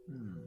Hmm.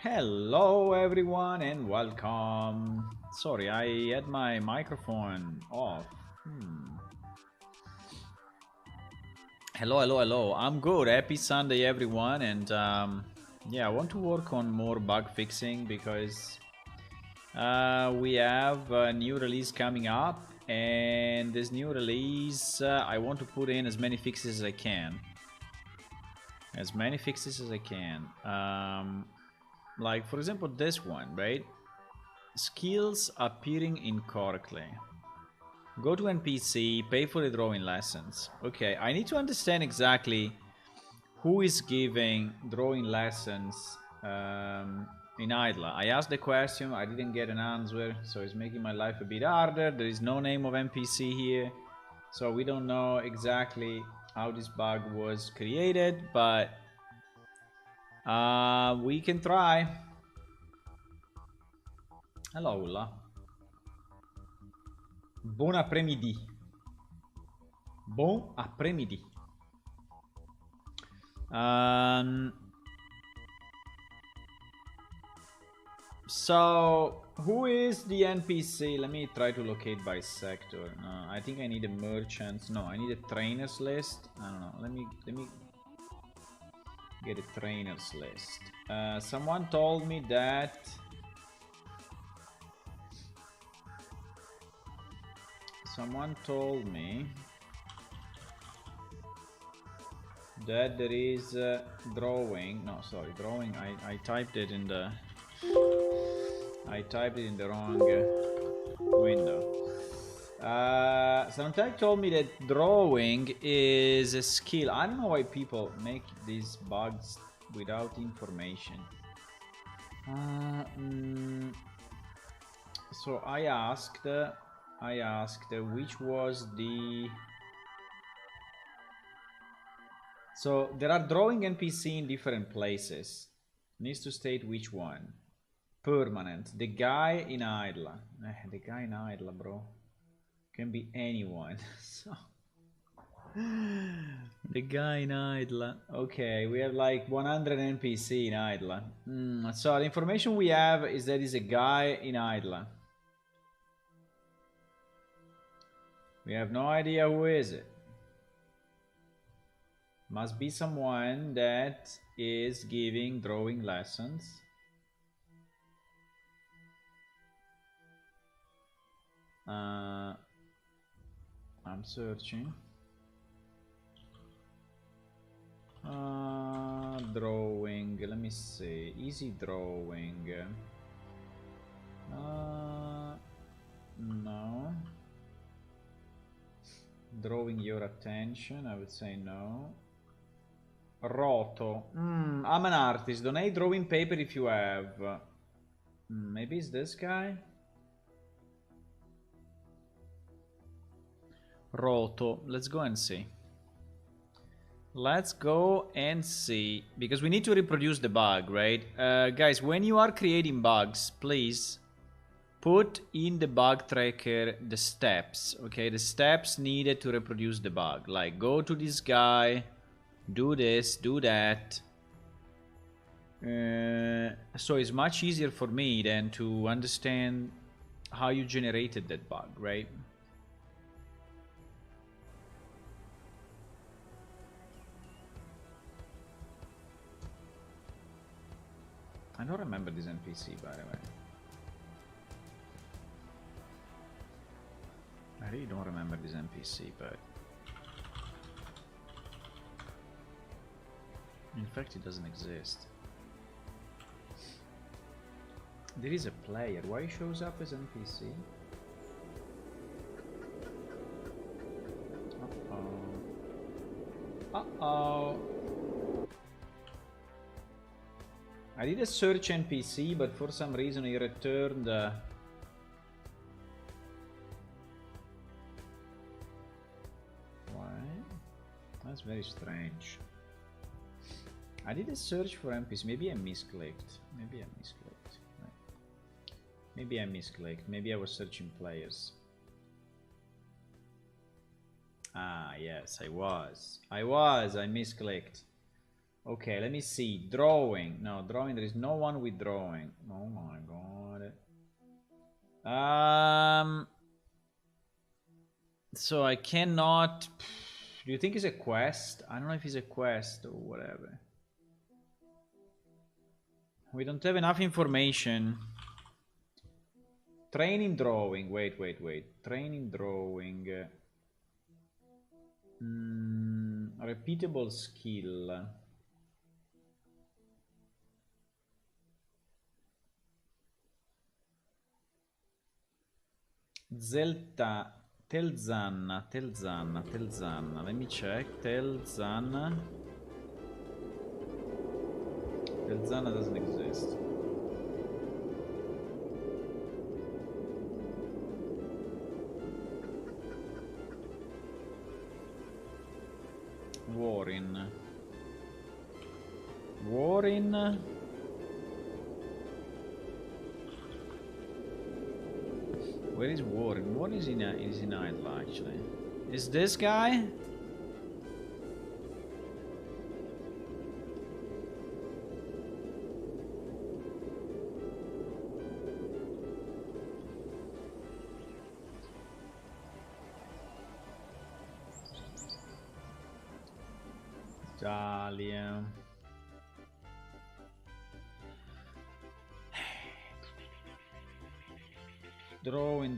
Hello everyone and welcome. Sorry, I had my microphone off. Hello. I'm good. Happy Sunday everyone, and yeah, I want to work on more bug fixing because we have a new release coming up, and this new release I want to put in as many fixes as I can. Like for example this one, right? Skills appearing incorrectly. Go to NPC, pay for the drawing lessons. Okay, I need to understand exactly who is giving drawing lessons in Idla. I asked the question, I didn't get an answer, so it's making my life a bit harder. There is no name of NPC here, so we don't know exactly how this bug was created, but we can try. Hello, Ulla. Bon après-midi. Bon après-midi. So, who is the NPC? Let me try to locate by sector. I think I need a merchant. No, I need a trainers list. I don't know. Let me get a trainers list. Someone told me that there is drawing. No, sorry, drawing. I typed it in the wrong window. Sometime told me that drawing is a skill. I don't know why people make these bugs without information. So I asked which was the... So there are drawing NPC in different places. Needs to state which one. Permanent. The guy in Idla. The guy in Idla, bro. Can be anyone. So the guy in Idla. Okay, we have like 100 NPC in Idla. So the information we have is that is a guy in Idla. We have no idea who is it. Must be someone that is giving drawing lessons. I'm searching. Drawing. Let me see. Easy drawing. No. Drawing your attention. I would say no. Roto. I'm an artist. Donate drawing paper if you have. Maybe it's this guy. Roto. Let's go and see. Let's go and see. Because we need to reproduce the bug, right? Guys, when you are creating bugs, please put in the bug tracker the steps. Okay, the steps needed to reproduce the bug. Like, go to this guy. Do this, do that. So it's much easier for me than to understand how you generated that bug, right? I don't remember this NPC, by the way. I really don't remember this NPC, but... in fact, it doesn't exist. There is a player. Why he shows up as NPC? Uh-oh. I did a search NPC, but for some reason he returned... Why? That's very strange. I did a search for NPC. Maybe I misclicked. Maybe I was searching players. Ah, yes, I misclicked. Okay, let me see. Drawing. No, drawing. There is no one with drawing. Oh my god. So I cannot. Do you think it's a quest? I don't know if it's a quest or whatever. We don't have enough information. Training drawing. Wait. Training drawing. Repeatable skill. Telzanna. Let me check. Telzanna doesn't exist. Warren. Where is Warren? Warren is in Idle, actually. Is this guy? Dahlia. Drawing.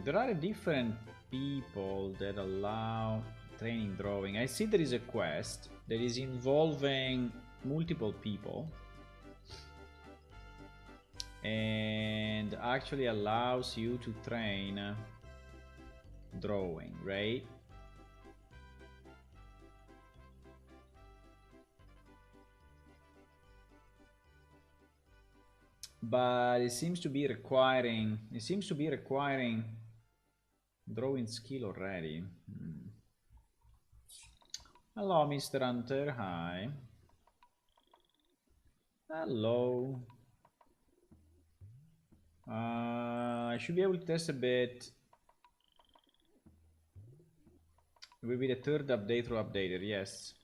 There are different people that allow training drawing. I see there is a quest that is involving multiple people and actually allows you to train drawing, right? But it seems to be requiring drawing skill already. Hello, Mr. Hunter. Hi. Hello. I should be able to test a bit. It will be the third update through updater, yes.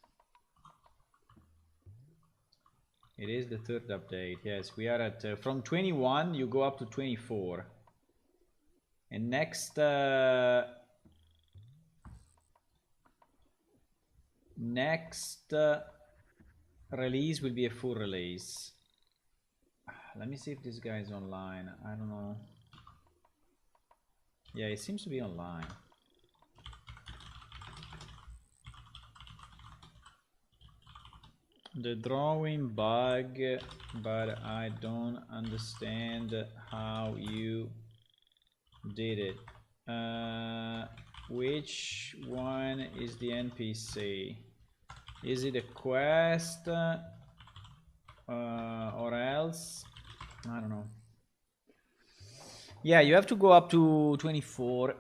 It is the third update, yes. We are at, from 21, you go up to 24. And next release will be a full release. Let me see if this guy is online. I don't know. Yeah, it seems to be online. The drawing bug, but I don't understand how you did it. Which one is the NPC? Is it a quest or else? I don't know. Yeah, you have to go up to 24.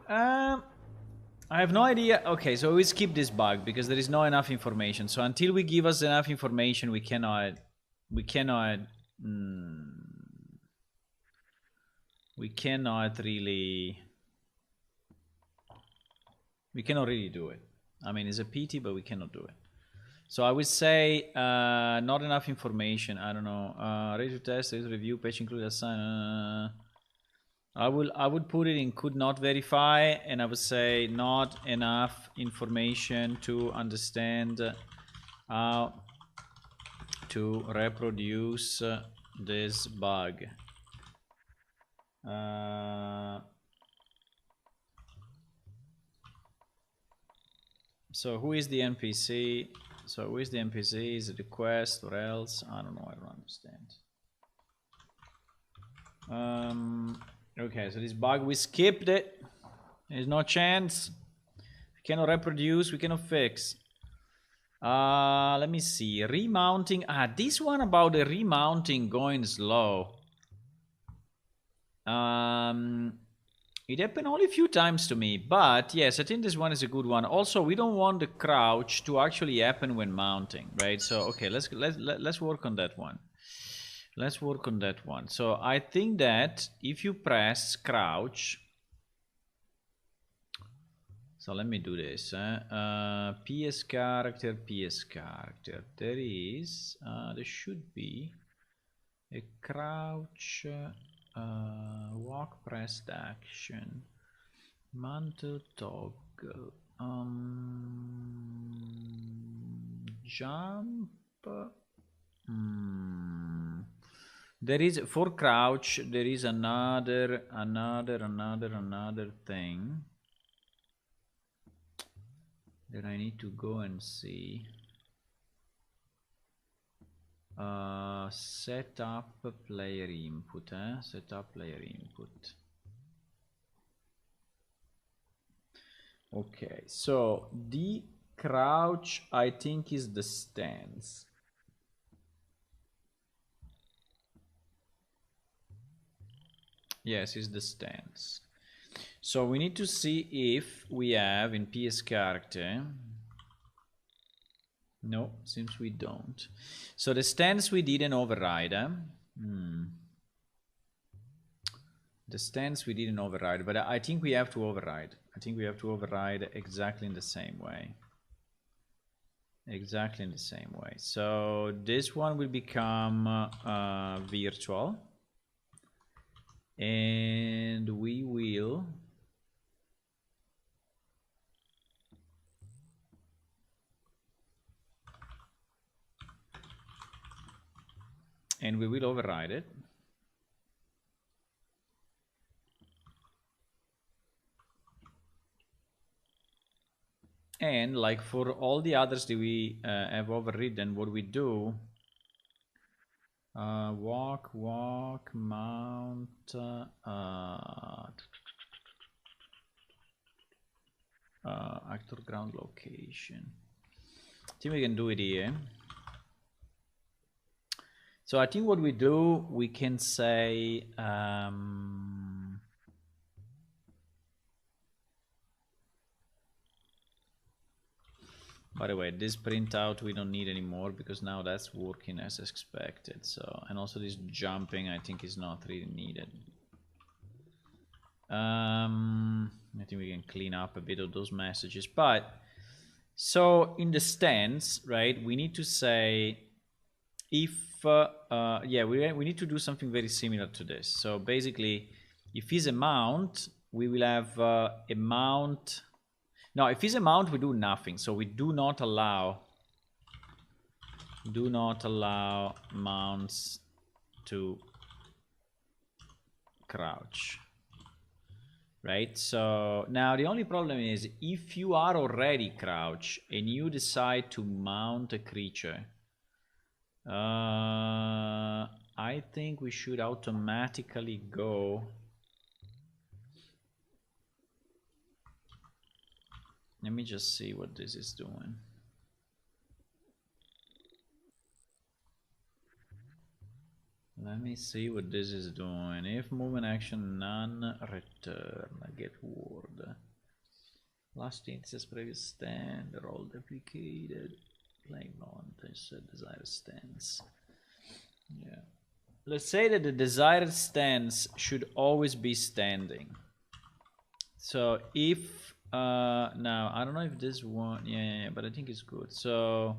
I have no idea. Okay, so we skip this bug because there is not enough information. So until we give us enough information, we cannot really do it. I mean, it's a pity, but we cannot do it. So I would say not enough information. I don't know. Ready to test, ready to review, patch include assign. I would put it in could not verify, and I would say not enough information to understand how to reproduce this bug. So who is the NPC? So who is the NPC? Is it a quest or else? I don't know. I don't understand. Okay, so this bug, we skipped it. There's no chance. We cannot reproduce, we cannot fix. Let me see. Remounting. This one about the remounting going slow. It happened only a few times to me, but yes, I think this one is a good one. Also, we don't want the crouch to actually happen when mounting, right? So, okay, let's work on that one. Let's work on that one. So I think that if you press crouch, So let me do this. PS character, PS character. There is, there should be a crouch, walk, pressed action, mantle toggle, jump. There is, for crouch, there is another thing that I need to go and see. Set up player input, set up player input. Okay, so the crouch I think is the stance. Yes, it's the stance. So we need to see if we have in PS character. No, seems we don't. So the stance we didn't override. The stance we didn't override, but I think we have to override. I think we have to override exactly in the same way. Exactly in the same way. So this one will become virtual. And we will override it. And like for all the others that we have overridden, what we do, walk, mount, actor ground location. I think we can do it here. So I think what we do, we can say, by the way, this printout we don't need anymore because now that's working as expected. So, and also this jumping I think is not really needed. I think we can clean up a bit of those messages. But so in the stance, right, we need to say if yeah, we need to do something very similar to this. So basically, if it's a mount, we will have a mount. Now, if it's a mount, we do nothing. So we do not allow mounts to crouch, right? So now the only problem is if you are already crouch and you decide to mount a creature, I think we should automatically go. Let me just see what this is doing. Let me see what this is doing. If movement action none, return, get word. Last instance, previous stand, roll duplicated, playing montage, desired stance. Yeah. Let's say that the desired stance should always be standing. So if now I don't know if this one, yeah, but I think it's good. So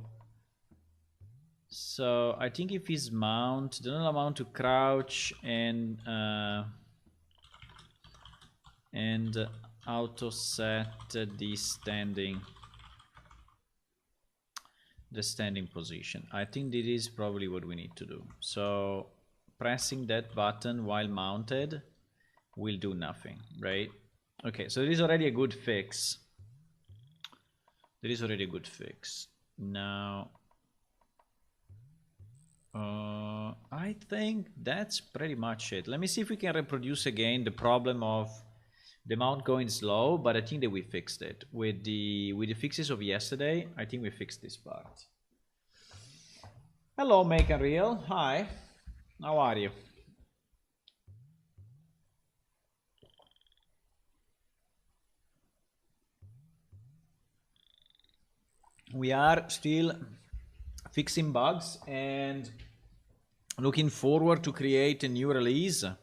I think if he's mount, do not amount to crouch and auto set the standing position. I think this is probably what we need to do. So pressing that button while mounted will do nothing, right? Okay, so there is already a good fix. Now I think that's pretty much it. Let me see if we can reproduce again the problem of the mount going slow, but I think that we fixed it with the fixes of yesterday. I think we fixed this part. Hello, Make and Real. Hi, how are you? We are still fixing bugs and looking forward to create a new release, a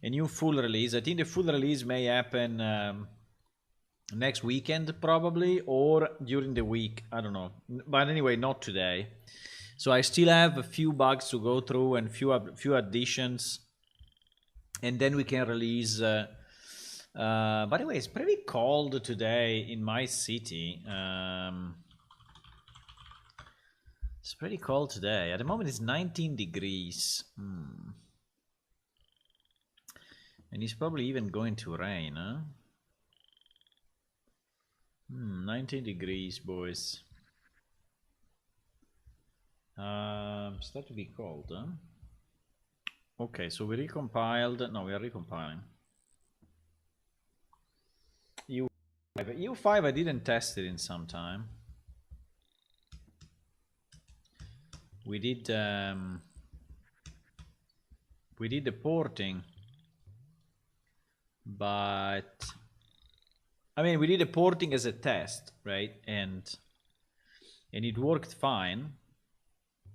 new full release. I think the full release may happen next weekend probably, or during the week. I don't know. But anyway, not today. So I still have a few bugs to go through and few additions, and then we can release. By the way, it's pretty cold today in my city. It's pretty cold today. At the moment, it's 19 degrees. And it's probably even going to rain, huh? 19 degrees, boys. Start to be cold, huh? Okay, so we recompiled. No, we are recompiling. EU5, I didn't test it in some time. We did the porting, but I mean, we did the porting as a test, right? And it worked fine.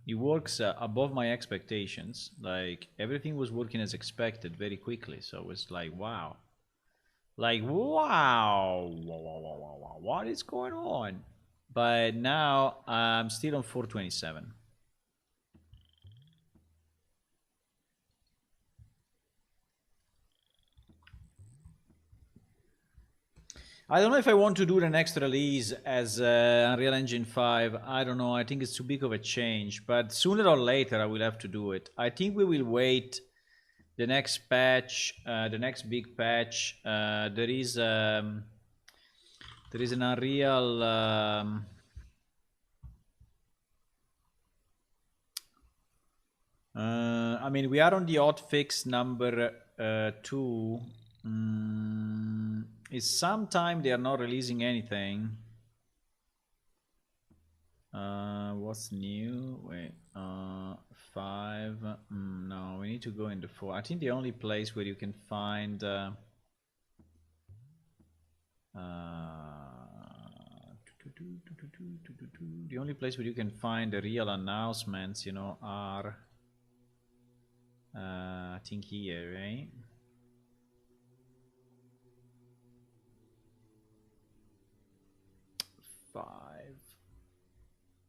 It works above my expectations. Like, everything was working as expected very quickly. So it was like, wow. Like, wow. What is going on? But now I'm still on 427. I don't know if I want to do the next release as Unreal Engine 5. I don't know. I think it's too big of a change. But sooner or later, I will have to do it. I think we will wait the next patch, the next big patch. There is an Unreal... I mean, we are on the hotfix number 2. It's sometime they are not releasing anything. What's new? Wait, 5. No, we need to go into 4. I think the only place where you can find the only place where you can find the real announcements, you know, are I think here, right?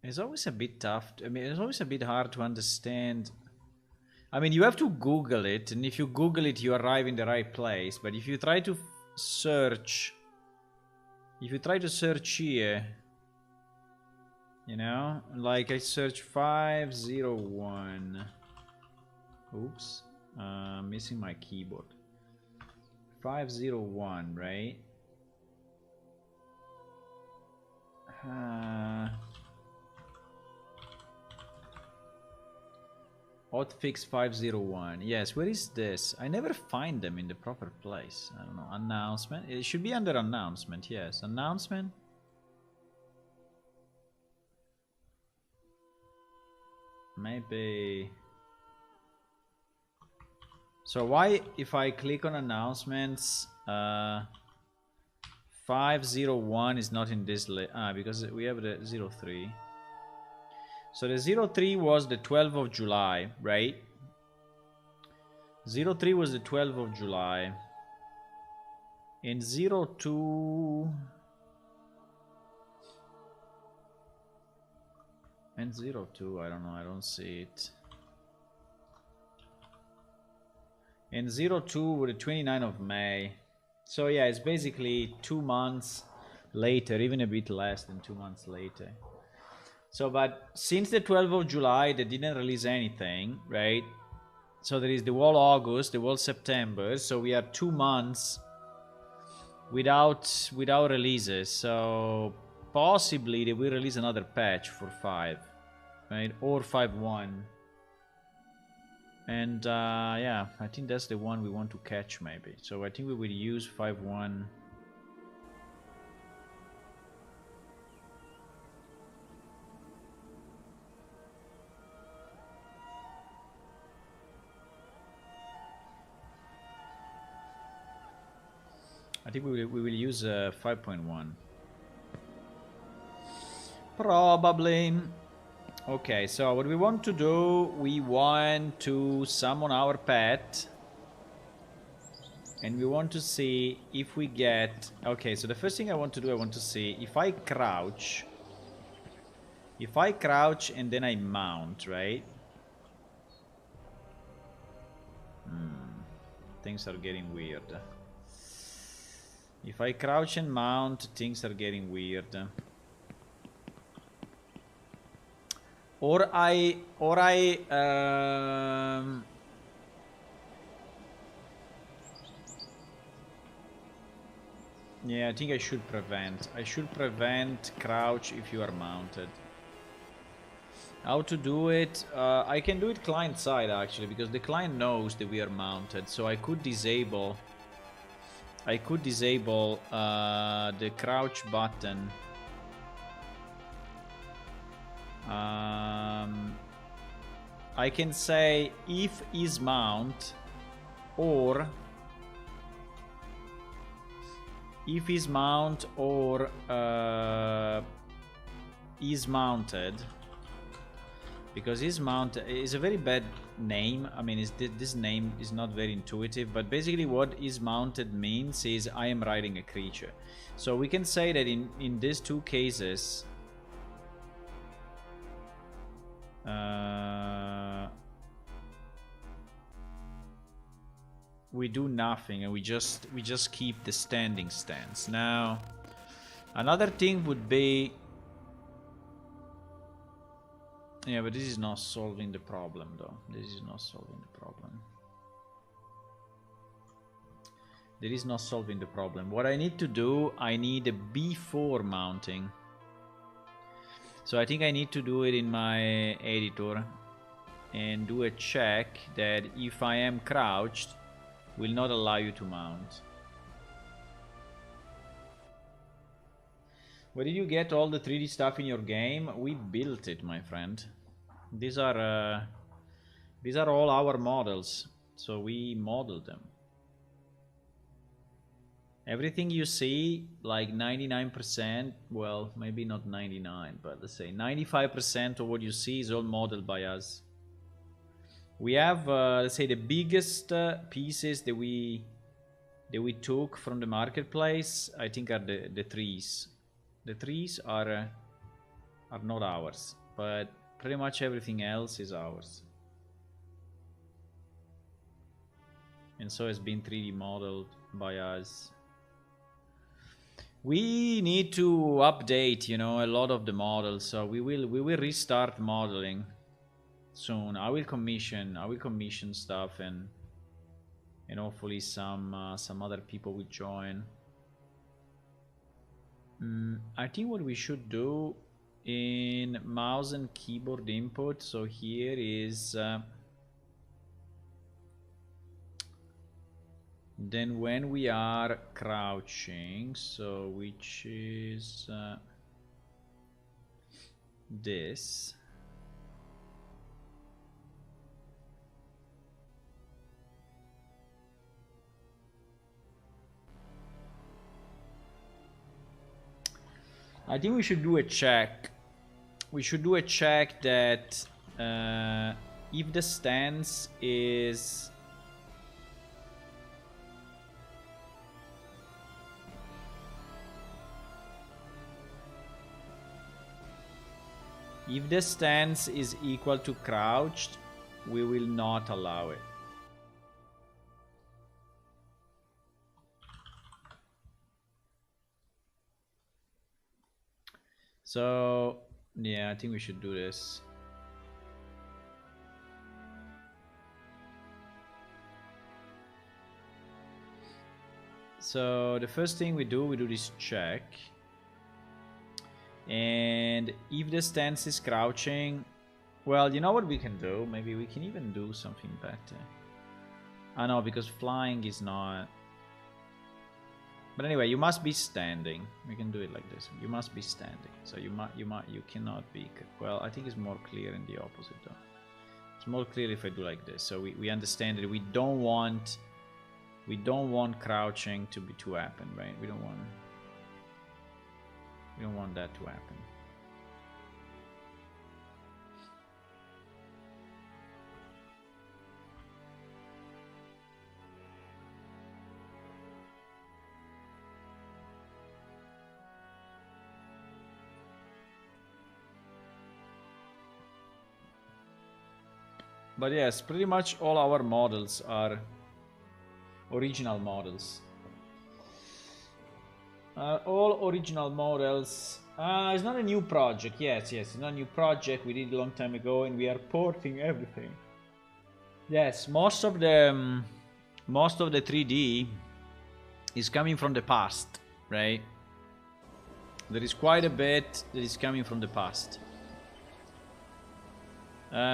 It's always a bit tough. I mean, it's always a bit hard to understand. I mean, you have to Google it, and if you Google it, you arrive in the right place. But if you try to search, here, you know, like I search 501. Oops, missing my keyboard. 501, right? Hotfix 501. Yes, where is this? I never find them in the proper place. I don't know. Announcement. It should be under announcement. Yes, announcement. Maybe. So why, if I click on announcements, 501 is not in this list? Because we have the 03. So the 03 was the 12th of July, right? 03 was the 12th of July. In 02... And 02, I don't know, I don't see it. In 02 were the 29th of May. So yeah, it's basically 2 months later, even a bit less than 2 months later. So, but since the 12th of July, they didn't release anything, right? So there is the whole August, the whole September. So we are 2 months without releases. So possibly they will release another patch for 5, right? Or 5.1. And yeah, I think that's the one we want to catch maybe. So I think we will use 5.1. I think we will use 5.1. Probably. Okay, so what we want to do, we want to summon our pet. And we want to see if we get... Okay, so the first thing I want to do, I want to see if I crouch. If I crouch and then I mount, right? Things are getting weird. If I crouch and mount, things are getting weird. Or I yeah, I think I should prevent. I should prevent crouch if you are mounted. How to do it? I can do it client side actually, because the client knows that we are mounted. So I could disable. I could disable the crouch button. I can say if is mount or if is mount or is mounted, because is mount is a very bad name. I mean, this name is not very intuitive, but basically what is mounted means is I am riding a creature. So we can say that in these two cases we do nothing and we just keep the standing stance. Now another thing would be, yeah, but this is not solving the problem though. This is not solving the problem. This is not solving the problem. What I need to do, I need a B4 mounting. So I think I need to do it in my editor and do a check that if I am crouched, will not allow you to mount. Where did you get all the 3D stuff in your game? We built it, my friend. These are all our models, so we modeled them. Everything you see, like 99%, well, maybe not 99, but let's say 95% of what you see is all modeled by us. We have, let's say, the biggest pieces that we took from the marketplace, I think, are the trees. The trees are not ours, but pretty much everything else is ours. And so it's been 3D modeled by us. We need to update, you know, a lot of the models, so we will restart modeling soon. I will commission stuff, and hopefully some other people will join. I think what we should do in mouse and keyboard input, so here is then when we are crouching, so which is this. I think we should do a check. We should do a check that if the stance is equal to crouched, we will not allow it. So, yeah, I think we should do this. So, the first thing we do this check. And if the stance is crouching, well, you know what we can do? Maybe we can even do something better. I know, because flying is not... But anyway, you must be standing. We can do it like this. You must be standing. So you cannot be... Well, I think it's more clear in the opposite though. It's more clear if I do like this. So we understand that we don't want crouching to happen, right? We don't want that to happen. But yes, pretty much all our models are original models. All original models. It's not a new project. Yes, it's not a new project. We did it a long time ago, and we are porting everything. Yes, most of the 3D is coming from the past, right? There is quite a bit that is coming from the past.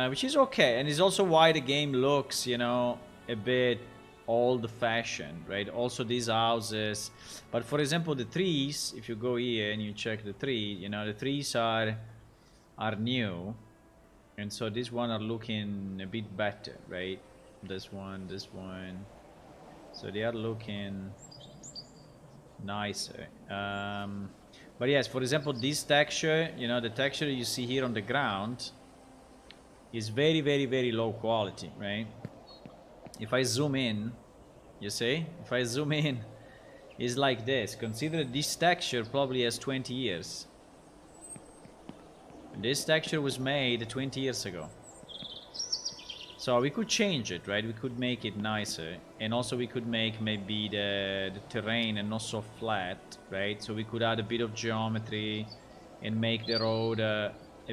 Which is okay, and is also why the game looks, you know, a bit old-fashioned, right? Also these houses, but for example, the trees. If you go here and you check the tree, you know, the trees are new, and so this one are looking a bit better, right? This one. So they are looking nicer. But yes, for example, this texture, you know, the texture you see here on the ground is very, very, very low quality, right? If I zoom in, you see? If I zoom in, it's like this. Consider this texture probably has 20 years. This texture was made 20 years ago. So we could change it, right? We could make it nicer. And also we could make maybe the terrain and not so flat, right? So we could add a bit of geometry and make the road a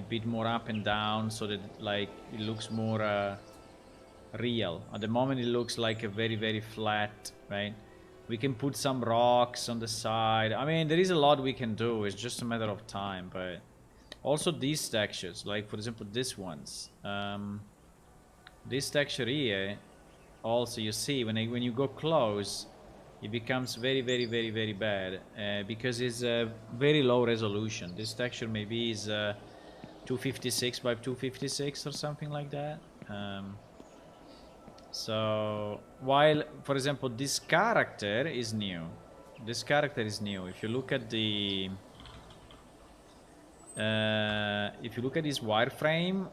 bit more up and down so that like it looks more real. At the moment it looks like a very, very flat, right? We can put some rocks on the side. I mean, there is a lot we can do. It's just a matter of time. But also these textures, like for example this ones, this texture here, also you see when you go close, it becomes very, very, very, very bad because it's a very low resolution. This texture maybe is 256 by 256 or something like that. So while, for example, this character is new. This character is new. If you look at the this wireframe,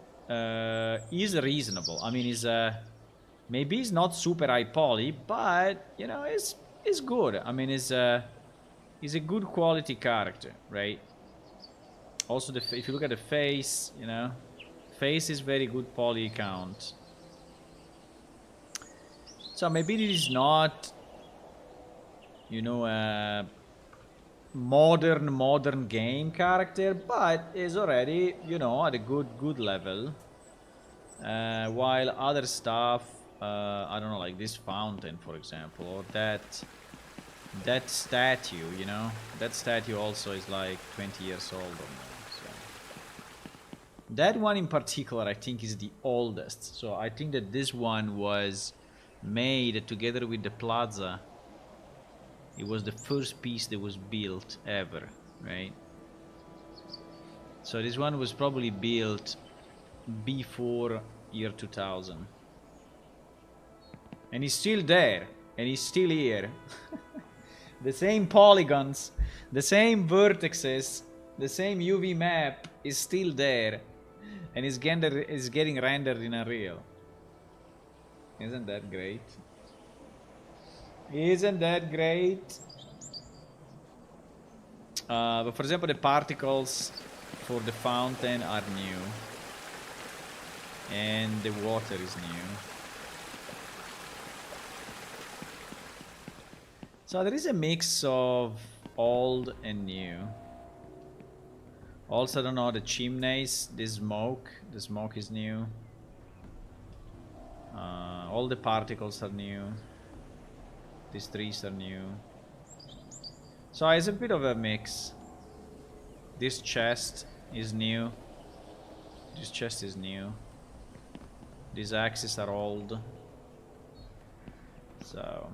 is reasonable. I mean, maybe it's not super high poly, but you know, it's good. I mean, it's a good quality character, right? Also, if you look at the face, you know, face is very good poly count. So maybe it is not, you know, a modern game character, but is already, you know, at a good level. While other stuff, I don't know, like this fountain, for example, or that statue, you know, that statue also is like 20 years old or more. So that one in particular, I think, is the oldest. So I think that this one was made together with the plaza. It was the first piece that was built ever, right? So this one was probably built before year 2000. And he's still there, and he's still here. The same polygons, the same vertices, the same UV map is still there, and is getting rendered in Unreal. Isn't that great? Isn't that great? But for example, the particles for the fountain are new, and the water is new. So there is a mix of old and new. Also, I don't know, the chimneys, the smoke is new. All the particles are new. These trees are new. So it's a bit of a mix. This chest is new. This chest is new. These axes are old. So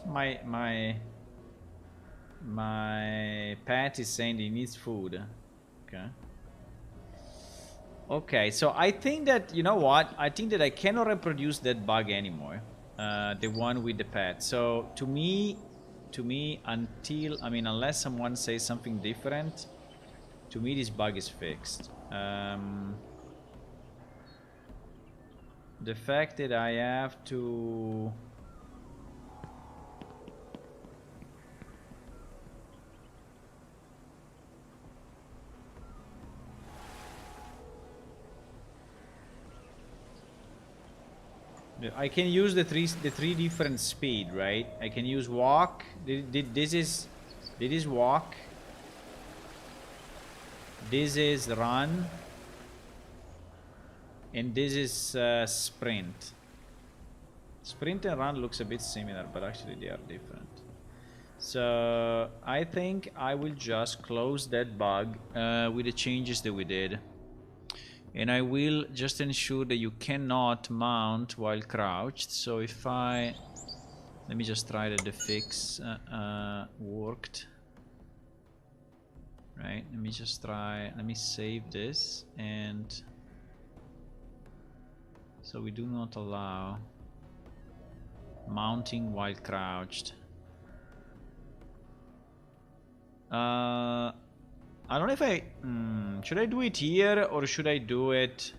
my pet is saying he needs food. Okay. Okay, so I think that, you know what? I think that I cannot reproduce that bug anymore. The one with the pet. So to me, until, I mean, unless someone says something different, to me this bug is fixed. The fact that I have to... I can use the three different speed, right? I can use walk. This is walk. This is run. And this is sprint. Sprint and run looks a bit similar, but actually they are different. So I think I will just close that bug with the changes that we did. And I will just ensure that you cannot mount while crouched. So if I... Let me just try that the fix worked. Right, let me just try... Let me save this and... So we do not allow mounting while crouched. I don't know if I... should I do it here or should I do it...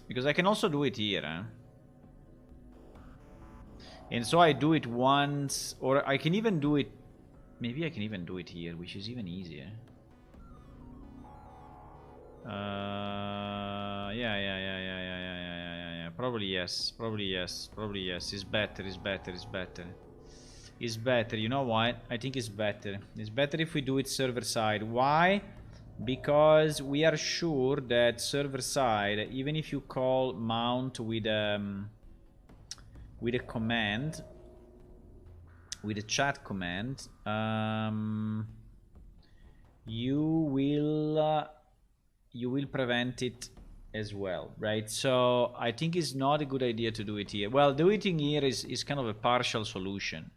Because I can also do it here. Eh? And so I do it once, or I can even do it... Maybe I can even do it here, which is even easier. Yeah. Probably yes. Probably yes. It's better. It's better. You know what? I think it's better. It's better if we do it server side. Why? Because we are sure that server side, even if you call mount with a command, with a chat command, you will prevent it as well, right? So I think it's not a good idea to do it here. Well, doing it here is kind of a partial solution.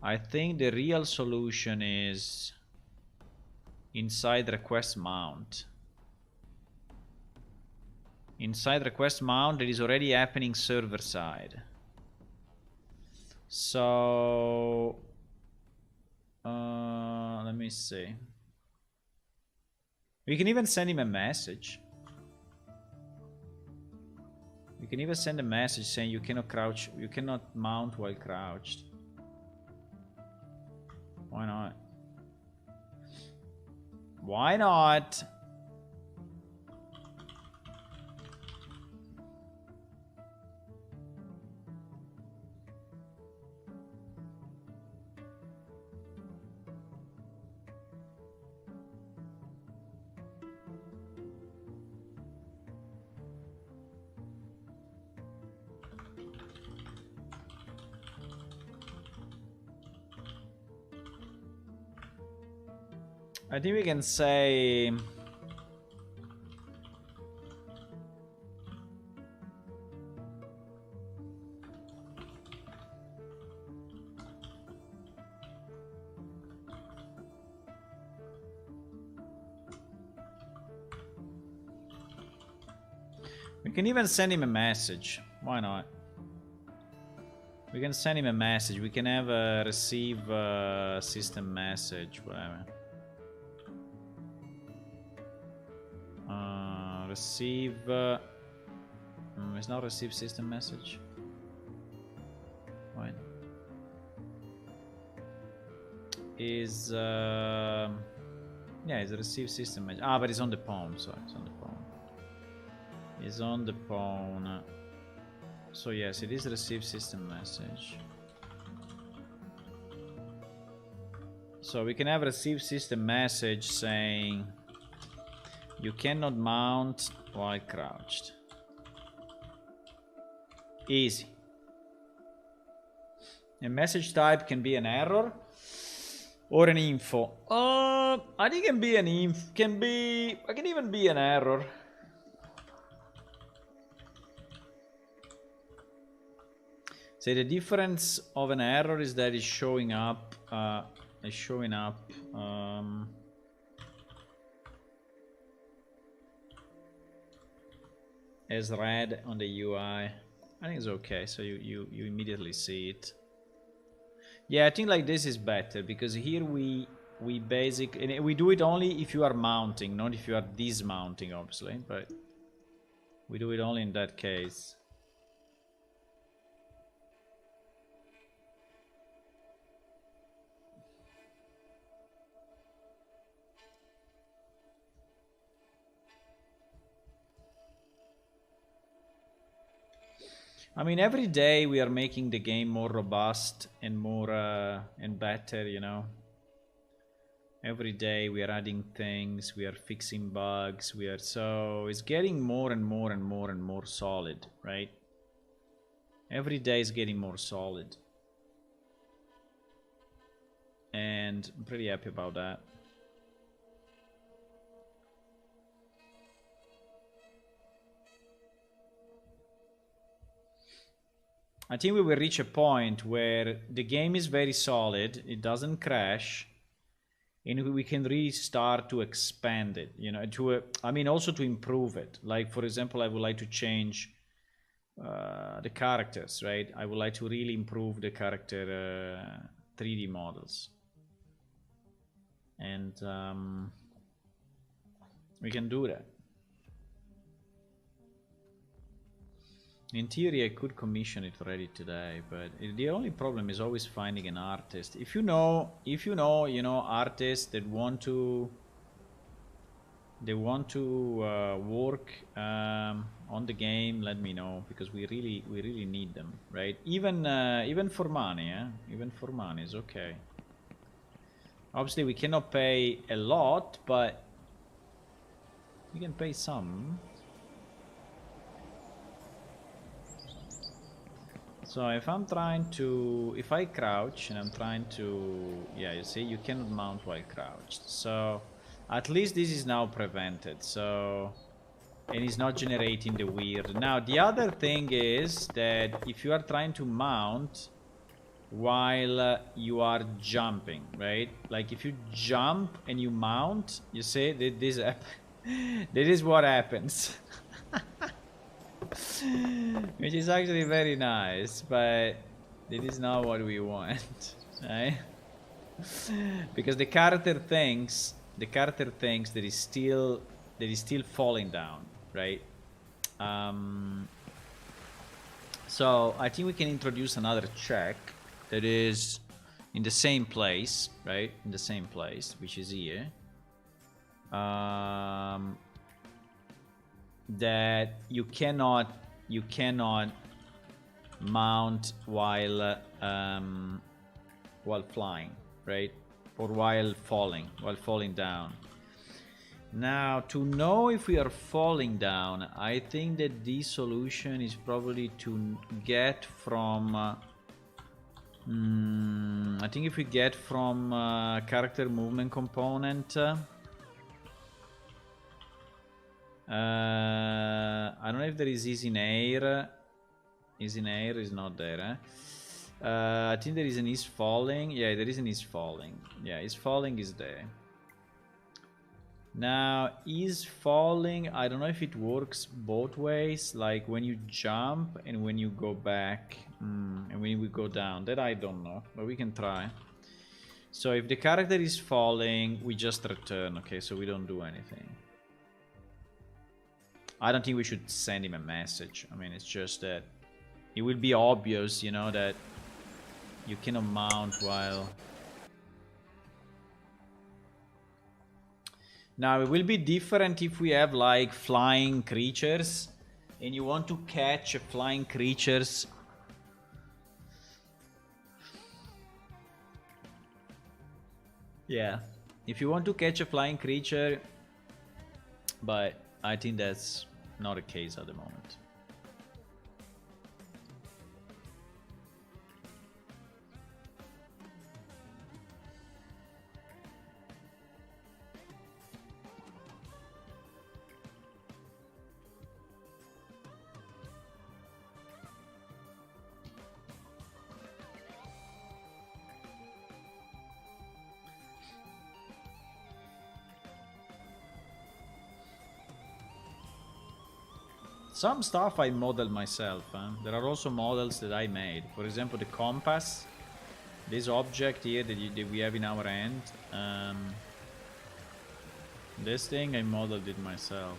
I think the real solution is inside request mount. Inside request mount, that is already happening server side. So let me see. We can even send him a message. We can even send a message saying you cannot crouch, you cannot mount while crouched. Why not? Why not? I think we can say... We can even send him a message. Why not? We can send him a message. We can have a receive system message, whatever. Receive... it's not receive system message. Wait. Is... yeah, it's a receive system message. Ah, but it's on the phone. Sorry, it's on the phone. It's on the phone. So yes, it is receive system message. So we can have receive system message saying you cannot mount while crouched. Easy. A message type can be an error or an info. I think it can be an inf. I can even be an error. So the difference of an error is that it's showing up. As red on the UI. I think it's okay, so you immediately see it. Yeah, I think like this is better because here we basically, and we do it only if you are mounting, not if you are dismounting, obviously, but we do it only in that case. I mean, every day we are making the game more robust and more and better, you know. Every day we are adding things, we are fixing bugs, so it's getting more and more and more and more solid, right? Every day is getting more solid. And I'm pretty happy about that. I think we will reach a point where the game is very solid, it doesn't crash, and we can really start to expand it, you know, I mean, also to improve it. Like, for example, I would like to change the characters, right? I would like to really improve the character 3D models. And we can do that. In theory, I could commission it already today, but the only problem is always finding an artist. If you know, you know, artists that want to, work on the game, let me know, because we really need them, right? Even for money, even for money is okay. Obviously, we cannot pay a lot, but we can pay some. So if I'm trying to, if I crouch and I'm trying to, yeah, you see, you cannot mount while crouched. So at least this is now prevented. So, and it's not generating the weird. Now the other thing is that if you are trying to mount while you are jumping, right? Like if you jump and you mount, you see that this that is what happens. Which is actually very nice, but it is not what we want, right? Because the character thinks that is still falling down, right? So I think we can introduce another check that is in the same place, right? In the same place, which is here. That you cannot mount while flying, right? Or while falling down. Now, to know if we are falling down, I think that the solution is probably to get from I think if we get from character movement component, I don't know if there is easy in air. Easy in air is not there. I think there is an is falling. Yeah, there is an is falling. Yeah, is falling is there. Now, is falling, I don't know if it works both ways, like when you jump and when you go back, and when we go down. That I don't know, but we can try. So if the character is falling, we just return, okay, so we don't do anything. I don't think we should send him a message. I mean, it's just that it will be obvious, you know, that you cannot mount while... Now, it will be different if we have, like, flying creatures, and you want to catch flying creatures. Yeah, if you want to catch a flying creature, but I think that's not the case at the moment. Some stuff I modeled myself. There are also models that I made. For example, the compass. This object here that we have in our hand. This thing I modeled it myself.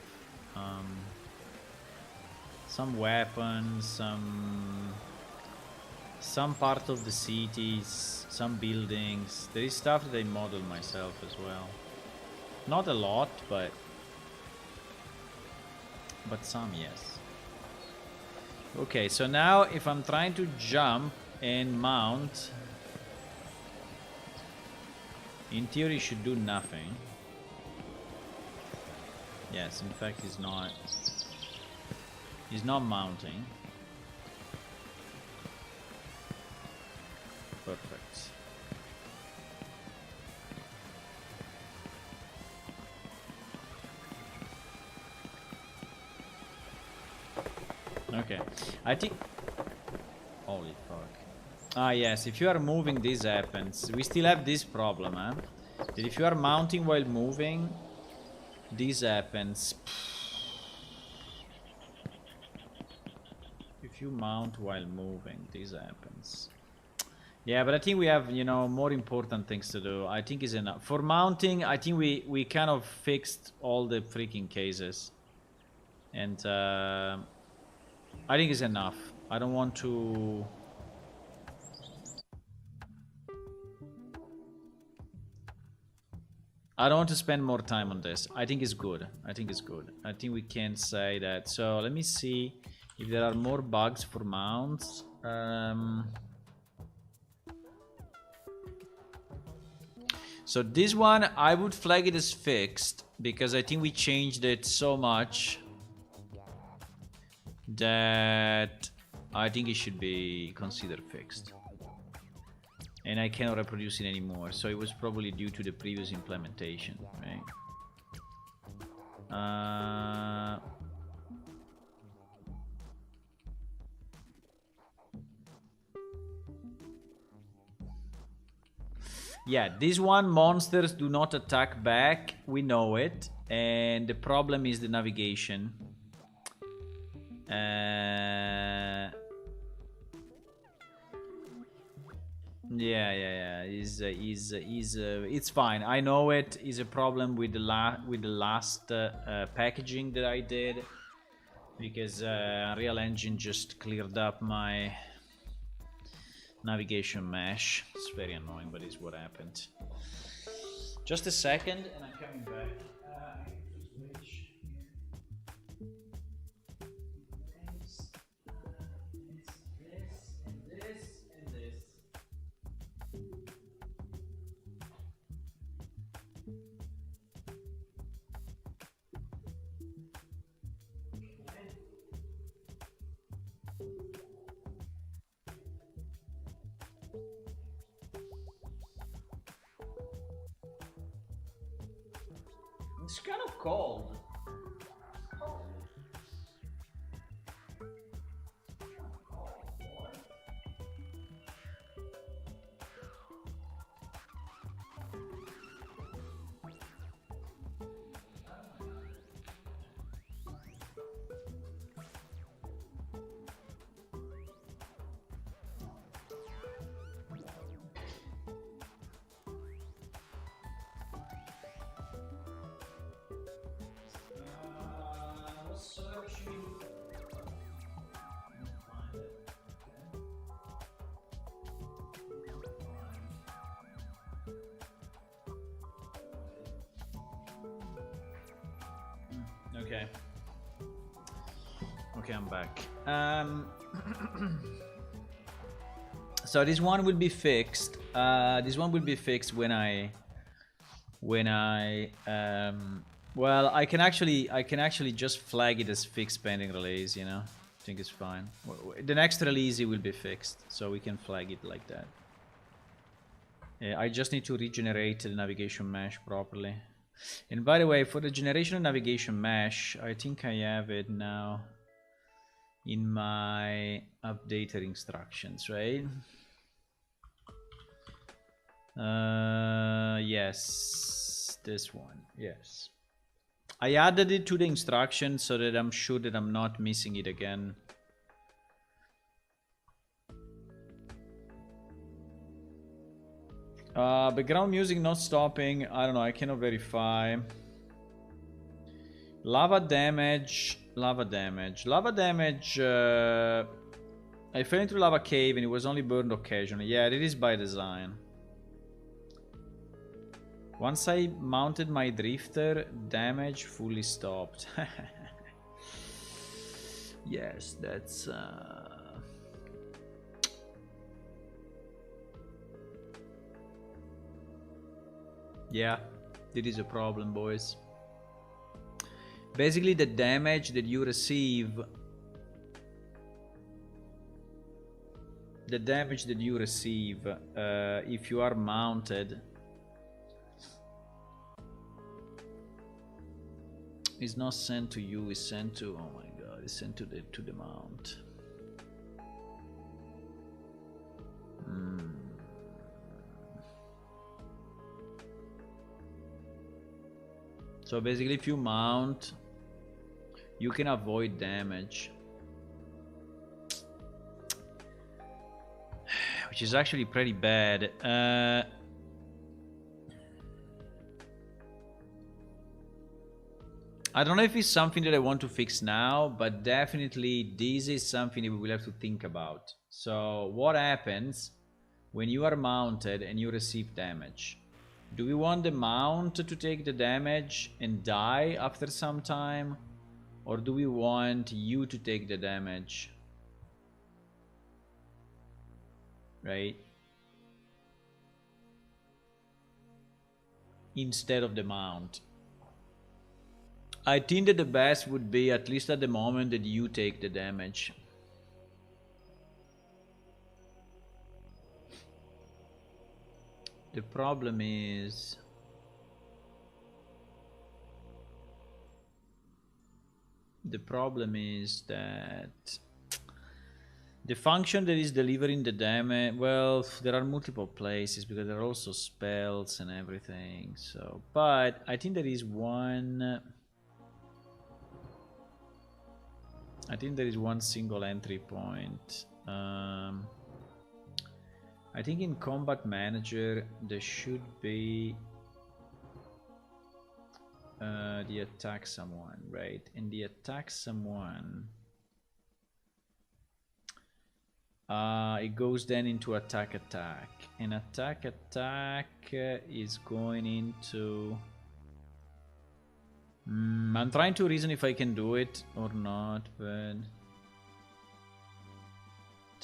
Some weapons, some part of the cities, some buildings. There is stuff that I modeled myself as well. Not a lot, but some, yes. Okay, so now if I'm trying to jump and mount, in theory should do nothing. Yes, in fact he's not mounting. Perfect. Okay, I think... Holy fuck. Ah yes, if you are moving this happens. We still have this problem, huh? That if you are mounting while moving, this happens. If you mount while moving, this happens. Yeah, but I think we have, you know, more important things to do. I think is enough. For mounting, I think we kind of fixed all the freaking cases. And I think it's enough. I don't want to... I don't want to spend more time on this. I think it's good. I think it's good. I think we can say that. So let me see if there are more bugs for mounts. So this one, I would flag it as fixed because I think we changed it so much that I think it should be considered fixed. And I cannot reproduce it anymore, so it was probably due to the previous implementation, right? Yeah, this one, monsters do not attack back, we know it, and the problem is the navigation. Yeah. It's fine. I know it is a problem with the last packaging that I did, because Unreal Engine just cleared up my navigation mesh. It's very annoying, but it's what happened. Just a second, and I'm coming back. It's kind of cold. Okay, I'm back. So this one will be fixed. This one will be fixed when I well, I can actually just flag it as fixed pending release, you know. I think it's fine. The next release it will be fixed, so we can flag it like that. I just need to regenerate the navigation mesh properly. And by the way, for the generation of navigation mesh, I think I have it now in my updated instructions, right? Yes, this one, yes. I added it to the instructions so that I'm sure that I'm not missing it again. Background music not stopping. I don't know. I cannot verify. Lava damage. I fell into lava cave and it was only burned occasionally. Yeah, it is by design. Once I mounted my drifter, damage fully stopped. Yes, that's yeah, it is a problem, boys. Basically, the damage that you receive, if you are mounted is not sent to you, is sent to, oh my god, it's sent to the mount. So basically, if you mount, you can avoid damage, which is actually pretty bad. I don't know if it's something that I want to fix now, but definitely this is something that we will have to think about. So what happens when you are mounted and you receive damage? Do we want the mount to take the damage and die after some time? Or do we want you to take the damage? Right? Instead of the mount. I think that the best would be, at least at the moment, that you take the damage. The problem is... that the function that is delivering the damage, well, there are multiple places because there are also spells and everything. So, but I think there is one... I think there is one single entry point. I think in Combat Manager there should be the attack someone, right? And the attack someone, it goes then into attack, and attack is going into... I'm trying to reason if I can do it or not, but...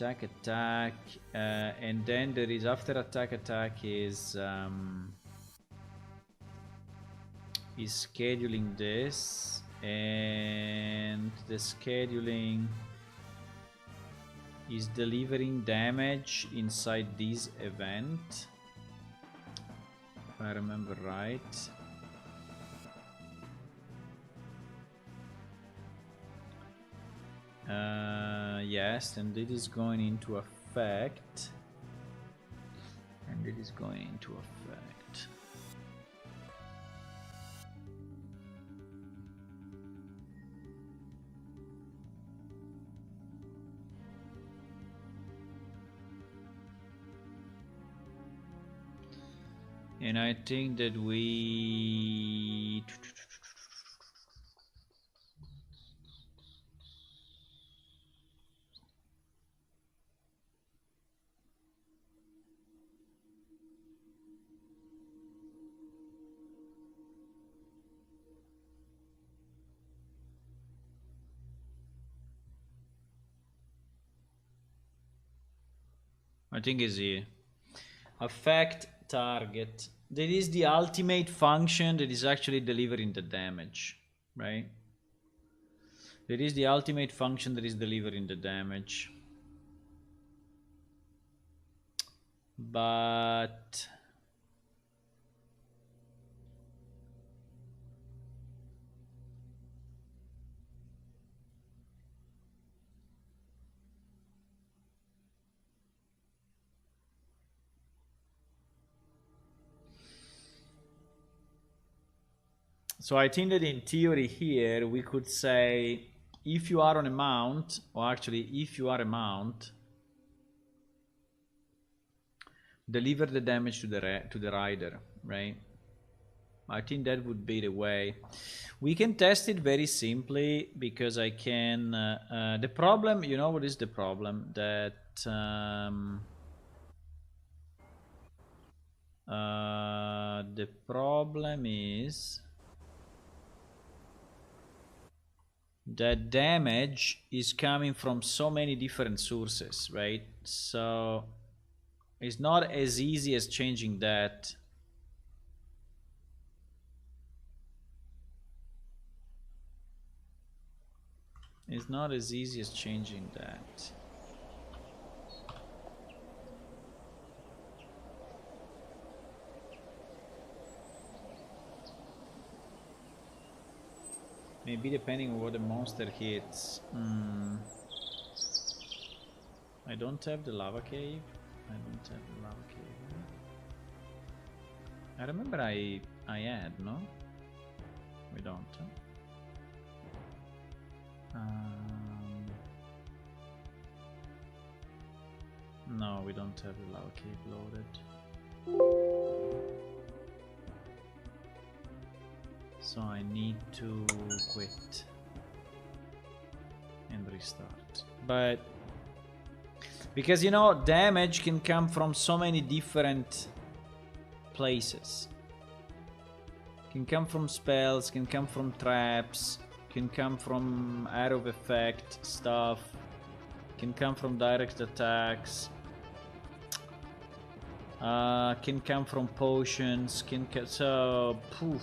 Attack, and then there is, after attack is scheduling this, and the scheduling is delivering damage inside this event, if I remember right. Yes, and it is going into effect. And it is going into effect. And I think that we... I think is here. Affect target. That is the ultimate function that is actually delivering the damage, right? That is the ultimate function that is delivering the damage. But... so I think that in theory here we could say, if you are on a mount, or actually if you are a mount, deliver the damage to the rider, right? I think that would be the way. We can test it very simply because I can... the problem, you know what is the problem? That the problem is that damage is coming from so many different sources, right? So it's not as easy as changing that. It's not as easy as changing that. Maybe depending on what the monster hits. I don't have the lava cave. I don't have the lava cave. I remember I had, no? We don't. No, we don't have the lava cave loaded. So I need to quit and restart. But because, you know, damage can come from so many different places. Can come from spells, can come from traps, can come from arrow effect stuff, can come from direct attacks, can come from potions, so poof.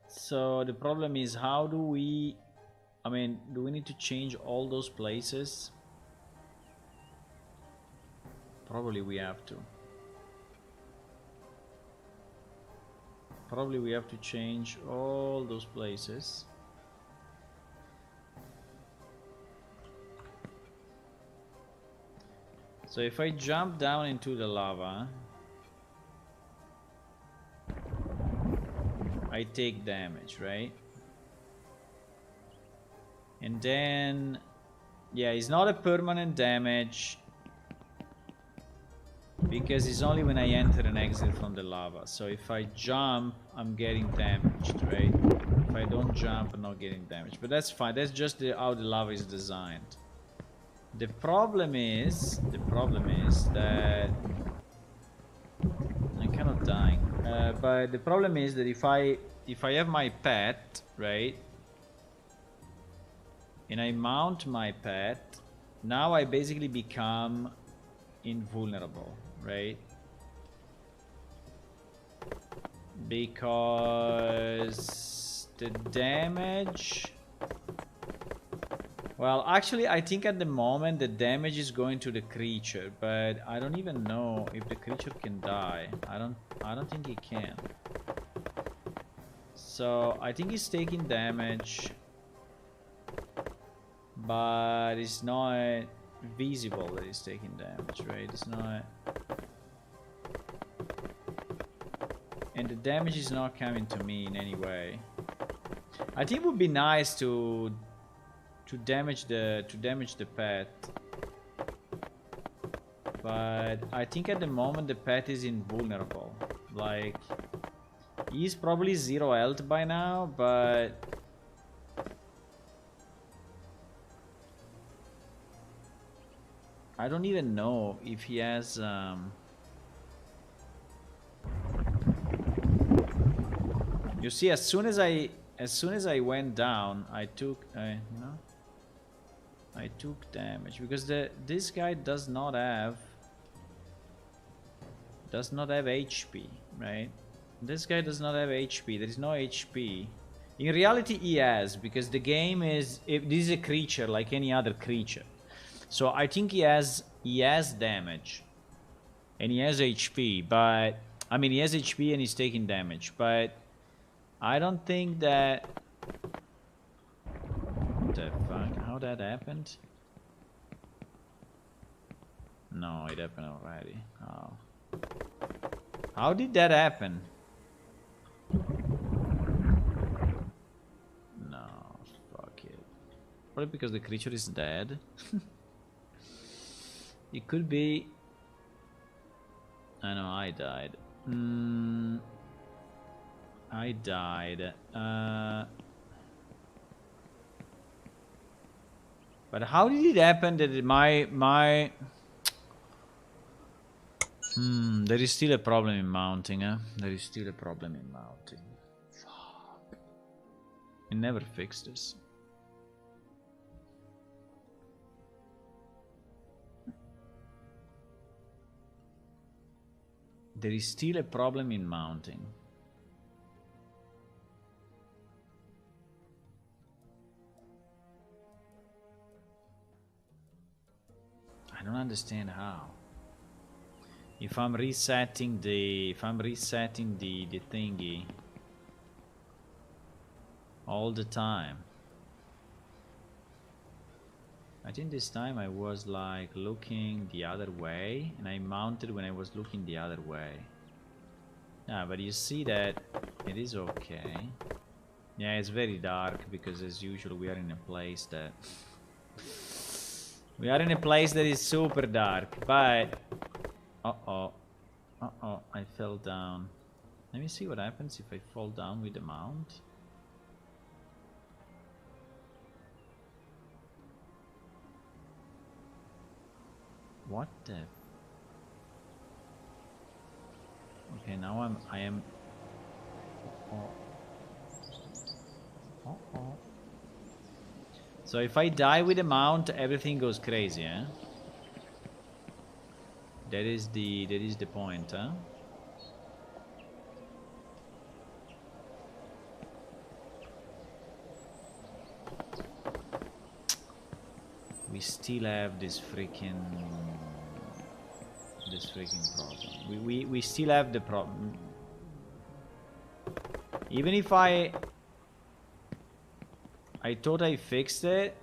So the problem is, how do we, I mean, do we need to change all those places? Probably we have to. Probably we have to change all those places. So if I jump down into the lava, I take damage, right? And then, yeah, it's not a permanent damage because it's only when I enter and exit from the lava. So if I jump, I'm getting damaged, right? If I don't jump, I'm not getting damaged. But that's fine. That's just how the lava is designed. The problem is that I'm kind of dying. But the problem is that if I have my pet, right, and I mount my pet, now I basically become invulnerable, right? Because the damage, well, actually I think at the moment the damage is going to the creature, but I don't even know if the creature can die. I don't think he can. So I think he's taking damage, but it's not visible that he's taking damage, right? It's not, and the damage is not coming to me in any way. I think it would be nice to damage the pet, but I think at the moment the pet is invulnerable. Like, he's probably 0 health by now, but I don't even know if he has you see, as soon as I went down, I took you know, I took damage because this guy does not have HP, right? This guy does not have HP. There is no HP. In reality, he has, because the game is, if this is a creature like any other creature. So I think he has damage, and he has HP. But I mean, he has HP and he's taking damage. But I don't think that. What the fuck? How that happened? No, it happened already. Oh. How did that happen? No, fuck it. Probably because the creature is dead. It could be. I know, I died. I died. But how did it happen that There is still a problem in mounting, eh? There is still a problem in mounting. Fuck. I never fixed this. There is still a problem in mounting. I don't understand how. If I'm resetting the thingy all the time. I think this time I was like looking the other way and I mounted when I was looking the other way. Yeah, but you see that it is okay. Yeah, it's very dark because as usual we are in a place that is super dark, but uh-oh, I fell down. Let me see what happens if I fall down with the mount. What the? Okay, now I am. So if I die with the mount, everything goes crazy, eh? That is the point, huh? We still have this freaking problem. We still have the problem. Even if I thought I fixed it,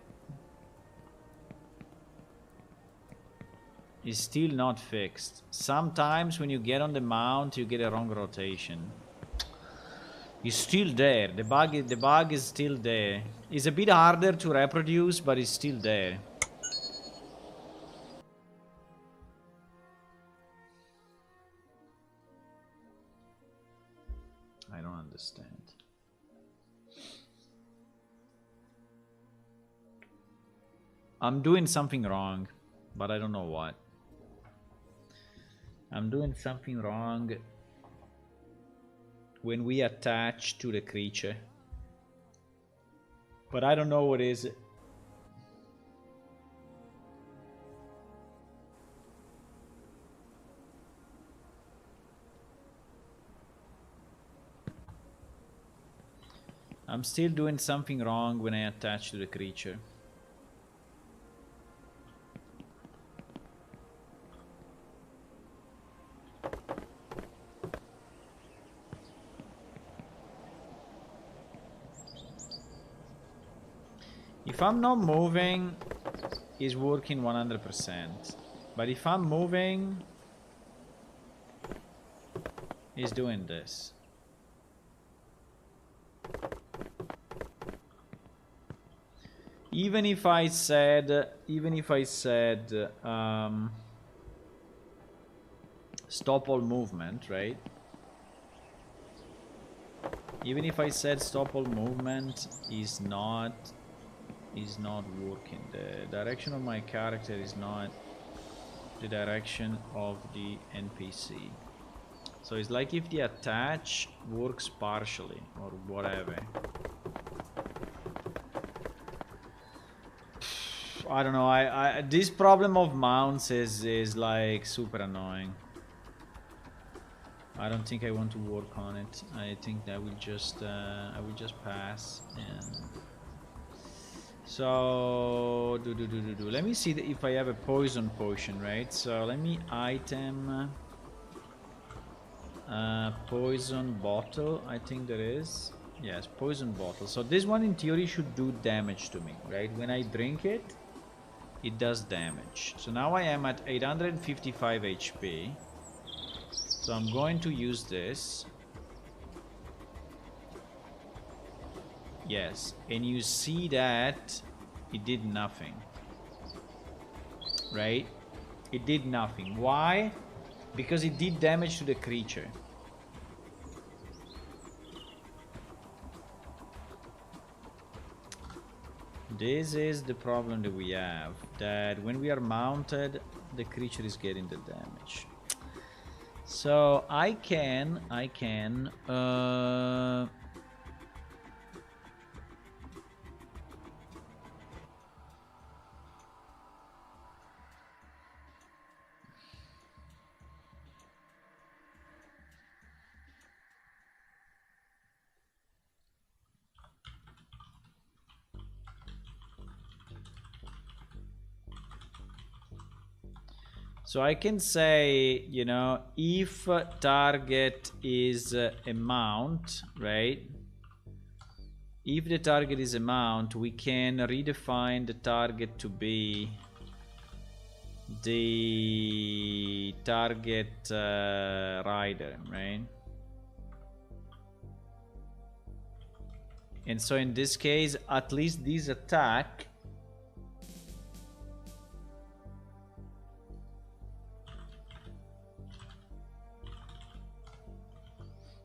it's still not fixed. Sometimes when you get on the mount, you get a wrong rotation. It's still there. The bug is still there. It's a bit harder to reproduce, but it's still there. I don't understand. I'm doing something wrong, but I don't know what. I'm doing something wrong when we attach to the creature, but I don't know what is it. I'm still doing something wrong when I attach to the creature. If I'm not moving, it's working 100%. But if I'm moving, it's doing this. Even if I said stop all movement, right? Even if I said stop all movement is not working. The direction of my character is not the direction of the NPC. So it's like if the attach works partially or whatever. I don't know. This problem of mounts is like super annoying. I don't think I want to work on it. I think that I will just pass. And so let me see if I have a poison potion, right? So let me item poison bottle. I think there is. Yes, poison bottle. So this one in theory should do damage to me, right? When I drink it, it does damage. So now I am at 855 HP. So I'm going to use this. Yes, and you see that it did nothing, right? It did nothing. Why? Because it did damage to the creature. This is the problem that we have, that when we are mounted, the creature is getting the damage. So I can say, you know, if target is amount, right? If the target is amount, we can redefine the target to be the target rider, right? And so in this case, at least this attack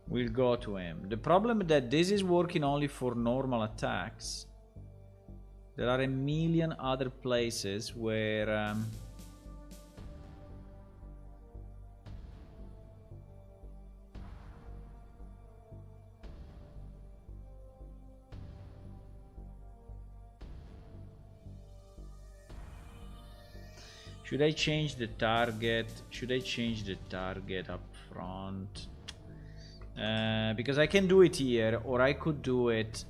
will go to him. The problem is that this is working only for normal attacks. There are a million other places where should I change the target? Should I change the target up front? Because I can do it here, or I could do it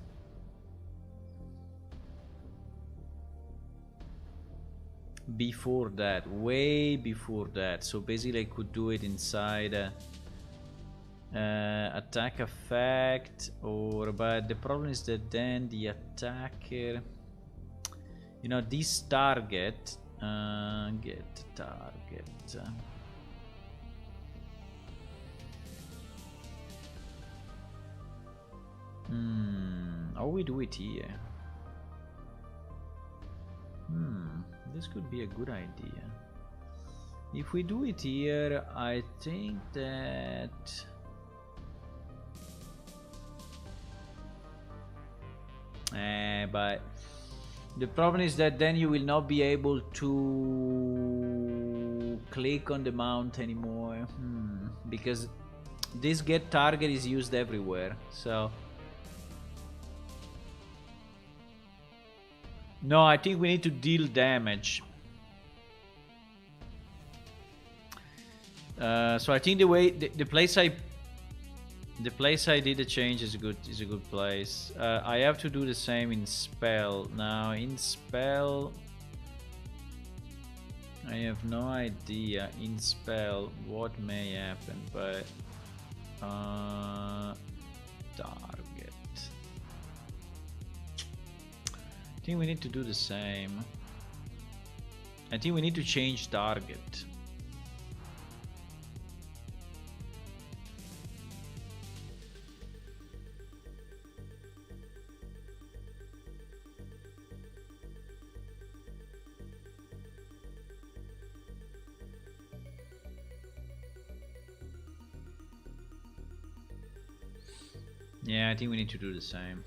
before that, way before that. So basically I could do it inside attack effect, or but the problem is that then the attacker, you know, this target get target or we do it here. This could be a good idea. If we do it here, I think that but the problem is that then you will not be able to click on the mount anymore, because this get target is used everywhere. So no, I think we need to deal damage. So I think the way the place I did the change is a good place. I have to do the same in spell. Now in spell I have no idea in spell what may happen, but target. I think we need to do the same. I think we need to change target. Yeah, I think we need to do the same.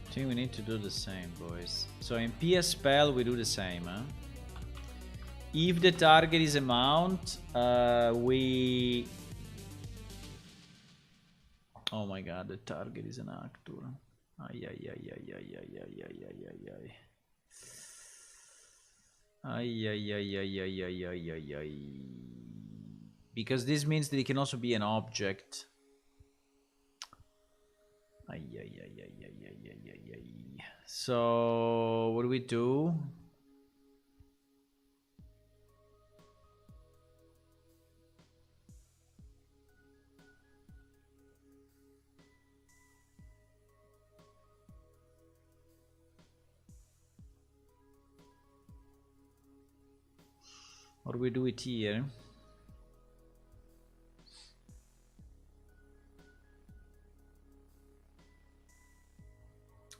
I think we need to do the same, boys. So in PS spell we do the same, huh? If the target is a mount, we... Oh my god, the target is an actor. Ay, ay, ay, ay, ay, ay, ay, ay, ay, ay, ay. Ay, ay, ay, ay, ay, ay, ay, ay, ay. Because this means that it can also be an object. Ay, ay, ay, ay, ay, ay, ay, ay, ay. So, what do we do? Or we do it here.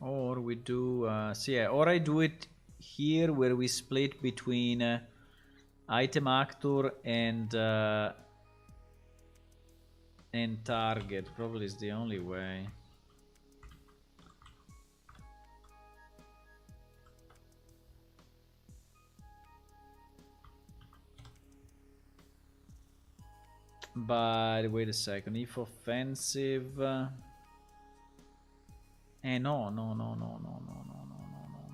Or we do, so yeah, or I do it here where we split between item actor and and target probably is the only way. But wait a second, if offensive, no, no, no, no, no, no, no, no,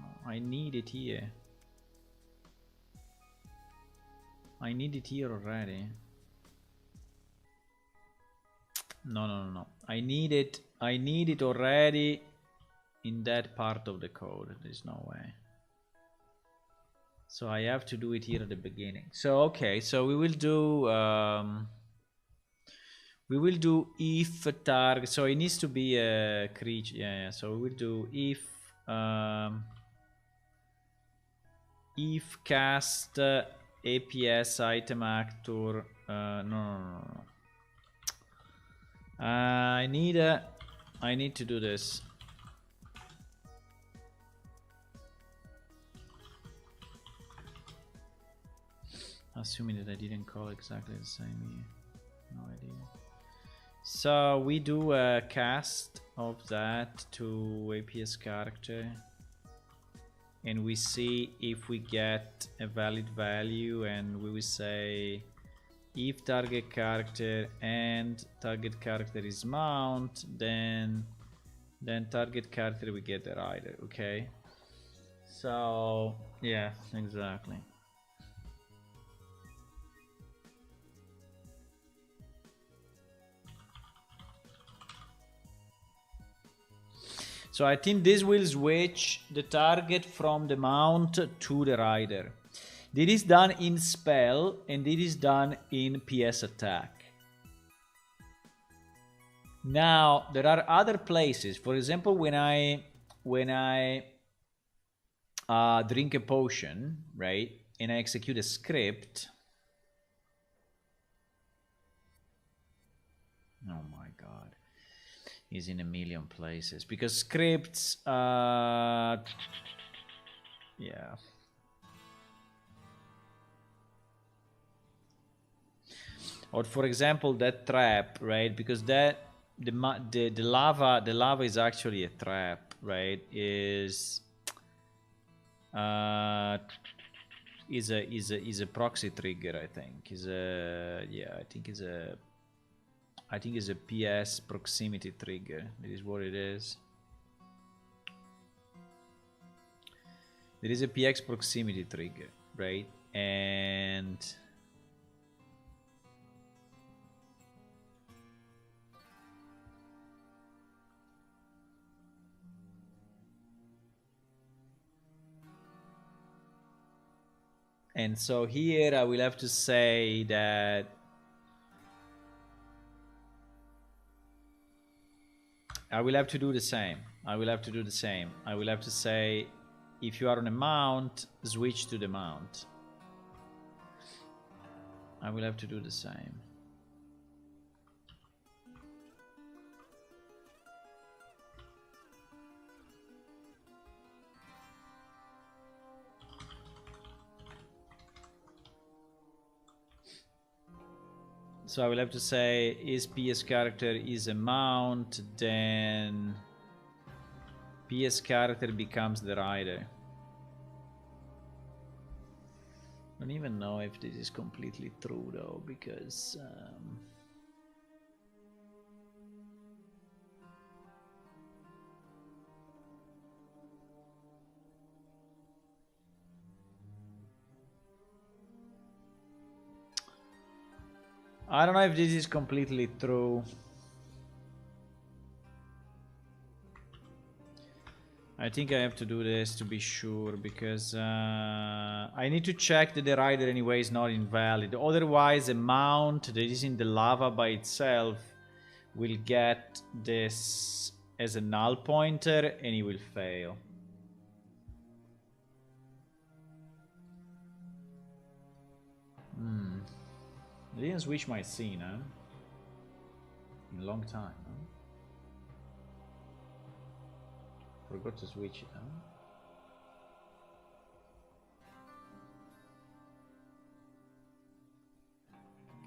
no. I need it here. I need it here already. No, no, no, no. I need it already in that part of the code. There's no way. So I have to do it here at the beginning. So okay, so we will do if target. So it needs to be a creature. Yeah. So we will do if cast APS item actor. No. I need to do this. Assuming that I didn't call exactly the same here. No idea. So we do a cast of that to APS character, and we see if we get a valid value, and we will say if target character and target character is mount, then target character we get the rider. Okay, so yeah, exactly. So I think this will switch the target from the mount to the rider. This is done in spell, and it is done in PS attack. Now there are other places. For example, when I drink a potion, right, and I execute a script. Oh my god, he's in a million places because scripts. Yeah. Or for example, that trap, right? Because that the lava is actually a trap, right? Is a proxy trigger, I think. I think it's a PS proximity trigger. That is what it is. There is a PX proximity trigger, right? And so here I will have to say that I will have to do the same. I will have to say if you are on a mount, switch to the mount. I will have to do the same. So I will have to say is PS character is a mount, then PS character becomes the rider. I don't even know if this is completely true though, because I don't know if this is completely true. I think I have to do this to be sure, because I need to check that the rider anyway is not invalid. Otherwise, a mount that is in the lava by itself will get this as a null pointer and it will fail. I didn't switch my scene, huh? In a long time, huh? Forgot to switch it, huh?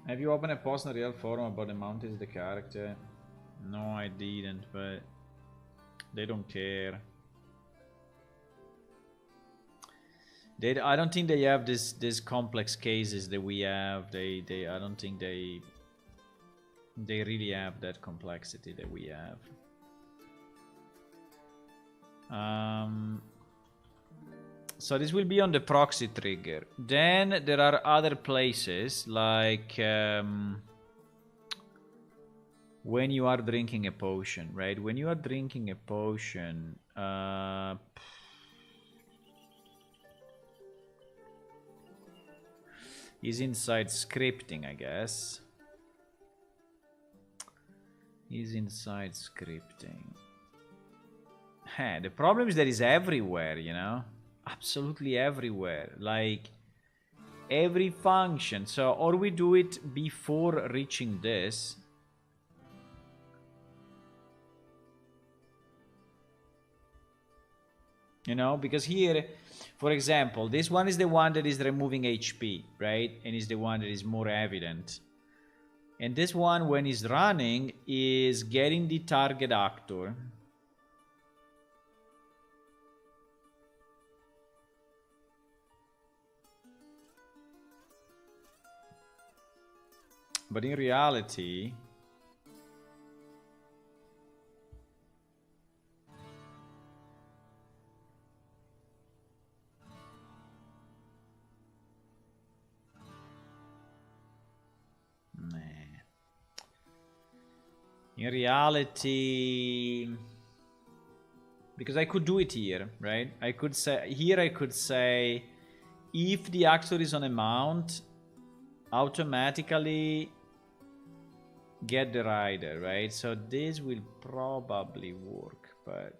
Have you opened a post on the real forum about the mountains of the character? No, I didn't, but they don't care. I don't think they have this complex cases that we have. I don't think they really have that complexity that we have. So this will be on the proxy trigger. Then there are other places like when you are drinking a potion, right? When you are drinking a potion, is inside scripting, I guess. Is inside scripting. The problem is that it's everywhere, you know? Absolutely everywhere. Like, every function. So, or we do it before reaching this. You know, because here, for example, this one is the one that is removing HP, right? And is the one that is more evident. And this one, when it's running, is getting the target actor. But in reality, because I could do it here, right? I could say, here I could say, if the actor is on a mount, automatically get the rider, right? So this will probably work, but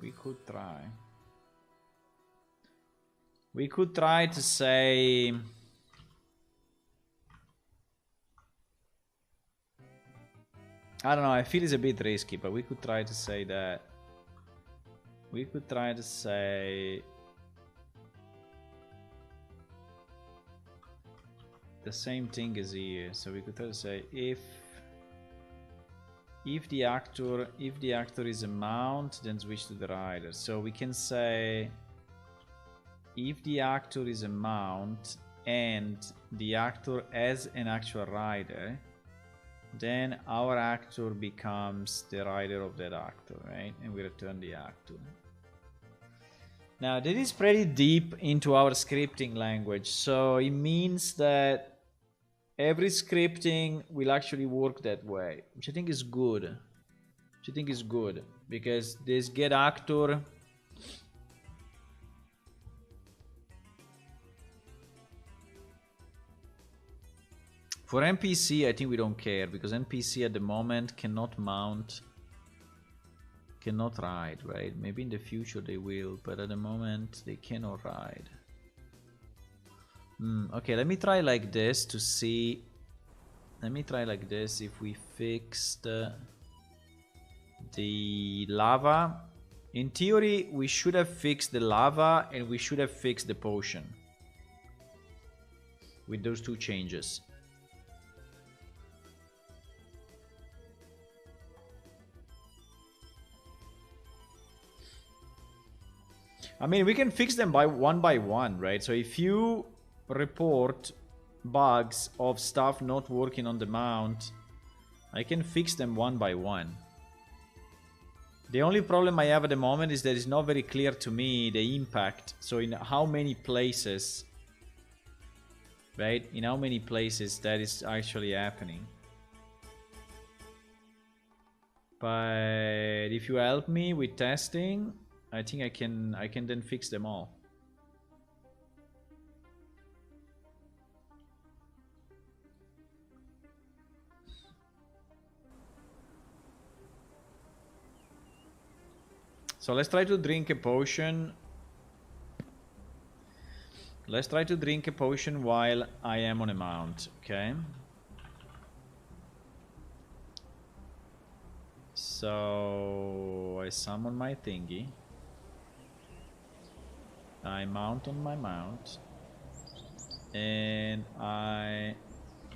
we could try. We could try to say, I don't know, I feel it's a bit risky, but we could try to say that. We could try to say the same thing as here. So we could try to say if the actor is a mount, then switch to the rider. So we can say if the actor is a mount and the actor has an actual rider, then our actor becomes the rider of that actor, right? And we return the actor. Now, this is pretty deep into our scripting language, so it means that every scripting will actually work that way, which I think is good. Because this get actor for NPC, I think we don't care, because NPC at the moment cannot mount, cannot ride, right? Maybe in the future they will, but at the moment they cannot ride. Okay, let me try like this to see. Let me try like this if we fixed the lava. In theory, we should have fixed the lava and we should have fixed the potion with those two changes. I mean, we can fix them by one, right? So if you report bugs of stuff not working on the mount, I can fix them one by one. The only problem I have at the moment is that it's not very clear to me the impact. So in how many places, right? In how many places that is actually happening. But if you help me with testing, I think I can then fix them all. So let's try to drink a potion. Let's try to drink a potion while I am on a mount, okay? So So I summon my thingy. I mount on my mount. And I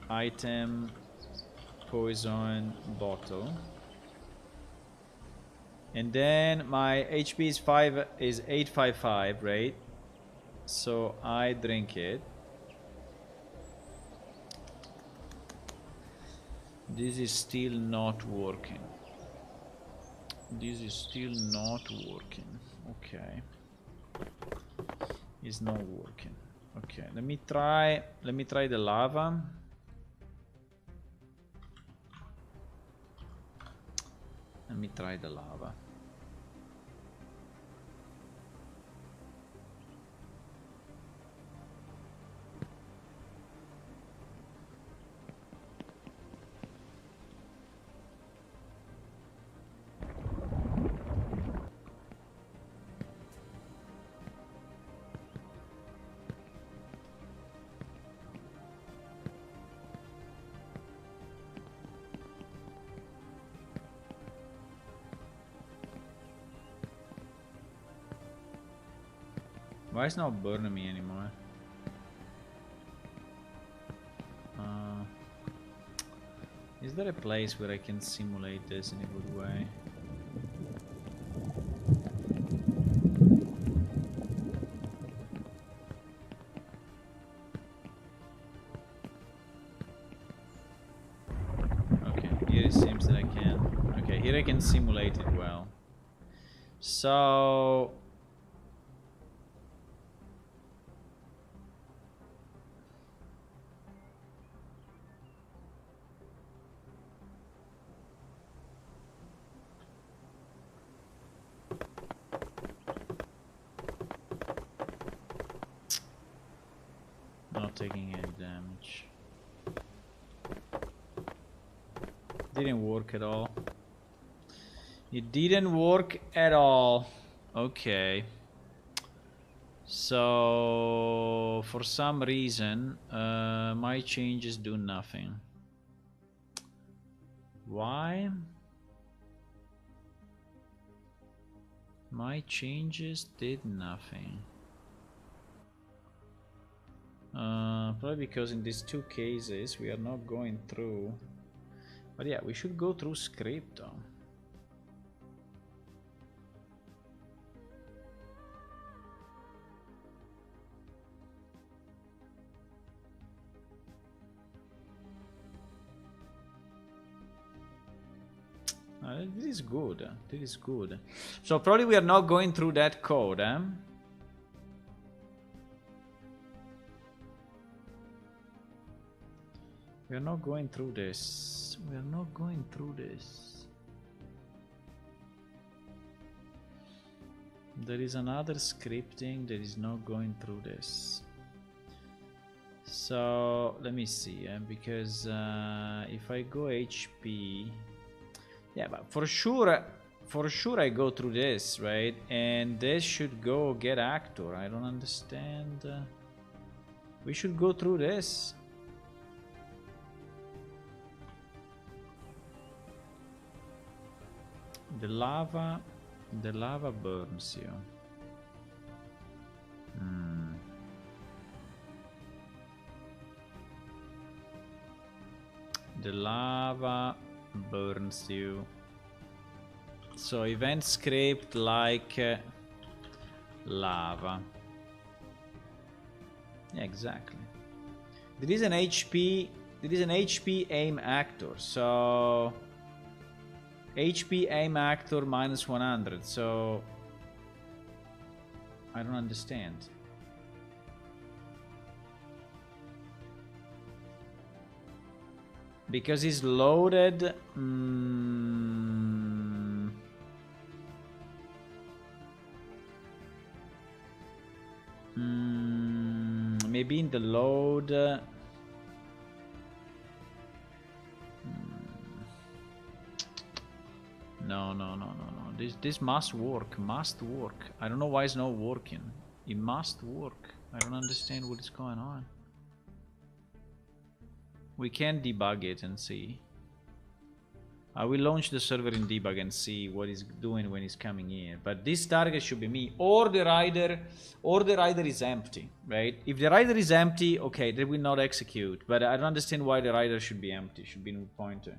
item poison bottle. And then my HP is 855, right? So I drink it. This is still not working. This is still not working. Okay. It's not working. Okay, let me try the lava. Let me try the lava. Why is it not burning me anymore? Is there a place where I can simulate this in a good way? Okay, here it seems that I can. Okay, here I can simulate it well. So... not taking any damage. Didn't work at all. It didn't work at all. Okay. So for some reason my changes do nothing. Why? My changes did nothing. Probably because in these two cases we are not going through. But yeah, we should go through script though. This is good. This is good. So probably we are not going through that code, eh? We are not going through this. We are not going through this. There is another scripting that is not going through this. So let me see, because if I go HP, yeah, but for sure I go through this, right? And this should go get actor. I don't understand. We should go through this. The lava burns you. The lava burns you. So event script like lava. Yeah, exactly. There is an HP aim actor. So HP aim actor minus 100, so I don't understand. Because he's loaded. Maybe in the load. No. This must work. Must work. I don't know why it's not working. It must work. I don't understand what is going on. We can debug it and see. I will launch the server in debug and see what he's doing when he's coming in. But this target should be me, or the rider is empty, right? If the rider is empty, okay, they will not execute. But I don't understand why the rider should be empty. Should be no pointer.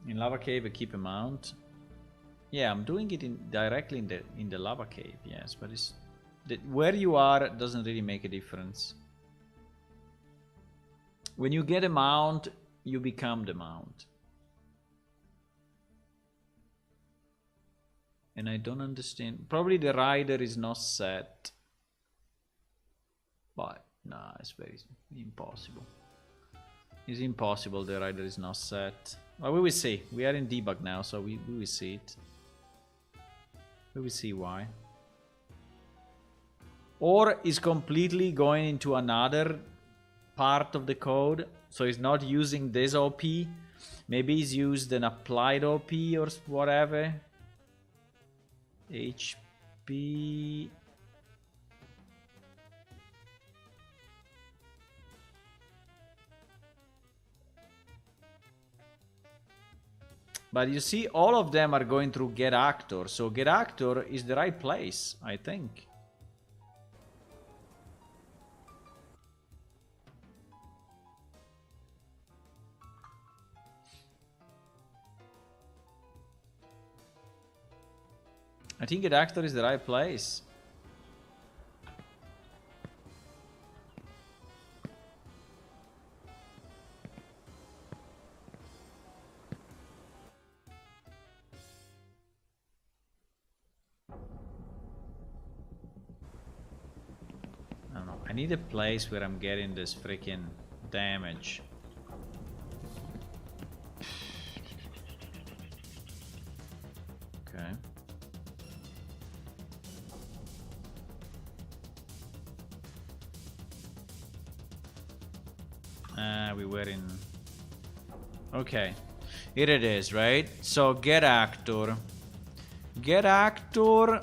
In lava cave, I keep a mount. Yeah, I'm doing it directly in the lava cave. Yes, but where you are doesn't really make a difference. When you get a mount, you become the mount. And I don't understand. Probably the rider is not set. But, nah, it's very impossible. It's impossible the rider is not set. Well, we will see. We are in debug now, so we will see it. We will see why. Or is completely going into another part of the code, so he's not using this OP. Maybe he's used an applied OP or whatever. HP. But you see, all of them are going through get actor, so get actor is the right place, I think. I think get actor is the right place. I don't know. I need a place where I'm getting this freaking damage. Okay. We were in... Okay. Here it is, right? So, get actor. Get actor.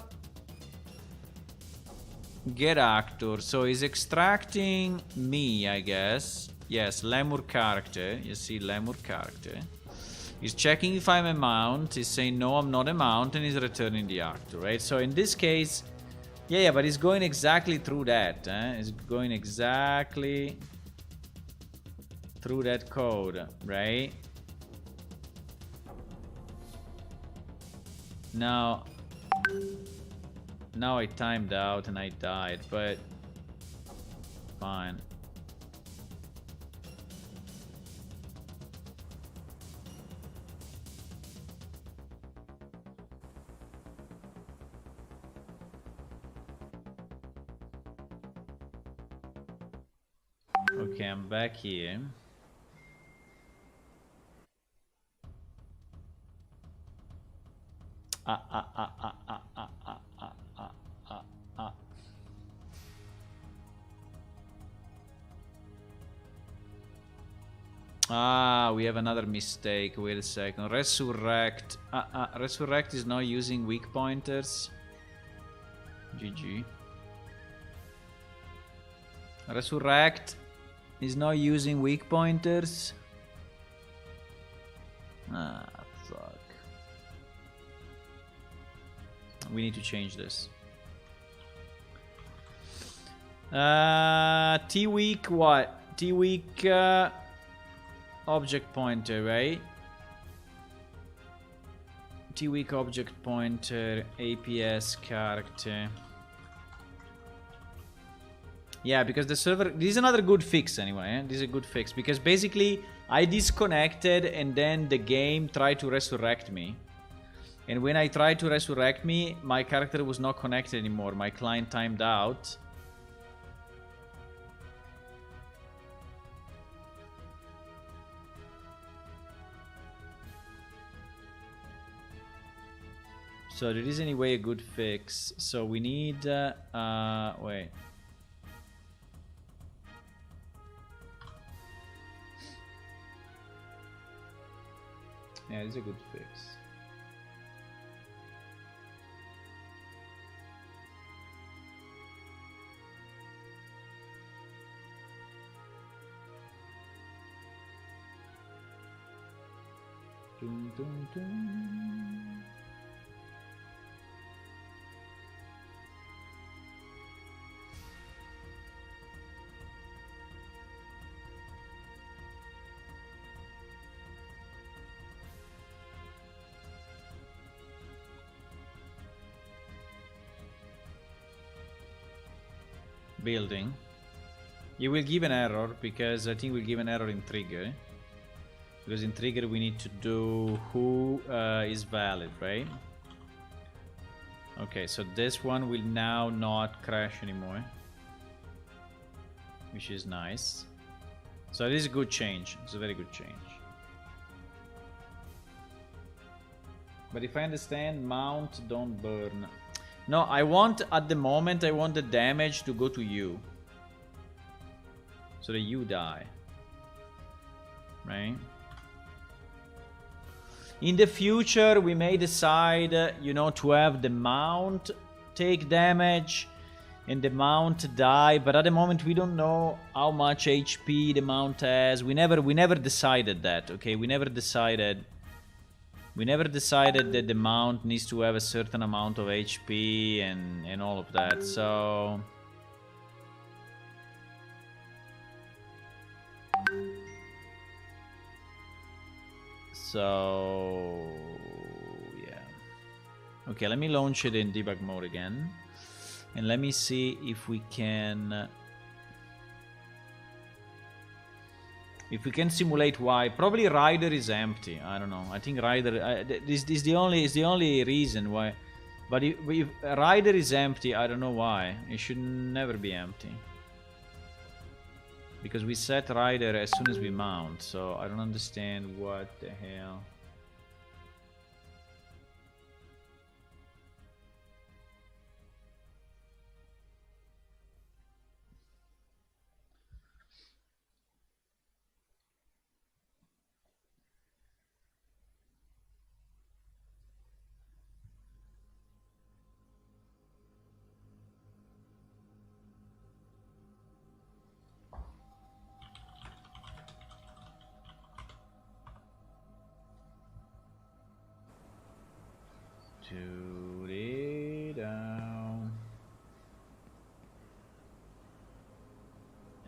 Get actor. So, he's extracting me, I guess. Yes, Lemur character. You see, Lemur character. He's checking if I'm a mount. He's saying, no, I'm not a mount. And he's returning the actor, right? So, in this case... Yeah, but he's going exactly through that. He's going exactly... through that code, right? Now I timed out and I died, but fine. Okay, I'm back here. We have another mistake. Wait a second. Resurrect. Resurrect is not using weak pointers. GG. Resurrect is not using weak pointers. Fuck. We need to change this. T-weak what? T-weak object pointer, right? T-weak object pointer, APS character. Yeah, because the server... This is another good fix anyway. This is a good fix. Because basically, I disconnected and then the game tried to resurrect me. And when I tried to resurrect me, my character was not connected anymore. My client timed out. So there is anyway a good fix. So we need... wait. Yeah, it's a good fix. Dun, dun, dun. Building. You will give an error because I think we'll give an error in trigger. Because in trigger we need to do who is valid, right? Okay, so this one will now not crash anymore, which is nice. So this is a good change. It's a very good change. But if I understand, mount, don't burn. No, I want, at the moment, I want the damage to go to you. So that you die. Right? In the future, we may decide, you know, to have the mount take damage and the mount die. But at the moment, we don't know how much HP the mount has. We never decided that, okay? We never decided that the mount needs to have a certain amount of HP and all of that, so... yeah. Okay, let me launch it in debug mode again. And let me see if we can... If we can simulate why. Probably rider is empty. I don't know. I think rider this is the only reason why. But if rider is empty, I don't know why. It should never be empty. Because we set rider as soon as we mount, so I don't understand what the hell.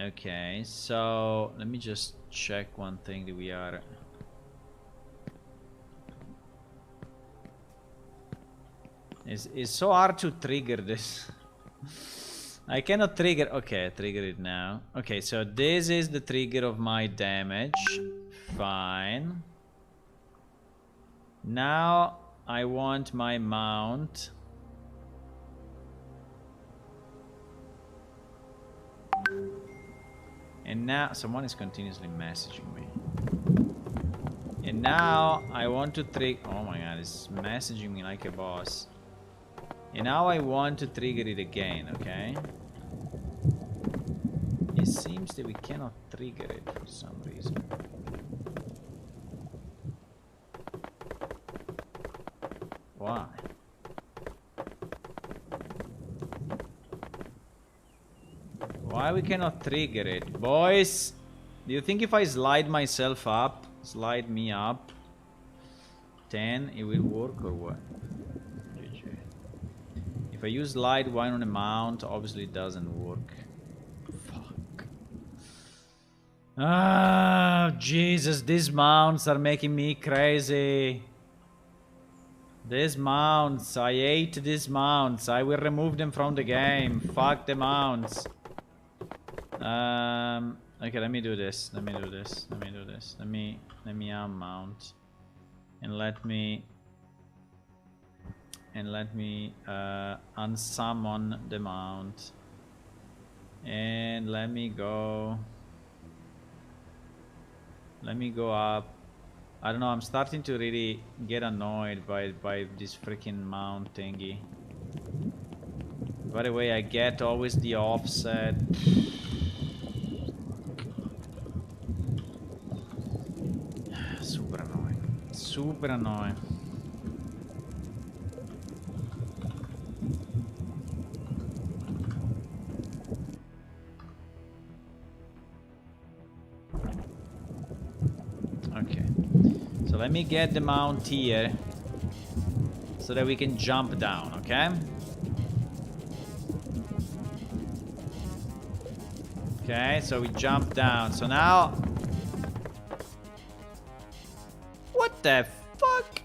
Okay, so let me just check one thing that we are... It's so hard to trigger this. I cannot trigger... Okay, trigger it now. Okay, so this is the trigger of my damage. Fine. Now I want my mount. And now someone is continuously messaging me. And now I want to trigger... Oh my god, it's messaging me like a boss. And now I want to trigger it again, okay? It seems that we cannot trigger it for some reason. Why? Why we cannot trigger it? Boys, do you think if I slide myself up, slide me up, 10, it will work or what? GG. If I use slide one on a mount, obviously it doesn't work. Fuck. Ah, Jesus, these mounts are making me crazy. These mounts, I hate these mounts. I will remove them from the game. Fuck the mounts. Okay, let me do this. Let me unmount. And let me unsummon the mount. And let me go up. I don't know, I'm starting to really get annoyed by this freaking mount thingy. By the way, I get always the offset. Super annoying. Super annoying. Okay. So let me get the mount here so that we can jump down, okay? Okay, so we jump down. So now... What the fuck?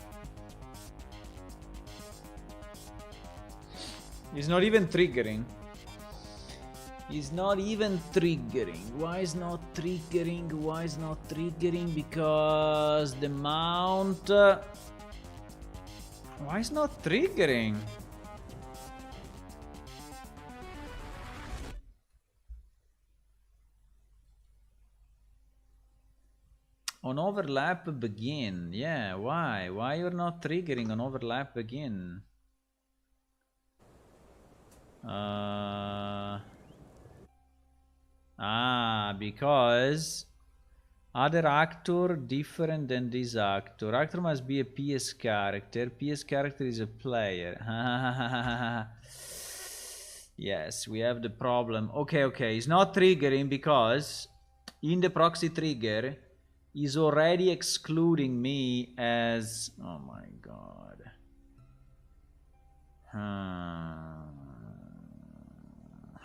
He's not even triggering. He's not even triggering. Why is not triggering? Why is not triggering? Because the mount... Why is not triggering? On overlap begin. Yeah, why? Why you're not triggering on overlap begin? Because other actor different than this actor. Actor must be a PS character. PS character is a player. Yes, we have the problem. Okay. It's not triggering because in the proxy trigger is already excluding me as... Oh my god.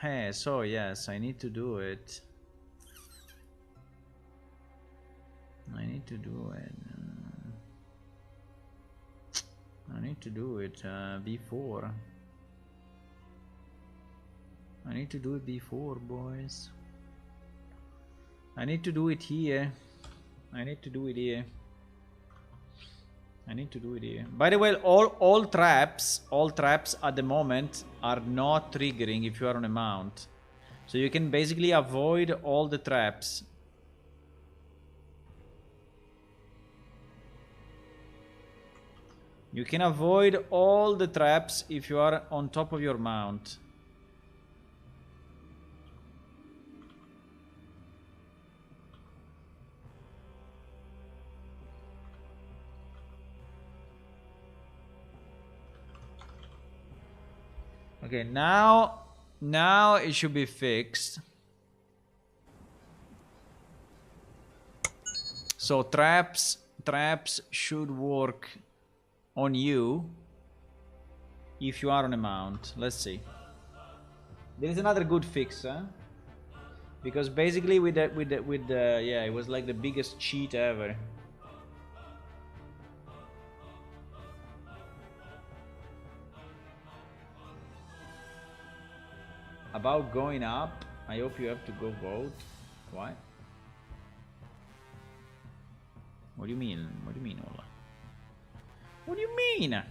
Hey, so yes, I need to do it. I need to do it. I need to do it before. I need to do it before, boys. I need to do it here. I need to do it here. I need to do it here. By the way, all traps at the moment are not triggering if you are on a mount. So you can basically avoid all the traps. You can avoid all the traps if you are on top of your mount. Okay, now it should be fixed. So traps should work on you if you are on a mount. Let's see. There is another good fix, huh? Because basically with the yeah, it was like the biggest cheat ever. About going up, I hope you have to go vote. Why? What do you mean? What do you mean, Ola? What do you mean?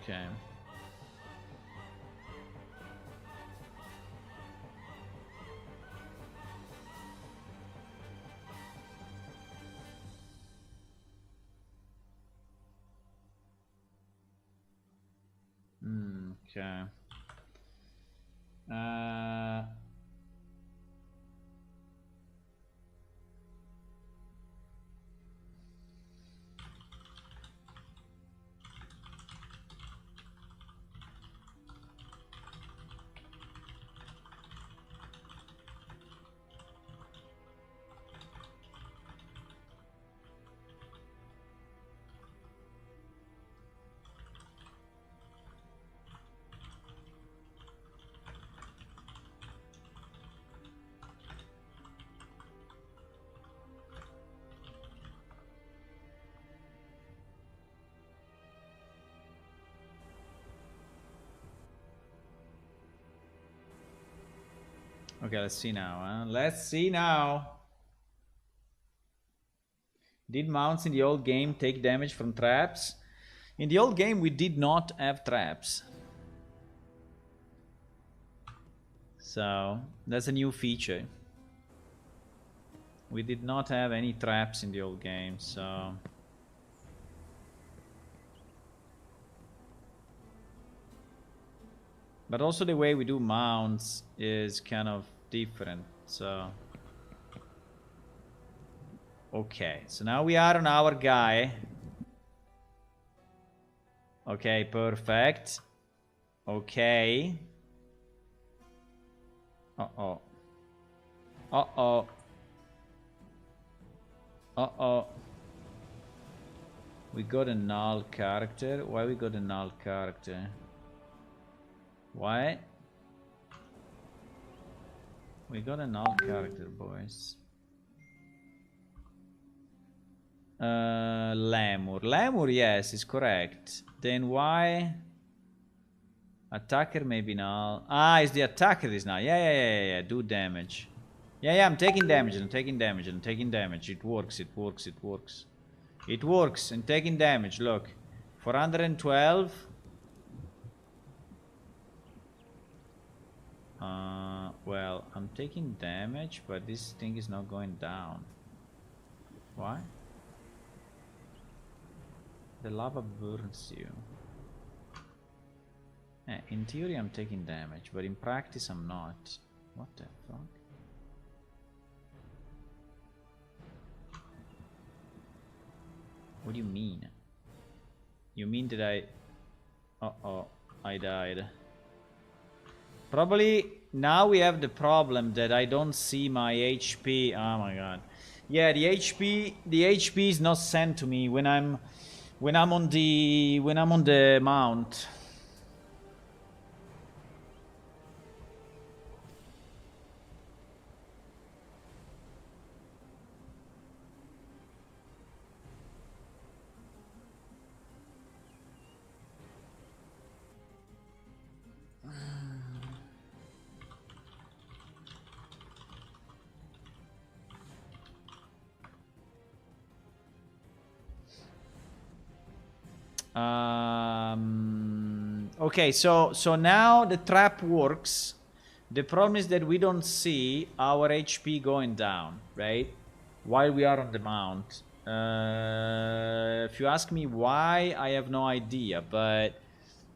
Okay. Okay. Okay, let's see now. Let's see now. Did mounts in the old game take damage from traps? In the old game, we did not have traps. So, that's a new feature. We did not have any traps in the old game, so... But also the way we do mounts is kind of different, so... Okay, so now we are on our guy. Okay, perfect. Okay. Uh-oh. Uh-oh. Uh-oh. We got a null character. Why we got a null character? Why? We got a null character, boys. Lemur. Lemur, yes, is correct. Then why? Attacker maybe null. Ah, it's the attacker is null. Yeah. Do damage. Yeah, I'm taking damage. I'm taking damage. I'm taking damage. It works. It works. It works. It works. And taking damage. Look. 412. Well, I'm taking damage, but this thing is not going down. Why? The lava burns you. In theory, I'm taking damage, but in practice, I'm not. What the fuck? What do you mean? You mean that I... Uh-oh, I died. Probably now we have the problem that I don't see my HP. Oh my god. Yeah, the HP is not sent to me when I'm on the mount. Okay, so now the trap works. The problem is that we don't see our HP going down, right? While we are on the mount. If you ask me why, I have no idea, but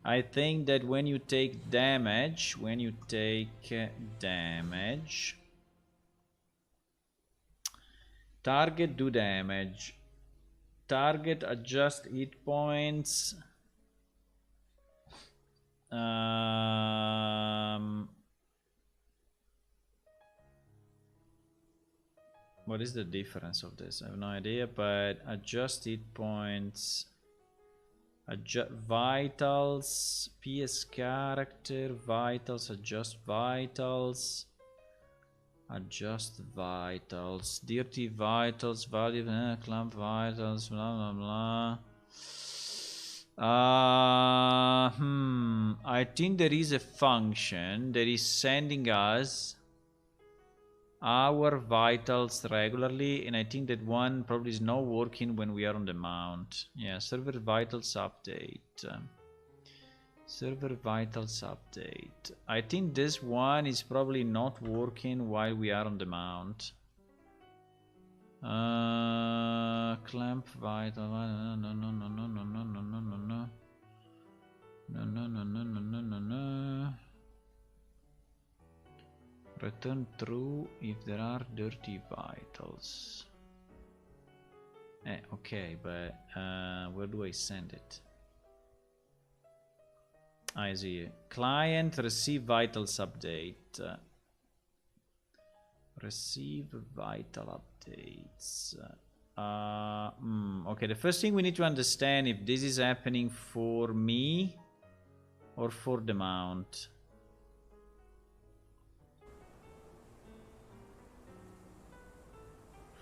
I think that when you take damage, target do damage. Target adjust hit points. What is the difference of this? I have no idea, but adjust hit points. Adjust vitals, PS character, vitals, adjust vitals. Adjust vitals, dirty vitals, value, clamp vitals, blah blah blah. I think there is a function that is sending us our vitals regularly, and I think that one probably is not working when we are on the mount. Yeah, server vitals update. Server vitals update. I think this one is probably not working while we are on the mount. Clamp vital. No. Return true if there are dirty vitals. Okay, but where do I send it? I see. Client receive vitals update. Receive vital updates. Okay, the first thing we need to understand if this is happening for me or for the mount.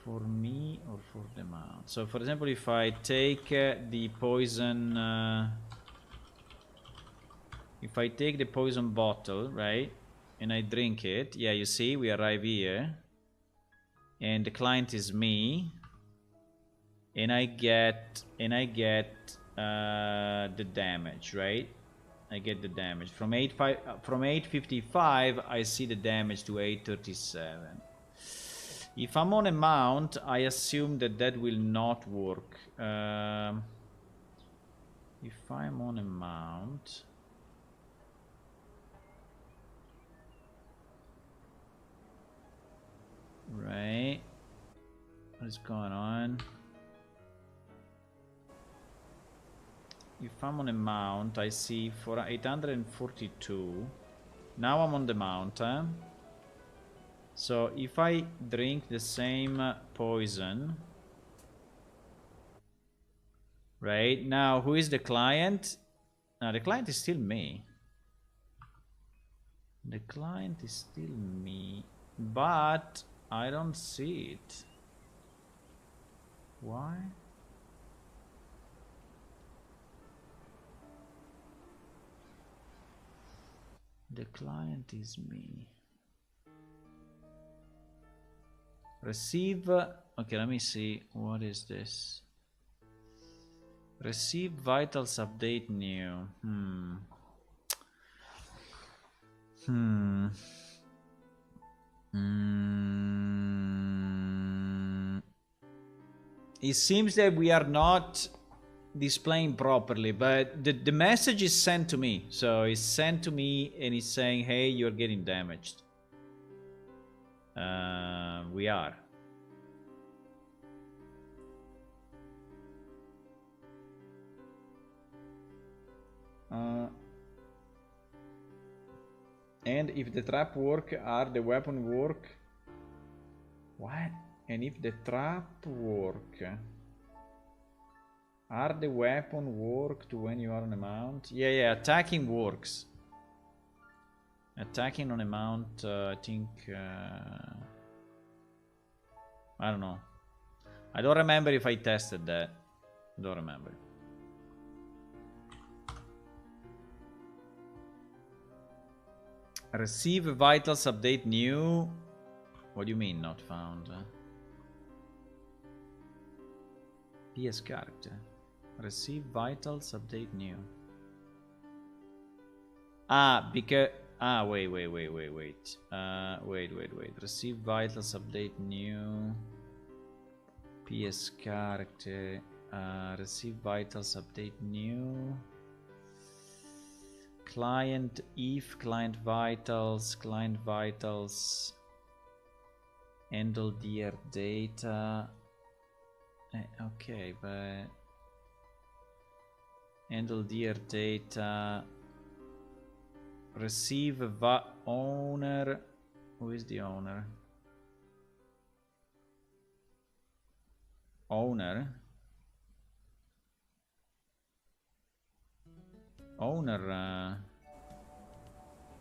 For me or for the mount. So for example, if I take the poison if I take the poison bottle, right, and I drink it, yeah, you see, we arrive here, and the client is me, and I get the damage, right? I get the damage from 855. I see the damage to 837. If I'm on a mount, I assume that will not work. If I'm on a mount, right? What is going on? if I'm on a mount, I see for 842. Now I'm on the mount. So if I drink the same poison, right now, who is the client? Now the client is still me. The client is still me, but I don't see it. Why? The client is me. Receive. Okay, let me see. What is this? Receive vitals update new. It seems that we are not displaying properly, but the message is sent to me. So it's sent to me and it's saying, hey, you're getting damaged. We are. And if the trap work, are the weapon work? What? And if the trap work, are the weapon worked when you are on a mount? Yeah, attacking works. Attacking on a mount, I think... I don't know. I don't remember if I tested that. I don't remember. Receive vitals update new. What do you mean not found? PS character. Receive vitals update new. Because wait. Wait. Receive vitals update new. PS character. Receive vitals update new. Client if client vitals handle dear data. Okay, but handle dear data. Receive owner. Who is the owner? Owner.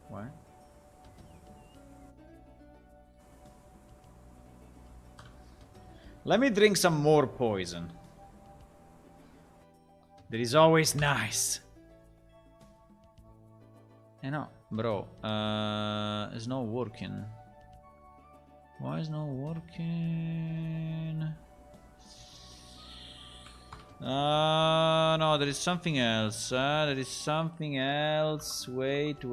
What? Let me drink some more poison. That is always nice. No, bro. It's not working. Why is not working? No, there is something else. There is something else. Wait.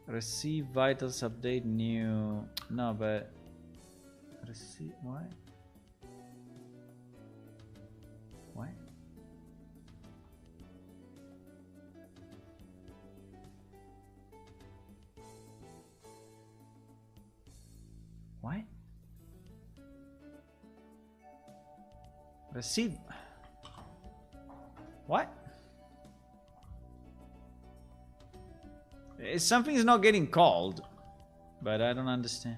Receive vitals update new. No, but receive what? What? What? Receive. What? Something is not getting called, but I don't understand.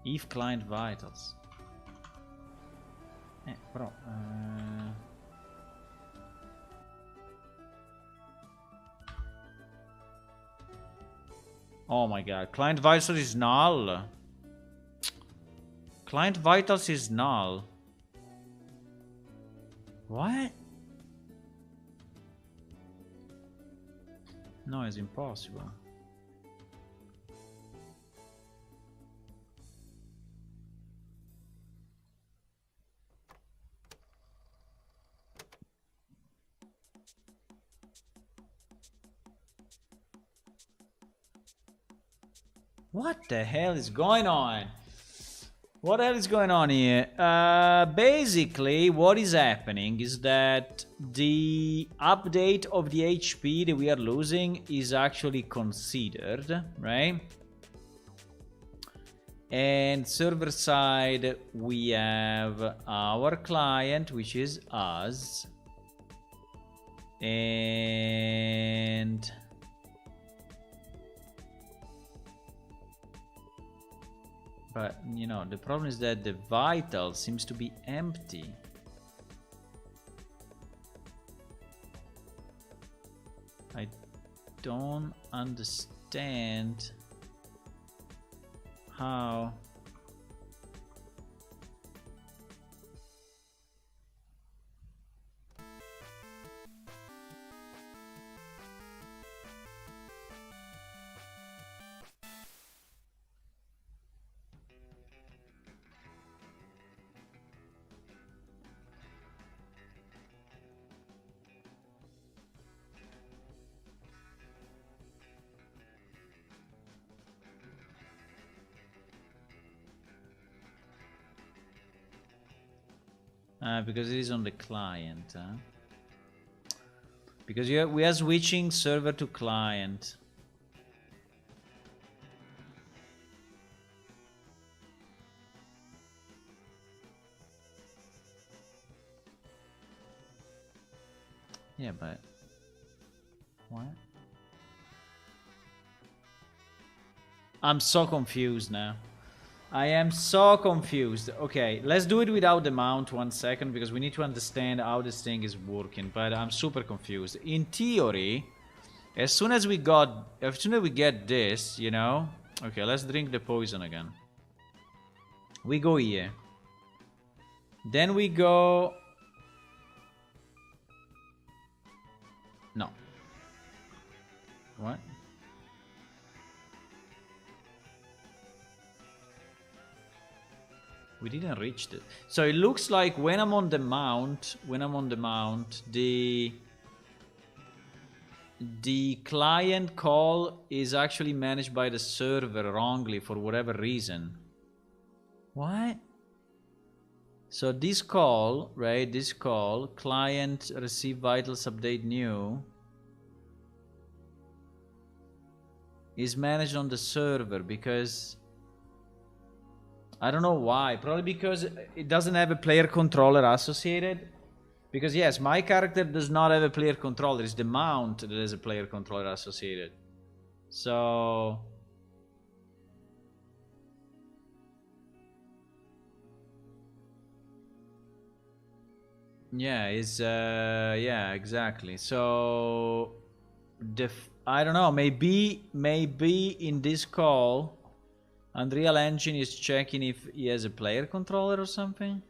If client vitals. Bro. Oh my god, client vitals is null. Client vitals is null. What? No, it's impossible. What the hell is going on? What the hell is going on here? Basically, what is happening is that the update of the HP that we are losing is actually considered, right? And server side, we have our client, which is us. And but you know, the problem is that the vital seems to be empty. I don't understand how. Because it is on the client, huh? Because we are switching server to client. Yeah, but what? I'm so confused now. I am so confused. Okay, let's do it without the mount 1 second because we need to understand how this thing is working. But I'm super confused. In theory, as soon as we get this, you know. Okay, let's drink the poison again. We go here. Then we go. No. What? We didn't reach it. So it looks like when I'm on the mount, the client call is actually managed by the server wrongly for whatever reason. What? So this call, right? This call, client receive vitals update new, is managed on the server because I don't know why. Probably because it doesn't have a player controller associated. Because yes, my character does not have a player controller. It's the mount that has a player controller associated. So yeah, it's yeah, exactly. So I don't know. Maybe in this call, Unreal Engine is checking if he has a player controller or something.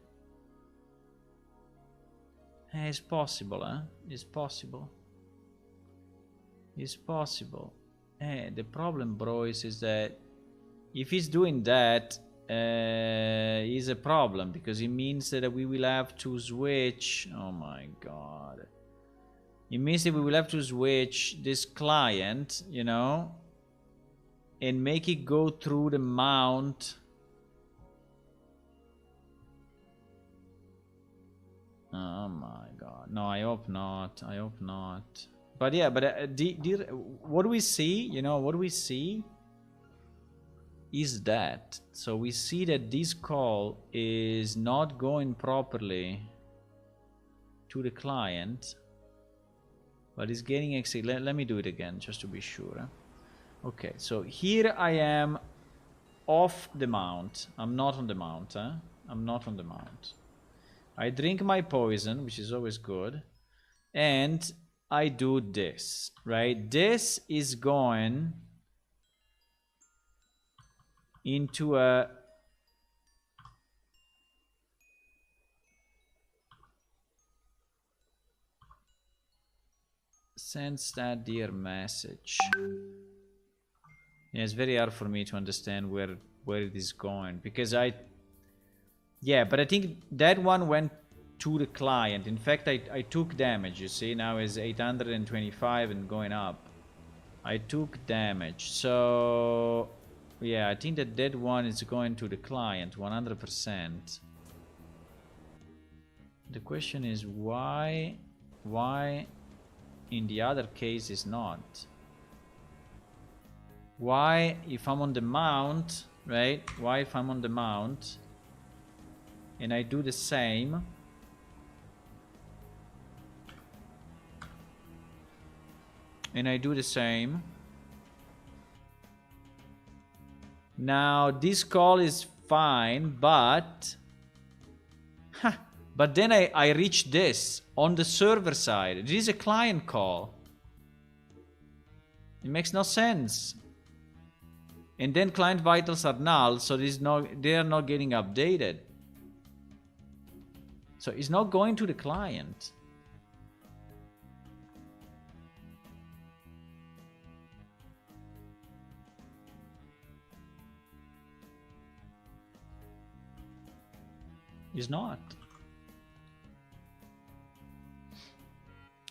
It's possible, huh? It's possible. It's possible. The problem, bro, is that if he's doing that, is a problem because it means that we will have to switch. Oh my god. It means that we will have to switch this client, you know, and make it go through the mount. Oh my god. No, I hope not. I hope not. But yeah, but what do we see? You know, what do we see is that. So we see that this call is not going properly to the client, but it's getting exit. Let me do it again just to be sure. Okay, so here I am off the mount. I'm not on the mount, huh? I'm not on the mount. I drink my poison, which is always good. And I do this, right? This is going into a sends that dear message. Yeah, it's very hard for me to understand where it is going because yeah, but I think that one went to the client. In fact, I took damage. You see, now is 825 and going up. I took damage. So yeah, I think that one is going to the client 100%. The question is why Why in the other case is not? Why if I'm on the mount, right? Why if I'm on the mount and I do the same, now this call is fine, but but then I reach this on the server side. This is a client call. It makes no sense. And then client vitals are null, so they are not getting updated. So it's not going to the client. It's not.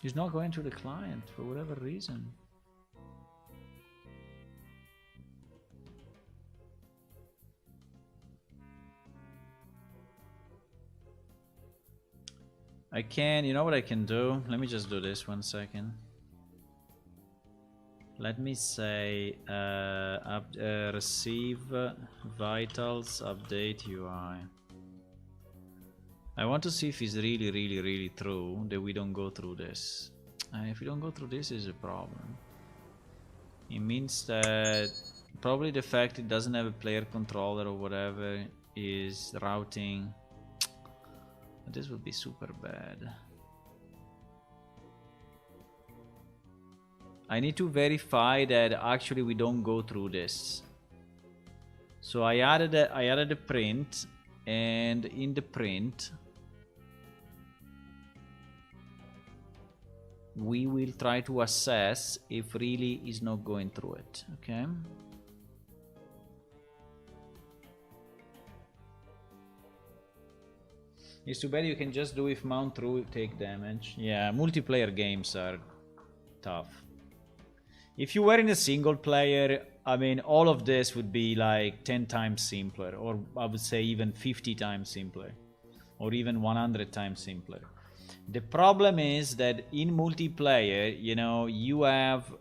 It's not going to the client for whatever reason. I can, you know what I can do? Let me just do this 1 second. Let me say receive vitals update UI. I want to see if it's really true that we don't go through this. If we don't go through this is a problem. It means that probably the fact it doesn't have a player controller or whatever is routing. This would be super bad. I need to verify that actually we don't go through this. So I added a print, and in the print we will try to assess if really is not going through it. Okay. It's too bad you can just do if mount through take damage. Yeah, multiplayer games are tough. If you were in a single player, I mean, all of this would be like 10 times simpler, or I would say even 50 times simpler, or even 100 times simpler. The problem is that in multiplayer, you know, you have,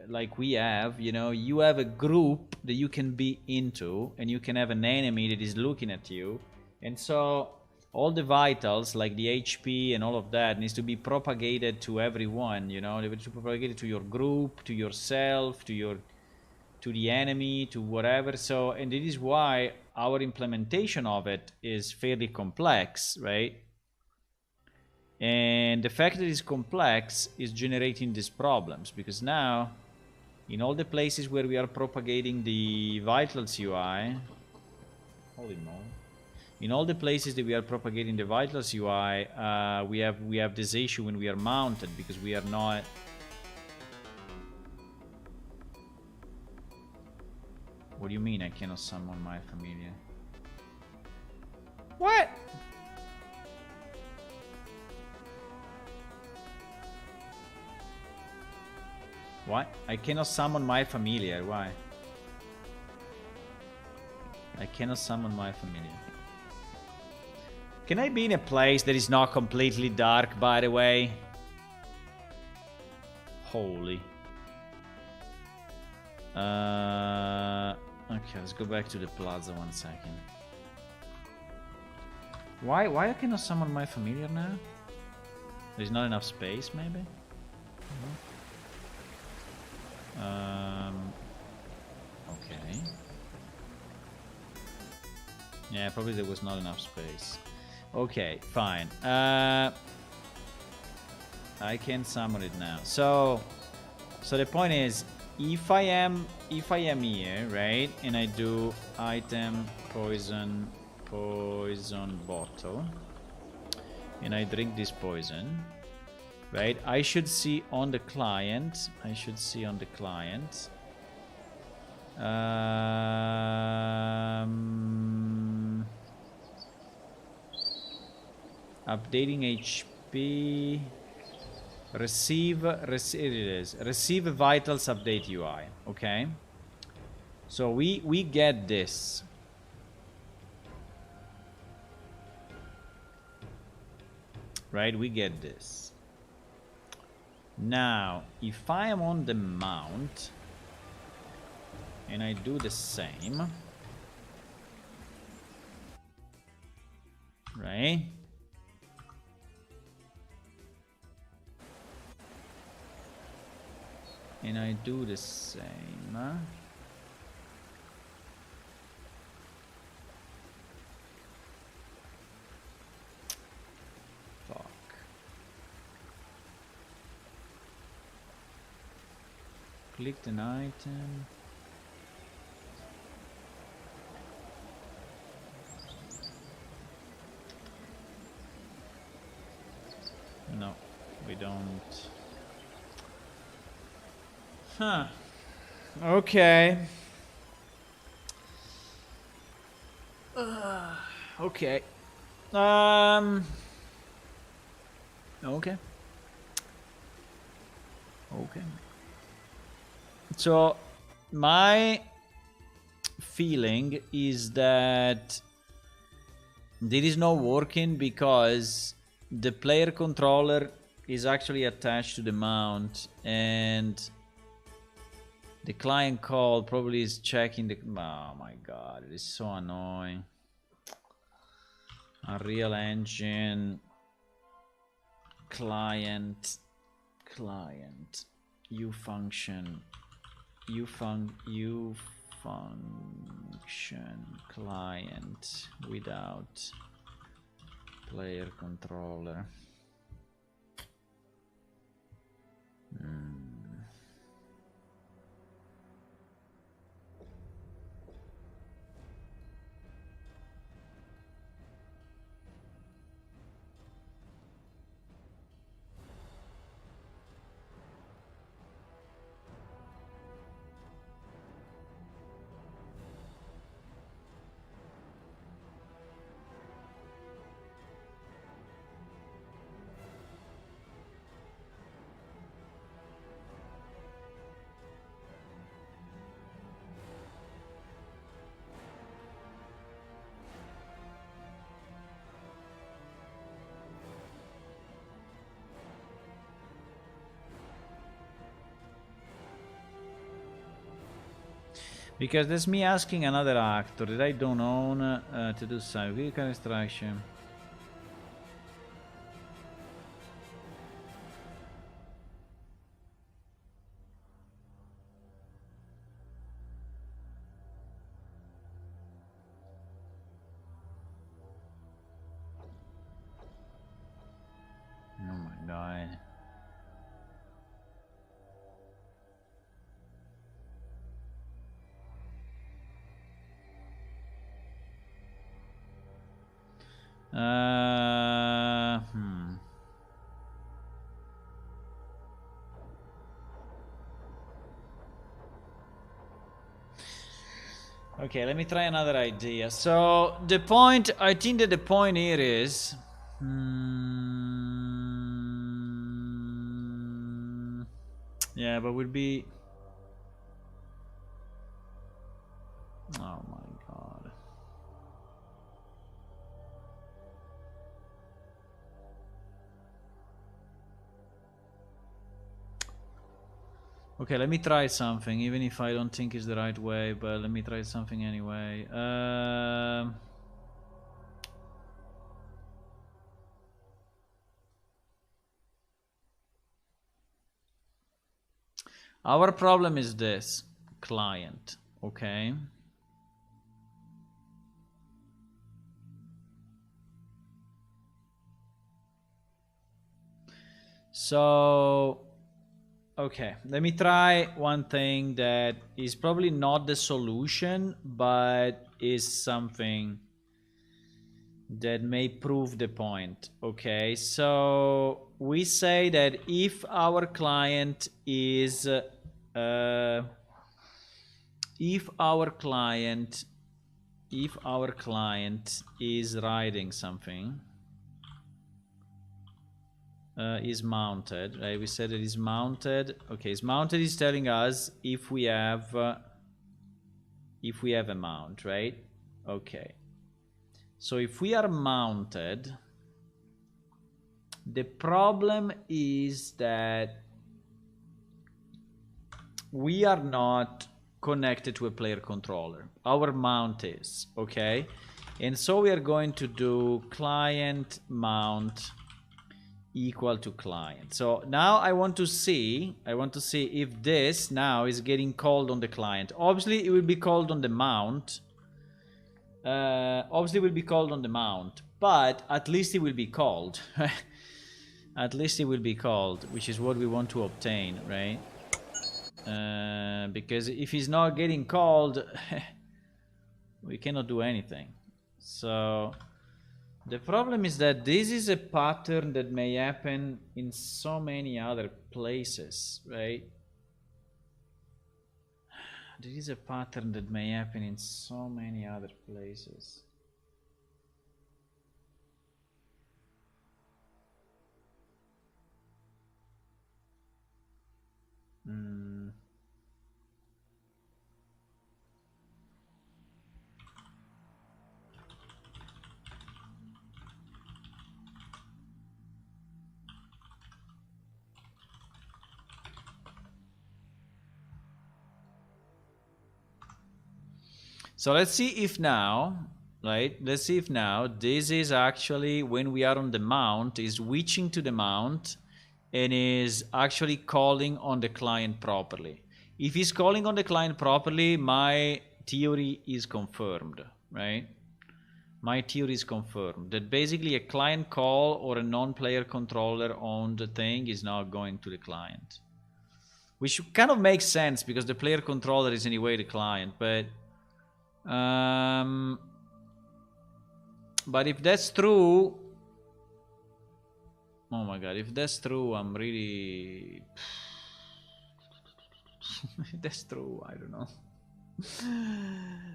like we have, you know, you have a group that you can be into, and you can have an enemy that is looking at you, and so all the vitals, like the HP and all of that, needs to be propagated to everyone, you know, they need to be propagated to your group, to yourself, to the enemy, to whatever. So, and this is why our implementation of it is fairly complex, right? And the fact that it's complex is generating these problems, because now, in all the places where we are propagating the vitals UI, holy moly. In all the places that we are propagating the vitals UI, we have this issue when we are mounted, because we are not. What do you mean I cannot summon my familiar? What? What? I cannot summon my familiar. Why? I cannot summon my familiar. Can I be in a place that is not completely dark, by the way? Holy. Okay, let's go back to the plaza 1 second. Why I cannot summon my familiar now? There's not enough space, maybe? Okay. Yeah, probably there was not enough space. Okay, fine. I can summon it now. So the point is, if I am here, right, and I do item poison bottle, and I drink this poison, right? I should see on the client. Updating HP. Receive vitals update UI. Okay. So we get this. Right? We get this. Now, if I am on the mount and I do the same, right? And I do the same. Fuck. Click an item. No, we don't. Huh. Okay. Okay. Okay. Okay. So, my feeling is that there is no working because the player controller is actually attached to the mount, and the client call probably is checking the... Oh my god, it is so annoying. Unreal Engine client u function client without player controller. Because that's me asking another actor that I don't own to do something. Vehicle extraction. Oh my god. Okay, let me try another idea. So the point, I think that the point here is, yeah, but would be, oh my god. Okay, let me try something, even if I don't think it's the right way, but let me try something anyway. Our problem is this, client, okay? So, okay, let me try one thing that is probably not the solution, but is something that may prove the point. Okay, so we say that if our client is writing something, is mounted, right? We said it is mounted. Okay, is mounted is telling us if we have a mount, right? Okay, so if we are mounted, the problem is that we are not connected to a player controller. Our mount is, okay? And so we are going to do client mount equal to client. So now I want to see if this now is getting called on the client. Obviously it will be called on the mount. Obviously it will be called on the mount, but at least it will be called. At least it will be called, which is what we want to obtain, right? Because if he's not getting called, we cannot do anything. So the problem is that this is a pattern that may happen in so many other places, right? This is a pattern that may happen in so many other places. So let's see if now, right? Let's see if now this is actually when we are on the mount, is switching to the mount and is actually calling on the client properly. If he's calling on the client properly, my theory is confirmed, right? My theory is confirmed that basically a client call or a non-player controller owned thing is now going to the client. Which kind of makes sense because the player controller is anyway the client, but if that's true, oh my god, if that's true, I'm really if that's true, I don't know.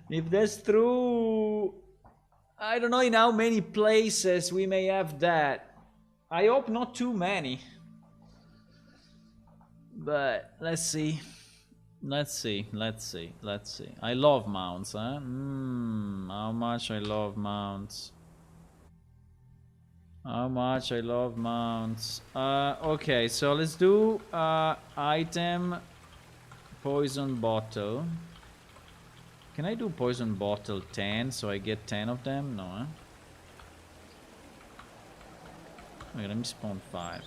If that's true, I don't know in how many places we may have that. I hope not too many, but let's see. Let's see. I love mounts, huh? How much I love mounts. How much I love mounts. Okay, so let's do item poison bottle. Can I do poison bottle 10 so I get 10 of them? No, huh? Okay, let me spawn 5.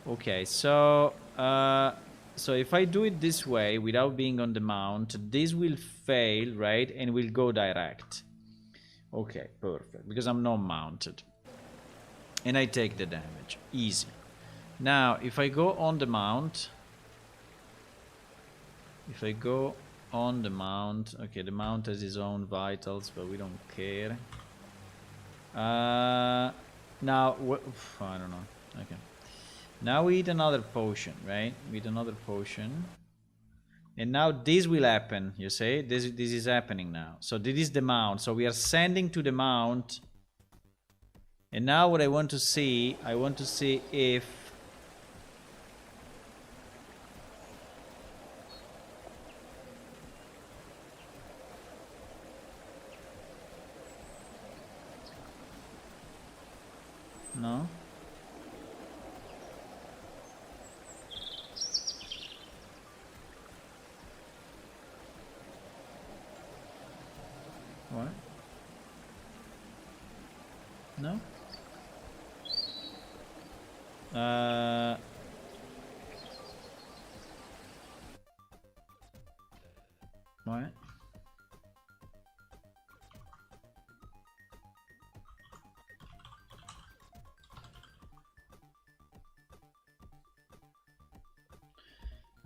Okay, so so if I do it this way without being on the mount, this will fail, right? And will go direct. Okay, perfect. Because I'm not mounted. And I take the damage. Easy. Now, if I go on the mount... If I go on the mount... Okay, the mount has his own vitals, but we don't care. Now... I don't know. Okay. Now we eat another potion, right? We eat another potion. And now this will happen, you see? This is happening now. So this is the mount. So we are sending to the mount. And now what I want to see if... No? What? No? What?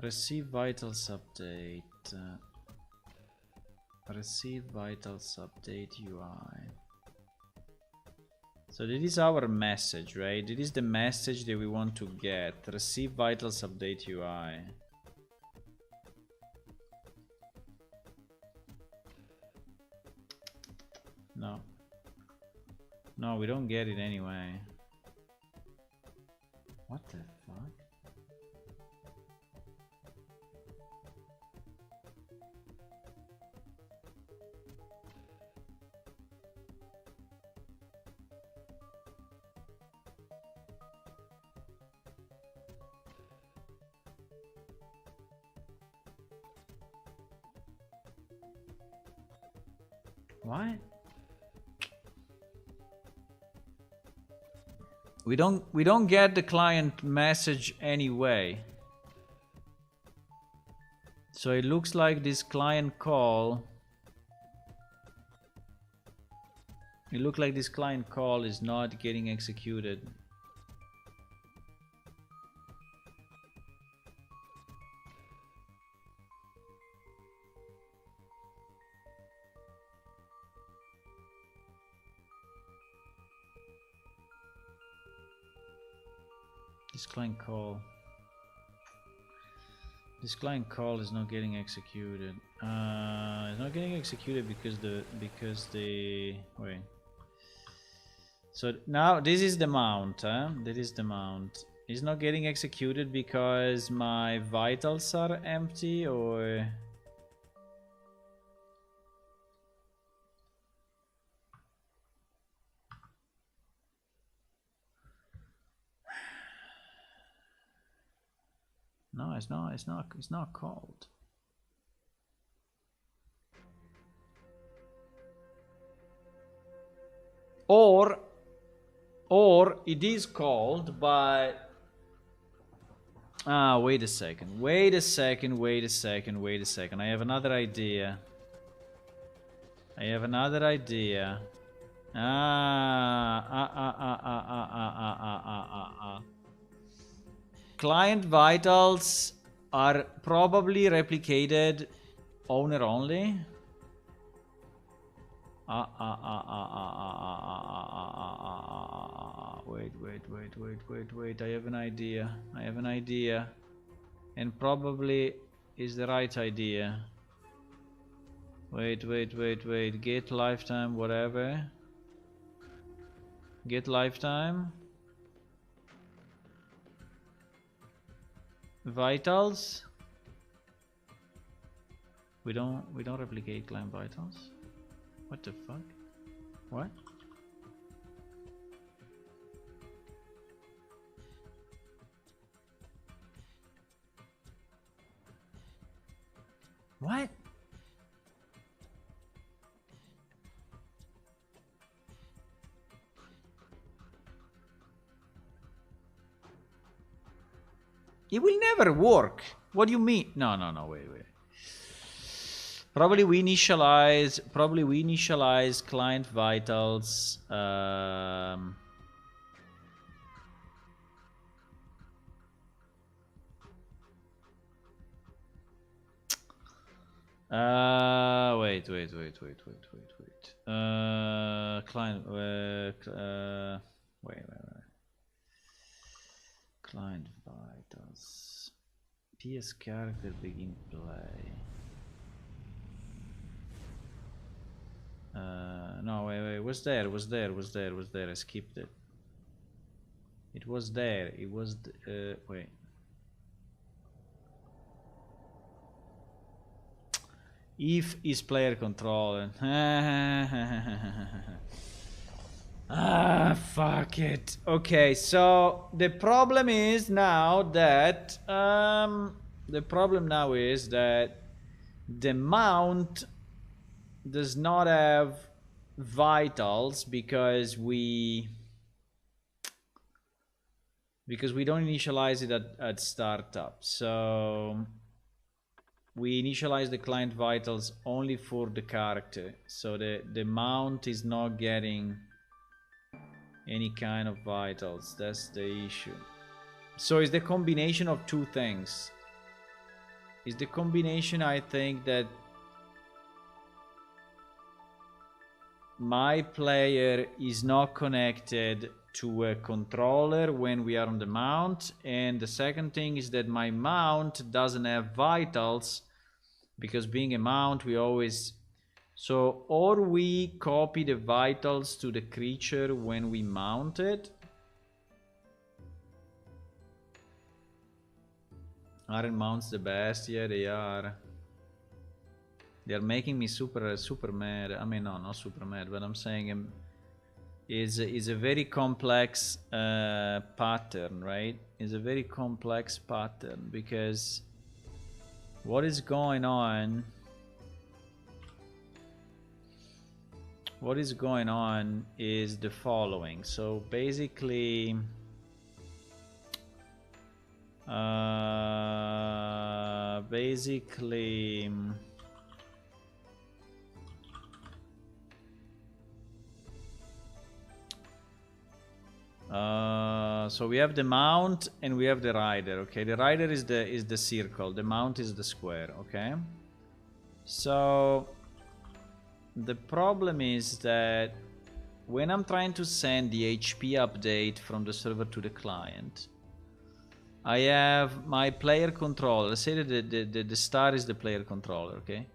Receive vitals update. Receive vitals update UI. So this is our message, right? This is the message that we want to get. Receive vitals update UI. No. No, we don't get it anyway. What the fuck? What? We don't get the client message anyway. So it looks like this client call. It looks like this client call is not getting executed. This client call is not getting executed. It's not getting executed because the wait. So now this is the mount, huh? That is the mount. It's not getting executed because my vitals are empty, or no, it's not called. Or it is called, but wait a second. I have another idea. Client vitals are probably replicated owner only. Wait. I have an idea. And probably is the right idea. Wait. Get lifetime, whatever. Get lifetime. Vitals. We don't replicate client vitals. What the fuck? What? What? It will never work. What do you mean? No, wait. Probably we initialize client vitals. Wait. Client. Wait. Client vitals. PS character begin play. No, wait. Was there. I skipped it. It was there. It was. Wait. If is player controller. Fuck it. Okay, so the problem is now that the mount does not have vitals because we don't initialize it at startup. So we initialize the client vitals only for the character, so the mount is not getting any kind of vitals. That's the issue. So it's the combination of two things. It's the combination, I think, that my player is not connected to a controller when we are on the mount, and the second thing is that my mount doesn't have vitals, because being a mount we always, so or we copy the vitals to the creature when we mount it. Aren't mounts the best? Yeah, they are. They're making me super mad. I mean, no, not super mad, but I'm saying is a very complex pattern, right? It's a very complex pattern, because what is going on what is going on is the following. So basically, so we have the mount and we have the rider. Okay, the rider is the circle, the mount is the square. Okay, so the problem is that when I'm trying to send the HP update from the server to the client, I have my player controller. Let's say that the star is the player controller. Okay,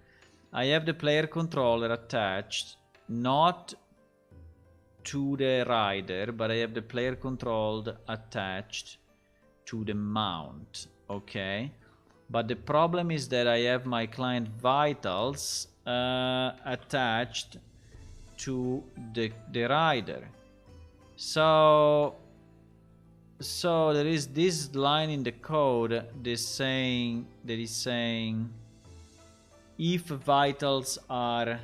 I have the player controller attached not to the rider, but I have the player controlled attached to the mount. Okay, but the problem is that I have my client vitals attached to the rider. So there is this line in the code that is saying if vitals are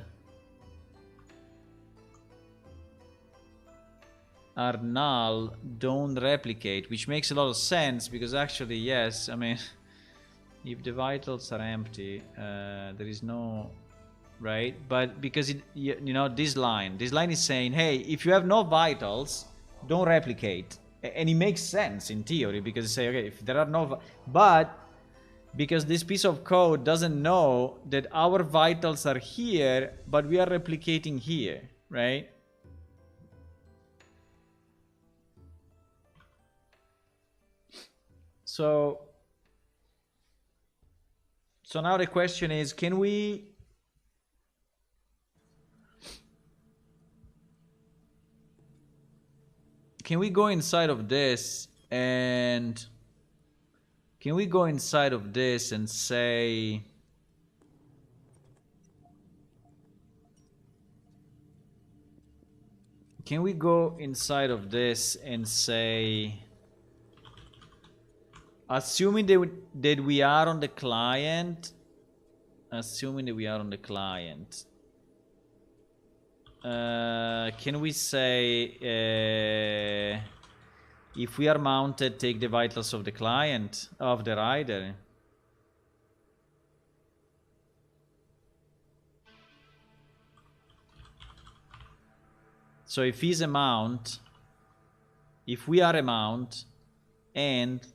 null, don't replicate, which makes a lot of sense because actually, yes, I mean, if the vitals are empty, there is no, right? But because you know, this line is saying, hey, if you have no vitals, don't replicate. And it makes sense in theory because you say, okay, if there are no, but because this piece of code doesn't know that our vitals are here, but we are replicating here, right? So now the question is, can we go inside of this and say, assuming that we are on the client, can we say, if we are mounted, take the vitals of the client, of the rider? So if he's a mount, if we are a mount, and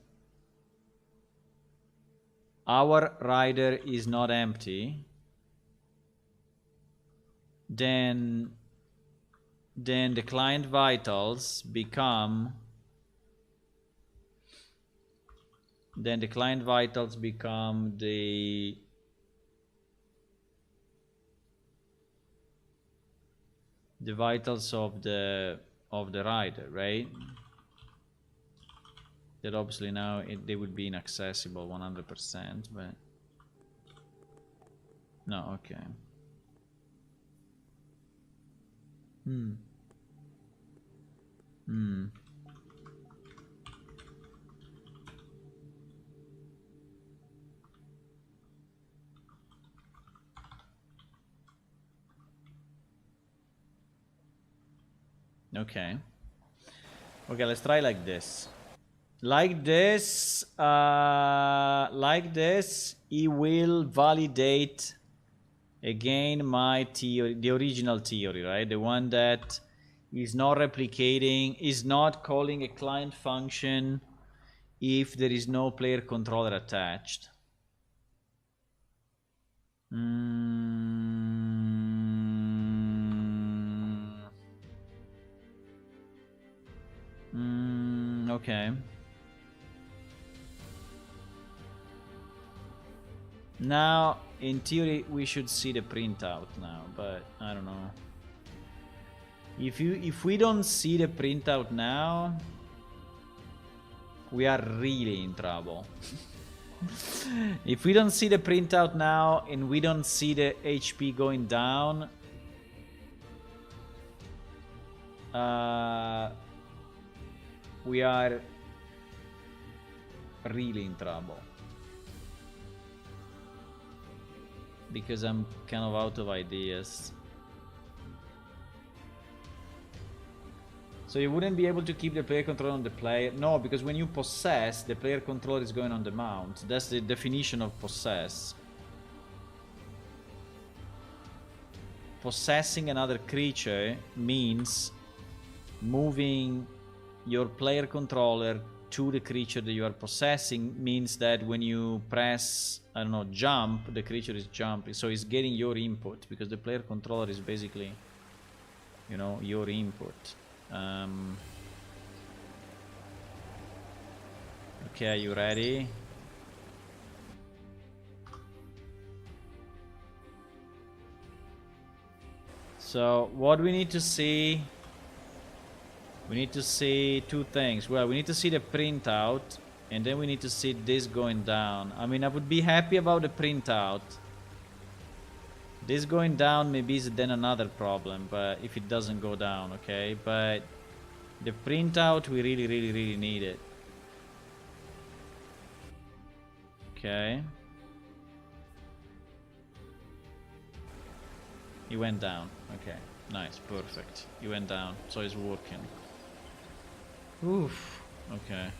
our rider is not empty, then the client vitals become the vitals of the rider, right? That obviously now they would be inaccessible 100%, but no, okay. Okay, let's try like this. Like this, it will validate again my theory, the original theory, right? The one that is not replicating, is not calling a client function if there is no player controller attached. Okay. Now, in theory, we should see the printout now, but I don't know. If we don't see the printout now, we are really in trouble. If we don't see the printout now and we don't see the HP going down, we are really in trouble. Because I'm kind of out of ideas. So you wouldn't be able to keep the player control on the player. No, because when you possess, the player control is going on the mount. That's the definition of possess. Possessing another creature means moving your player controller to the creature that you are possessing. Means that when you press, I don't know, jump, the creature is jumping. So it's getting your input, because the player controller is basically, you know, your input. Okay, are you ready? So what we need to see, we need to see two things. Well, we need to see the printout, and then we need to see this going down. I mean, I would be happy about the printout. This going down maybe is then another problem, but if it doesn't go down, okay? But the printout, we really need it. Okay. He went down. Okay, nice, perfect. He went down, so it's working. Oof. Okay.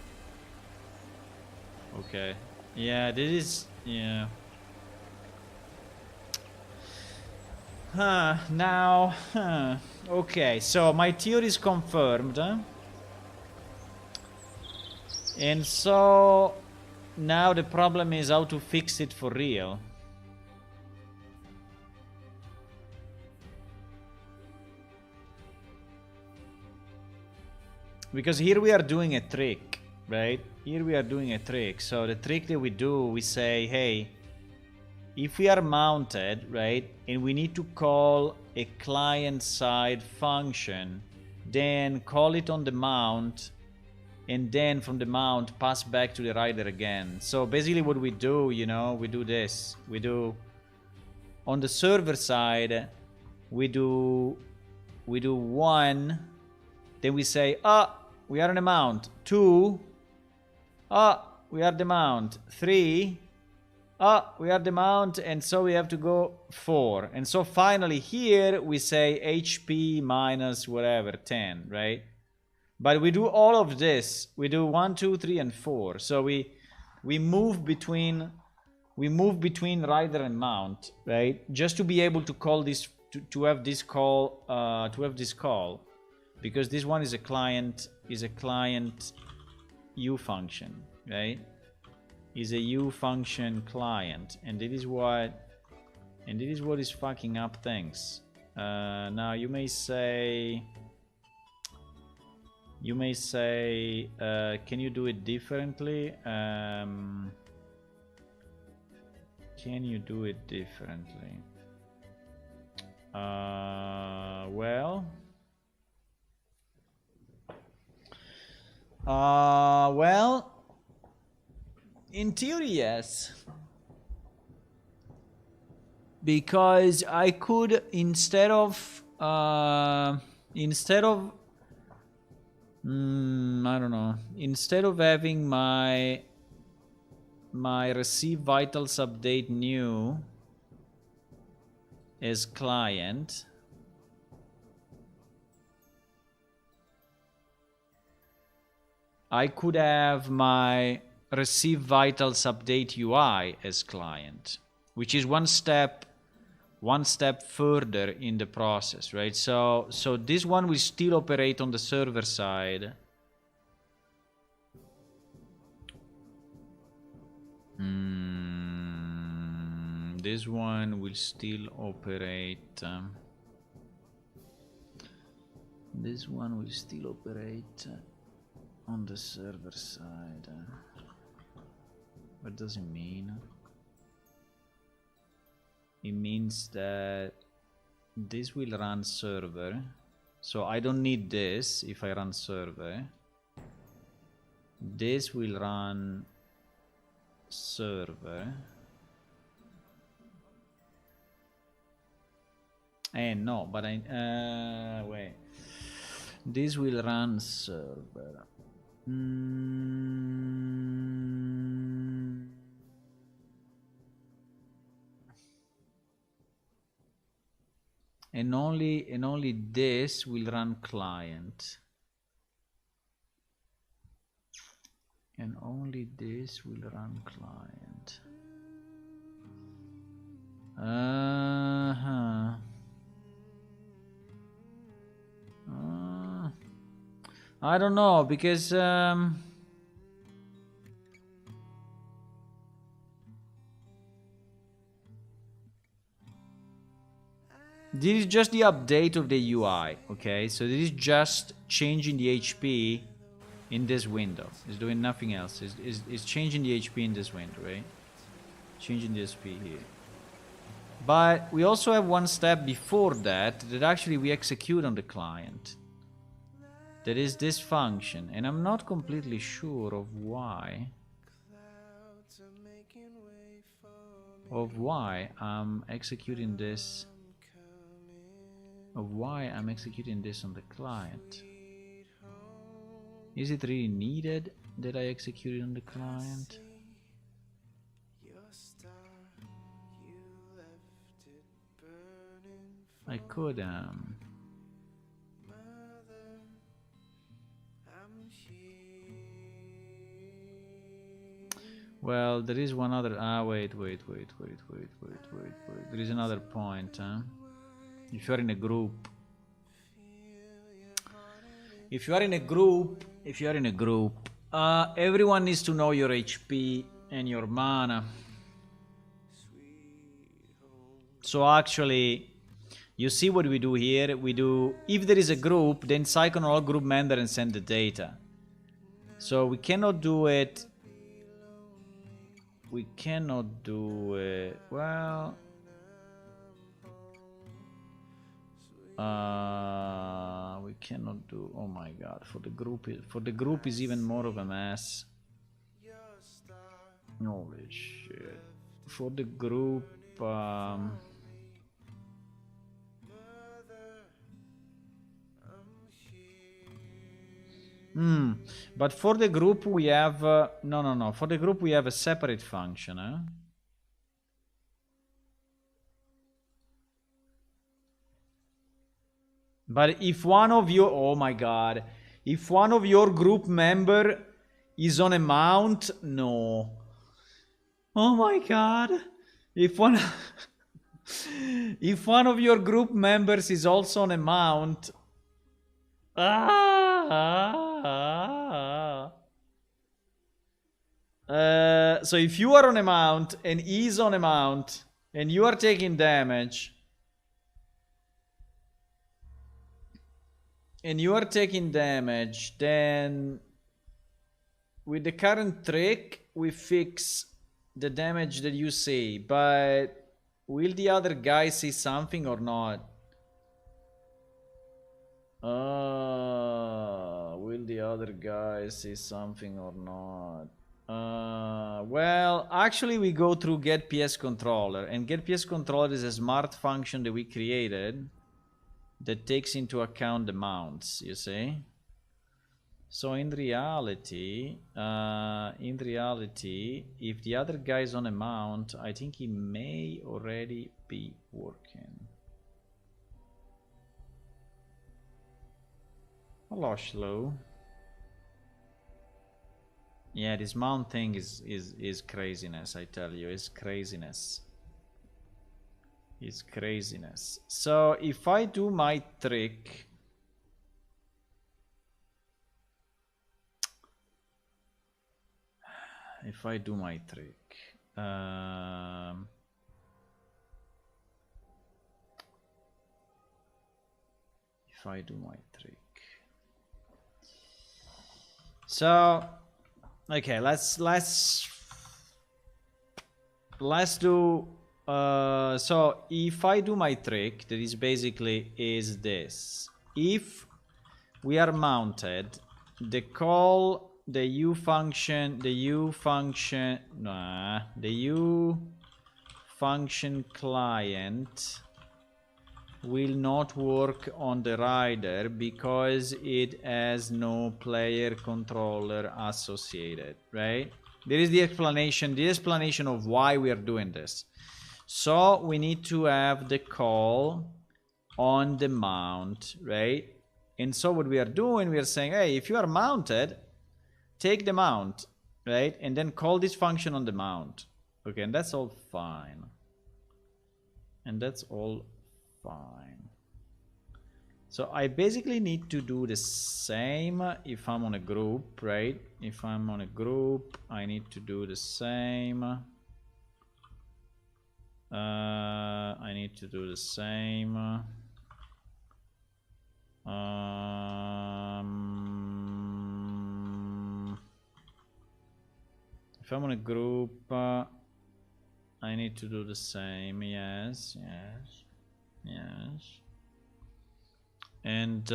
Okay. Yeah, this is... yeah. Now... Okay, so my theory is confirmed. And so... now the problem is how to fix it for real. Because here we are doing a trick, right? Here we are doing a trick. So the trick that we do, we say, hey, if we are mounted, right, and we need to call a client-side function, then call it on the mount, and then from the mount pass back to the rider again. So basically what we do, you know, we do this. We do, on the server side, we do one, then we say, we are on the mount. 2, we are the mount. 3, we are the mount, and so we have to go 4. And so finally here we say HP minus whatever, 10, right? But we do all of this. We do 1, 2, 3, and 4. So we move between rider and mount, right? Just to be able to call this, to have this call, because this one is a client U function, right? Is a U function client, and it is what is fucking up things. Now you may say, can you do it differently? Can you do it differently? Well, in theory, yes. Because I could, instead of I don't know, instead of having my receive vitals update new as client, I could have my receive vitals update UI as client, which is one step further in the process, right? So this one will still operate on the server side. This one will still operate. This one will still operate on the server side. What does it mean? It means that this will run server, so I don't need this if I run server. This will run server. No, but wait. This will run server. And only this will run client. and only this will run client. I don't know, because this is just the update of the UI, okay? So this is just changing the HP in this window. It's doing nothing else. It's changing the HP in this window, right? Changing the SP here. But we also have one step before that actually we execute on the client. That is this function, and I'm not completely sure of why. I'm executing this. Of why I'm executing this on the client. Is it really needed that I execute it on the client? I could well, there is one other wait. There is another point, huh? If you are in a group, everyone needs to know your HP and your mana. So actually, you see what we do here? We do, if there is a group, then cycle on all group member and send the data. So we cannot do it. We cannot do it. Well, we cannot do. Oh my god! For the group is even more of a mess. Holy shit! For the group. But for the group we have no. For the group we have a separate function, huh? But if one of you, oh my god, if one of your group member is on a mount, no. Oh my god, if one if one of your group members is also on a mount, so if you are on a mount and he's on a mount and you are taking damage, then with the current trick we fix the damage that you see, but will the other guy see something or not? Will the other guy see something or not? Well, actually we go through get PS controller, and get PS controller is a smart function that we created that takes into account the mounts, you see? So in reality, if the other guy is on a mount, I think he may already be working. Hello, Shlo. Yeah, this mount thing is craziness, I tell you, it's craziness. It's craziness. So if I do my trick, if I do my trick, so okay, let's do so if I do my trick, that is basically is this: if we are mounted, the U function client will not work on the rider because it has no player controller associated, right? There is the explanation of why we are doing this. So we need to have the call on the mount, right? And so what we are doing, we are saying, hey, if you are mounted, take the mount. right? And then call this function on the mount. Okay, and that's all fine. And that's all fine. So I basically need to do the same if I'm on a group, right? If I'm on a group, I need to do the same. I need to do the same. If I'm on a group, I need to do the same. Yes, yes, yes. And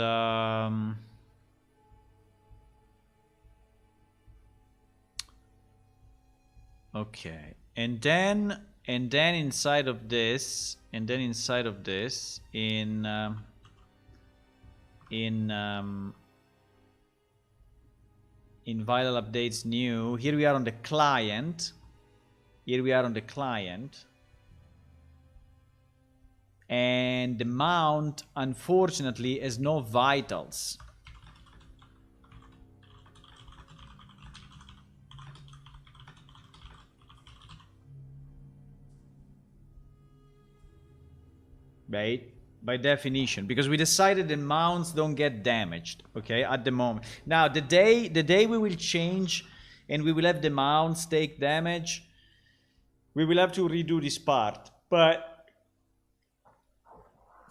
okay, and then inside of this, in vital updates new, here we are on the client. And the mount, unfortunately, has no vitals. Right? By definition, because we decided the mounts don't get damaged, okay, at the moment. Now, the day we will change and we will have the mounts take damage, we will have to redo this part. But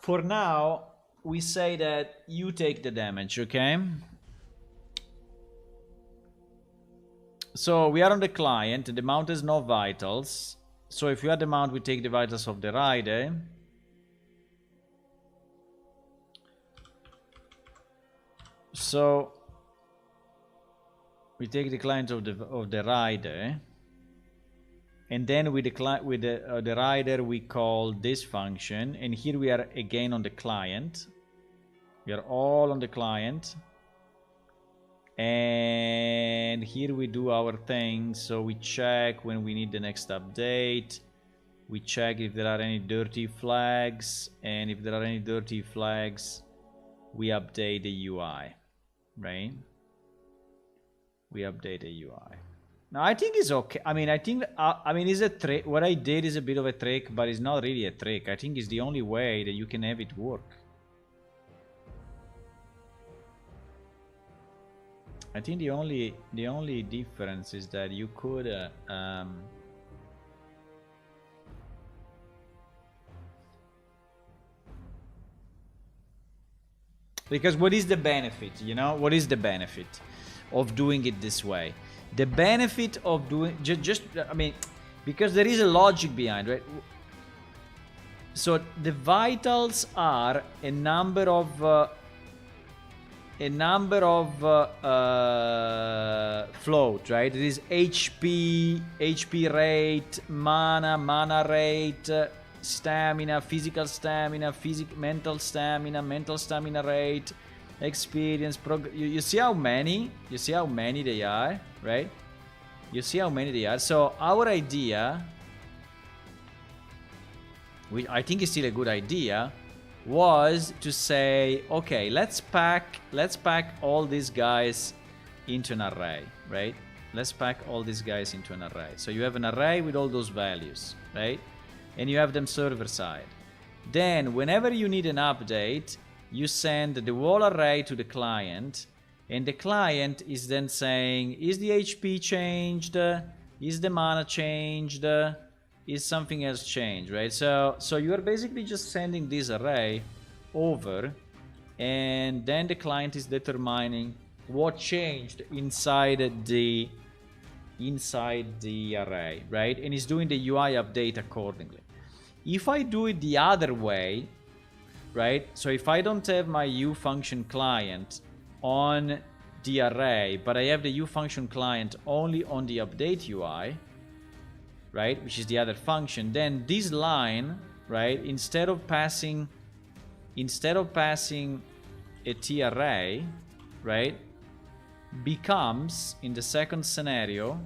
for now, we say that you take the damage, okay? So we are on the client, and the mount has no vitals. So if you add the mount, we take the vitals of the rider. So we take the client of the rider, and then with the rider we call this function, and here we are again on the client. We are all on the client, and here we do our thing. So we check when we need the next update. We check if there are any dirty flags, and if there are any dirty flags, we update the UI. Right? We update the UI. Now I think it's okay. I mean, it's a trick. What I did is a bit of a trick, but it's not really a trick. I think it's the only way that you can have it work. I think the only difference is that you could because what is the benefit, you know? What is the benefit of doing it this way? The benefit of doing I mean, because there is a logic behind, right? So the vitals are a number of float, right? It is HP rate, mana rate, stamina, physical stamina, mental stamina rate, experience, you see how many they are, right? You see how many they are. So our idea, which I think is still a good idea, was to say, okay, let's pack all these guys into an array, right? Let's pack all these guys into an array. So you have an array with all those values, right? And you have them server side. Then whenever you need an update, you send the whole array to the client, and the client is then saying, is the HP changed? Is the mana changed? Is something else changed, right? So you are basically just sending this array over, and then the client is determining what changed inside the array, right? And is doing the UI update accordingly. If I do it the other way, right? So if I don't have my ufunction client on the array, but I have the ufunction client only on the update UI, right, which is the other function, then this line, right, instead of passing a T array, right, becomes, in the second scenario,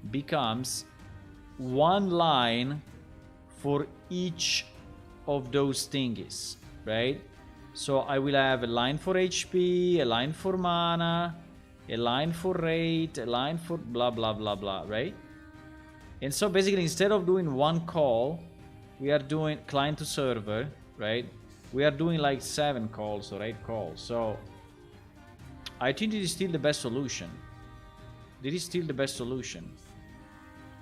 becomes one line for each of those thingies, right? So I will have a line for HP, a line for mana, a line for rate, a line for blah blah blah blah, right? And so basically, instead of doing one call, we are doing client to server, right? We are doing like 7 calls or 8 calls. So I think it is still the best solution. It is still the best solution.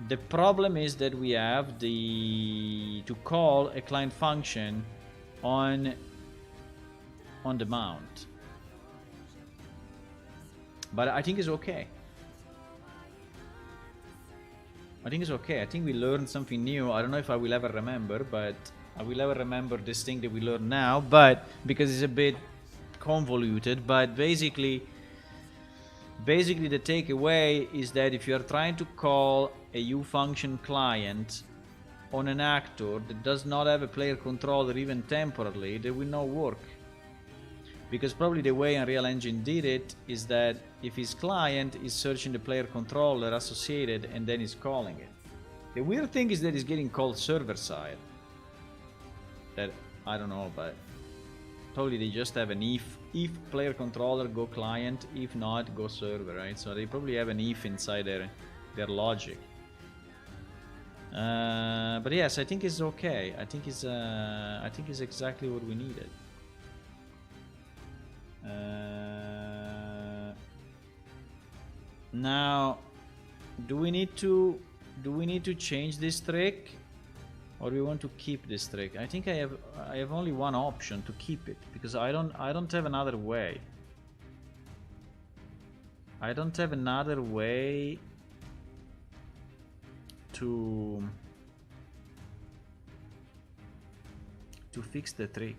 The problem is that we have to call a client function on the mount. But I think it's okay. I think it's okay. I think we learned something new. I don't know if I will ever remember, but I will ever remember this thing that we learned now, but because it's a bit convoluted. But basically the takeaway is that if you are trying to call a ufunction client on an actor that does not have a player controller even temporarily, they will not work. Because probably the way Unreal Engine did it is that if his client is searching the player controller associated and then is calling it. The weird thing is that it's getting called server side. That I don't know, but probably they just have an if player controller go client, if not go server, right? So they probably have an if inside their logic. But yes, I think it's okay. I think it's exactly what we needed. Now, do we need to change this trick, or we want to keep this trick? I think I have only one option to keep it, because I don't have another way. I don't have another way to fix the trick.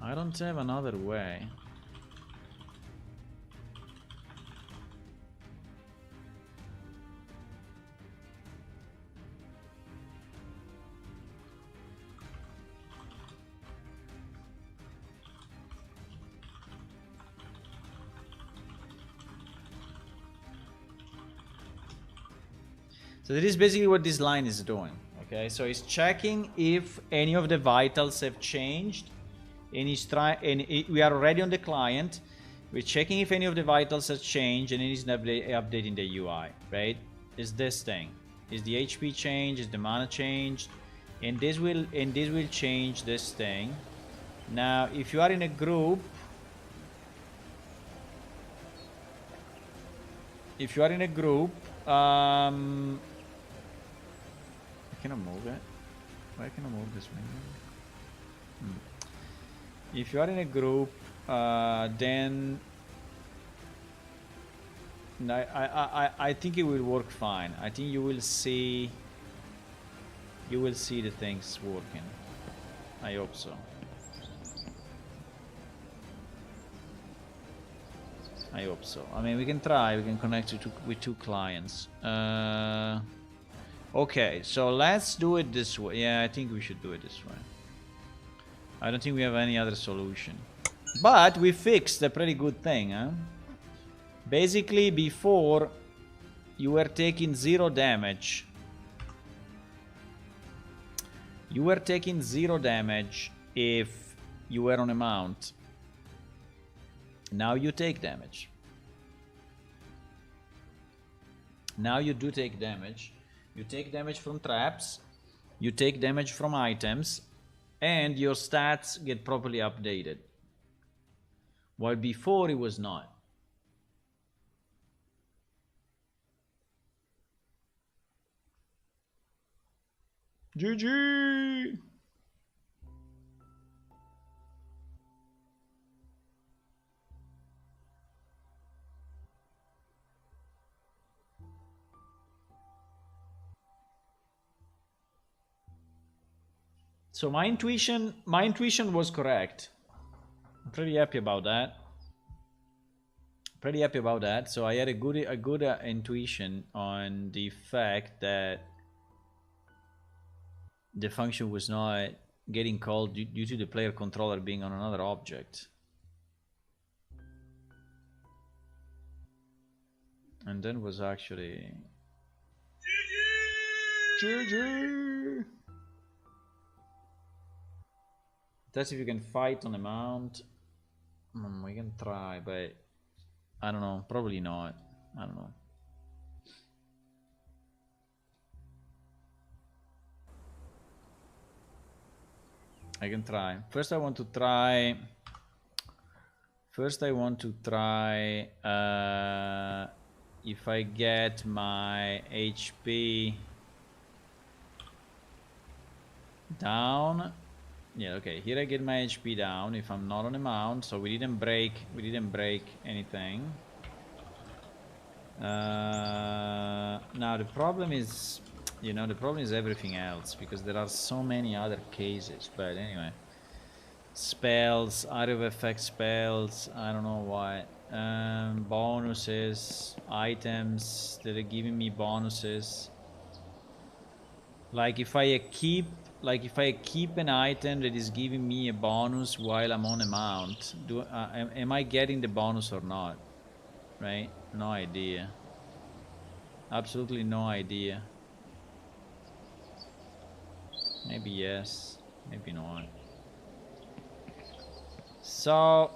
I don't have another way. So that is basically what this line is doing. Okay, so it's checking if any of the vitals have changed, and we are already on the client. We're checking if any of the vitals have changed, and it is updating the UI, right? Is this thing? Is the HP changed? Is the mana changed? And this will change this thing. Now, if you are in a group, I cannot move it. Why can I move this window? If you are in a group, then I think it will work fine. I think you will see the things working. I hope so. I hope so. I mean, we can try. We can connect it with 2 clients. Okay, so let's do it this way. Yeah, I think we should do it this way. I don't think we have any other solution. But we fixed a pretty good thing, huh? Basically, before, you were taking 0 damage. You were taking 0 damage if you were on a mount. Now you take damage. Now you do take damage. You take damage from traps, you take damage from items, and your stats get properly updated. While before it was not. GG! So my intuition was correct. I'm pretty happy about that. So I had a good intuition on the fact that the function was not getting called due to the player controller being on another object. And then was actually GG. That's if you can fight on a mount. We can try, but I don't know. Probably not. I don't know. I can try. First, I want to try. If I get my HP down. Yeah, okay. Here I get my HP down if I'm not on a mount. So we didn't break anything. Now the problem is, the problem is everything else, because there are so many other cases. But anyway, spells, out of effect spells, I don't know why. Bonuses, items that are giving me bonuses. Like if I keep an item that is giving me a bonus while I'm on a mount, am I getting the bonus or not? Right? No idea. Absolutely no idea. Maybe yes, maybe not. So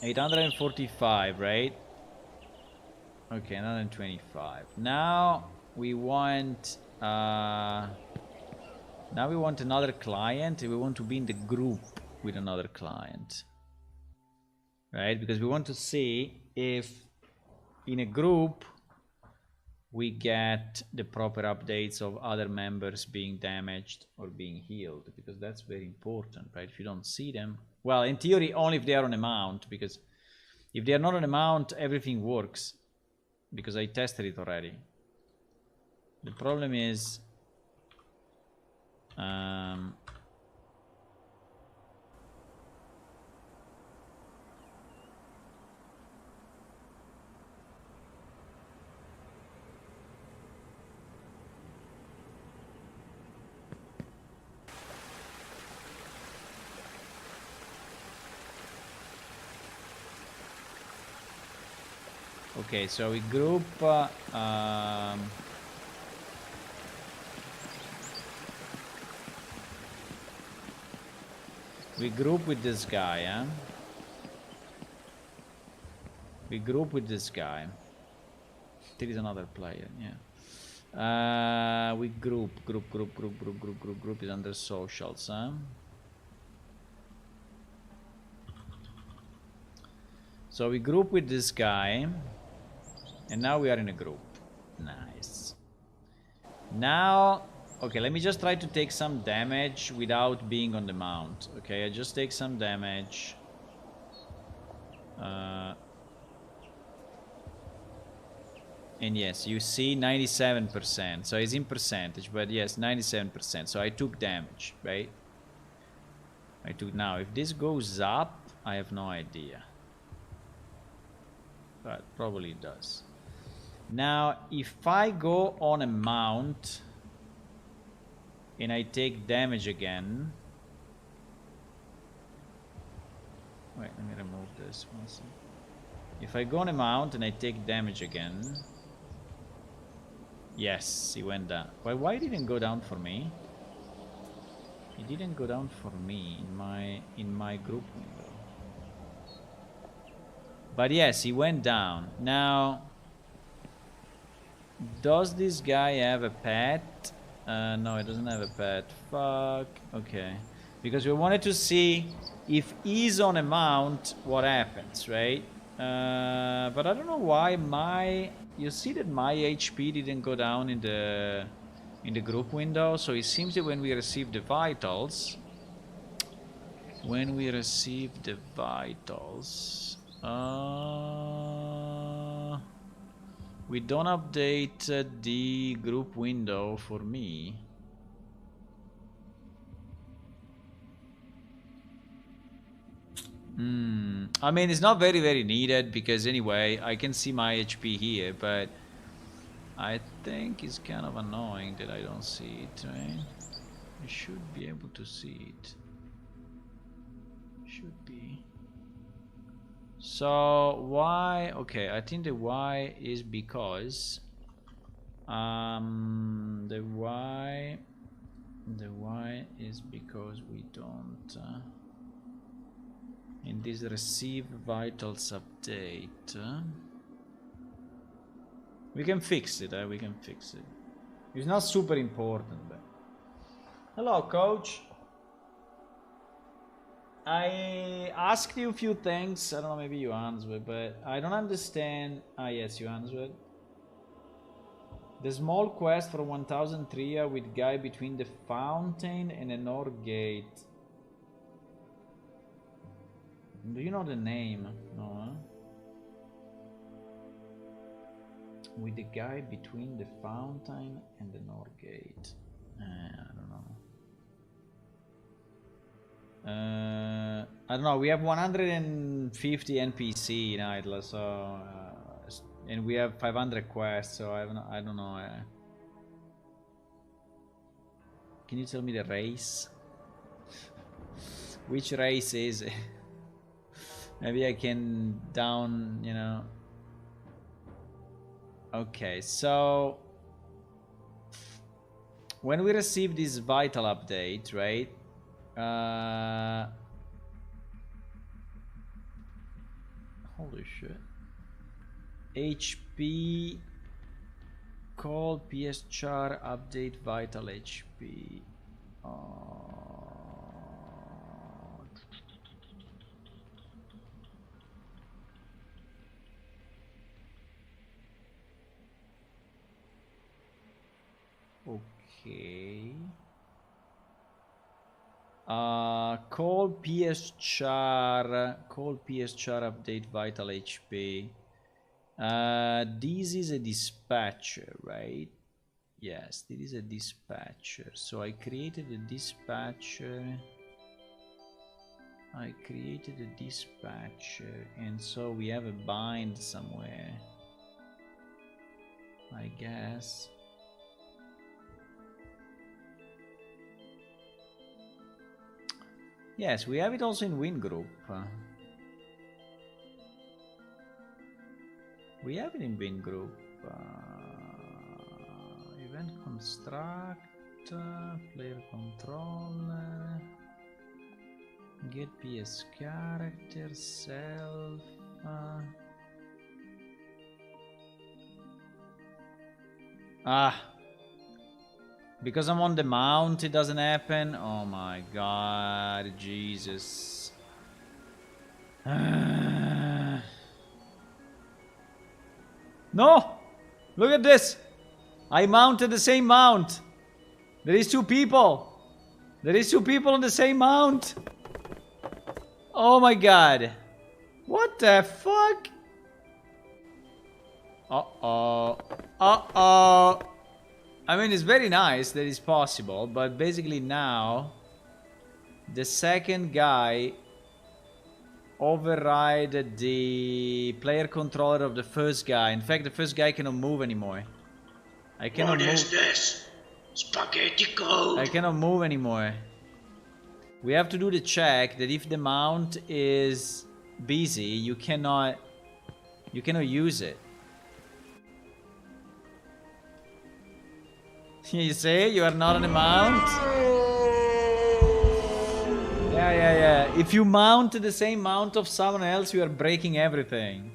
845, right? Okay, 125. Now we want another client. We want to be in the group with another client, right? Because we want to see if in a group we get the proper updates of other members being damaged or being healed, because that's very important, right? If you don't see them, well, in theory only if they are on a mount, because if they are not on a mount, everything works, because I tested it already. The problem is okay, so we group with this guy, huh? We group with this guy. There is another player, yeah. We group is under socials, huh? So we group with this guy, and now we are in a group. Nice. Now, okay, let me just try to take some damage without being on the mount. Okay, I just take some damage. And yes, you see 97%. So it's in percentage, but yes, 97%. So I took damage, right? Now, if this goes up, I have no idea. But probably it does. Now, if I go on a mount and I take damage again. Wait, let me remove this one second. If I go on a mount and I take damage again. Yes, he went down. Why didn't it go down for me? He didn't go down for me in my group window. But yes, he went down. Now, does this guy have a pet? No, he doesn't have a pet. Fuck. Okay. Because we wanted to see if he's on a mount, what happens, right? But I don't know why you see that my HP didn't go down in the group window. So it seems that when we receive the vitals, we don't update the group window for me. I mean, it's not very needed, because anyway, I can see my HP here, but I think it's kind of annoying that I don't see it, right? I should be able to see it. Should be. So why? Okay, I think the why is because the why is because we don't in this receive vitals update. We can fix it, we can fix it. It's not super important, but... Hello, coach. I asked you a few things. I don't know, maybe you answered, but I don't understand. Ah, yes, you answered. The small quest for 1000 tria with guy between the fountain and the north gate. Do you know the name? No, huh? With the guy between the fountain and the north gate. I don't know. I don't know. We have 150 NPC in Idle, so and we have 500 quests. So I don't know. Can you tell me the race? Which race is it? Maybe I can down, you know. Okay, so when we receive this vital update, right? Holy shit. HP call PS char update vital HP. Okay. Call PS char update vital HP. This is a dispatcher, right? Yes, this is a dispatcher. So I created a dispatcher. And so we have a bind somewhere, I guess. Yes, we have it also in win group. We have it in win group. Event construct, player controller, get PS character, self. Because I'm on the mount, it doesn't happen. Oh my god, Jesus. No! Look at this! I mounted the same mount. There is two people. There is two people on the same mount. Oh my god. What the fuck? Uh-oh. Uh-oh. I mean, it's very nice that it's possible, but basically now the second guy override the player controller of the first guy. In fact, the first guy cannot move anymore. I cannot move. What is this? Spaghetti code. I cannot move anymore. We have to do the check that if the mount is busy, you cannot use it. You say you are not on a mount? Yeah. If you mount the same mount of someone else, you are breaking everything.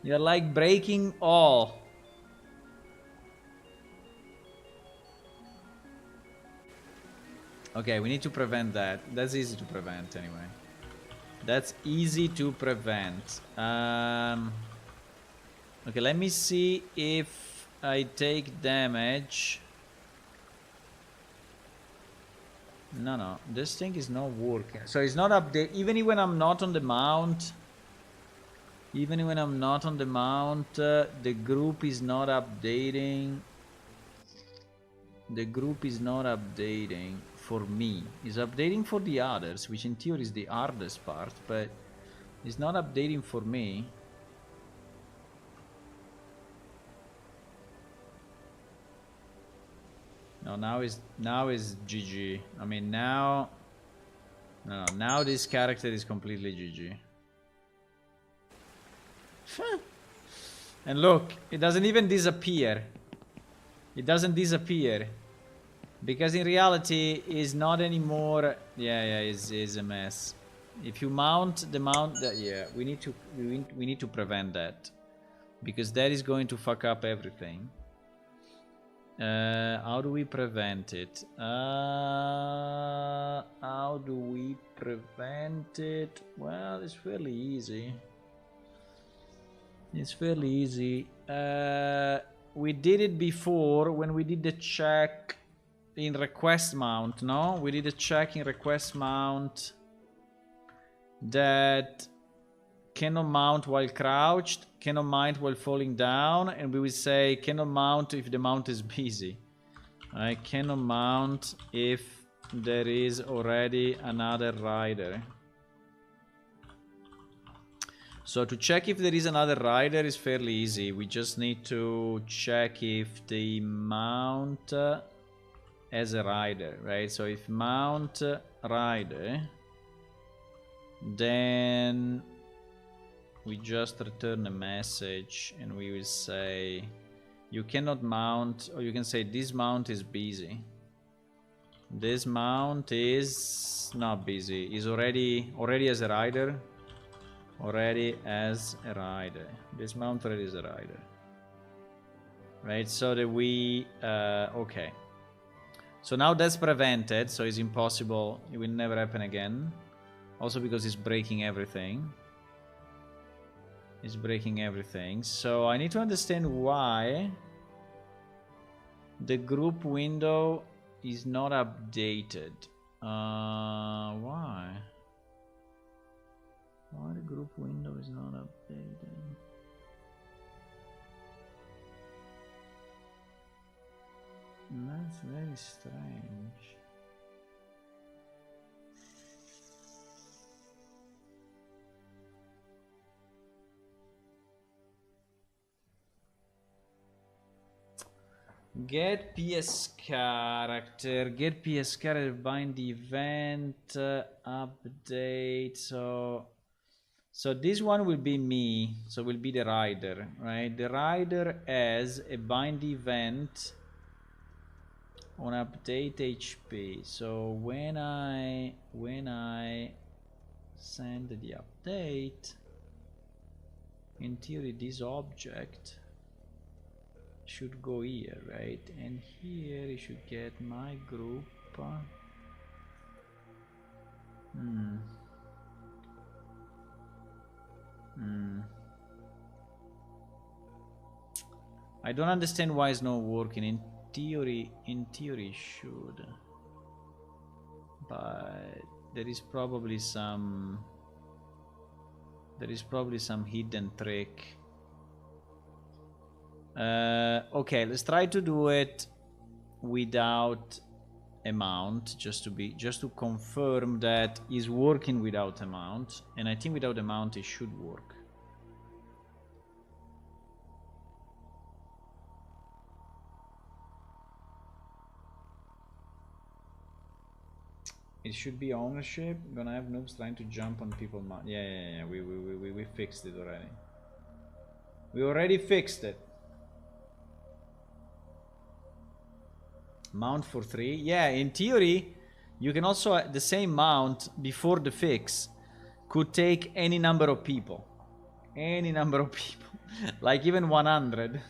You're like breaking all. Okay, we need to prevent that. That's easy to prevent anyway. That's easy to prevent. Okay, let me see if I take damage. No, this thing is not working. So it's not update. Even when I'm not on the mount. Even when I'm not on the mount, the group is not updating. The group is not updating for me. It's updating for the others, which in theory is the hardest part, but it's not updating for me. No, now is GG. I mean now. No, now this character is completely GG. And look, it doesn't even disappear. It doesn't disappear. Because in reality, it's not anymore... Yeah, it's a mess. If you mount the mount, yeah, we need to prevent that, because that is going to fuck up everything. How do we prevent it? How do we prevent it? Well, it's fairly easy. It's fairly easy. We did it before when we did the check in request mount, no? We did a check in request mount that cannot mount while crouched, cannot mount while falling down, and we will say cannot mount if the mount is busy. I cannot mount if there is already another rider. So to check if there is another rider is fairly easy. We just need to check if the mount has a rider, right? So if mount rider, then we just return a message and we will say you cannot mount, or you can say this mount is busy. This mount is not busy, is already as a rider. Already as a rider. This mount already is a rider. Right, so that we okay. So now that's prevented, so it's impossible, it will never happen again. Also because it's breaking everything. It's breaking everything. So I need to understand why the group window is not updated. Why? Why the group window is not updated? That's very strange. Get PS character. Get PS character. Bind event. Update. So this one will be me. So will be the rider, right? The rider has a bind event on update HP. So when I send the update, in theory this object should go here, right? And here you should get my group. I don't understand why it's not working. In theory it should, but there is probably some hidden trick. Okay, let's try to do it without a mount, just to confirm that is working without a mount, and I think without a mount it should work. It should be ownership. Gonna have noobs trying to jump on people. Yeah. We fixed it already. We already fixed it. Mount for 3. Yeah, in theory, you can also the same mount before the fix could take any number of people. Any number of people. Like even 100.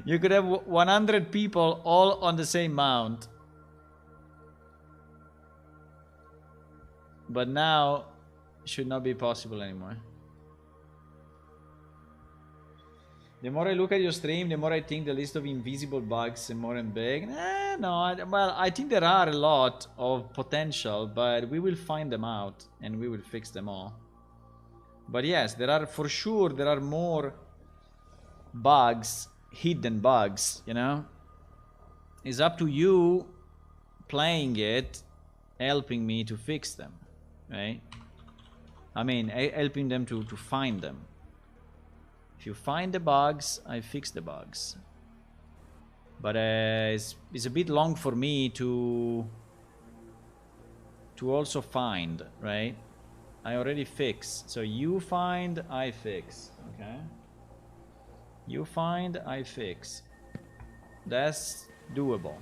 You could have 100 people all on the same mount. But now it should not be possible anymore. The more I look at your stream, the more I think the list of invisible bugs is more and big. No, well, I think there are a lot of potential, but we will find them out and we will fix them all. But yes, there are for sure, there are more bugs, hidden bugs, you know? It's up to you playing it, helping me to fix them, right? I mean, helping them to find them. If you find the bugs, I fix the bugs. But it's a bit long for me to also find, right? I already fix. So you find, I fix, okay? You find, I fix. That's doable.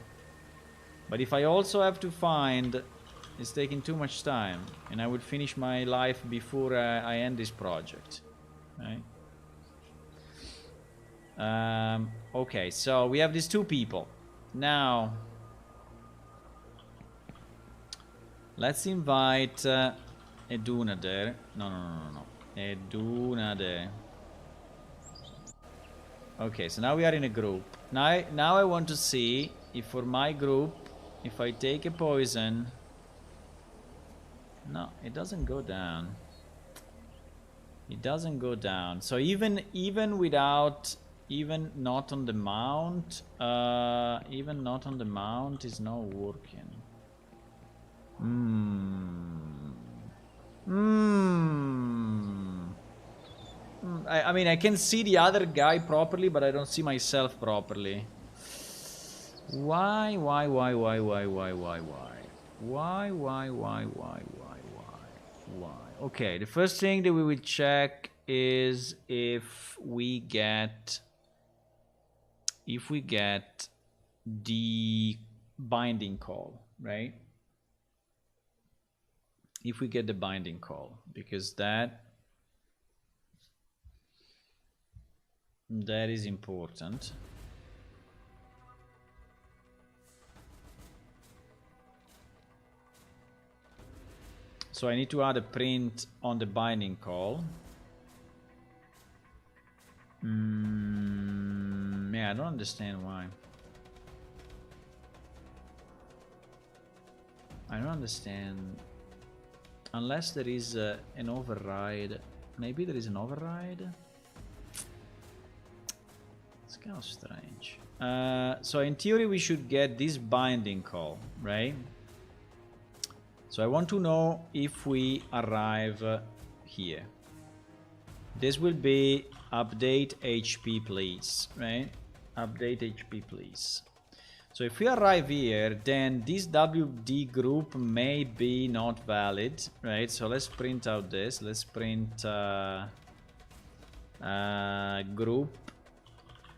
But if I also have to find It's taking too much time, and I would finish my life before I end this project, right? Okay, so we have these two people. Now, let's invite Eduna there. No. Eduna there. Okay, so now we are in a group. Now I want to see if for my group, if I take a poison... No, it doesn't go down. It doesn't go down. So even without... Even not on the mount... even not on the mount is not working. I mean, I can see the other guy properly, but I don't see myself properly. Why? Okay, the first thing that we will check is if we get the binding call, right? If we get the binding call, because that is important. So I need to add a print on the binding call. Yeah, I don't understand why. I don't understand. Unless there is an override. Maybe there is an override? It's kind of strange. So in theory we should get this binding call, right? So I want to know if we arrive here. This will be update HP please, right? Update HP please. So if we arrive here, then this WD group may be not valid, right? So let's print out this. Let's print group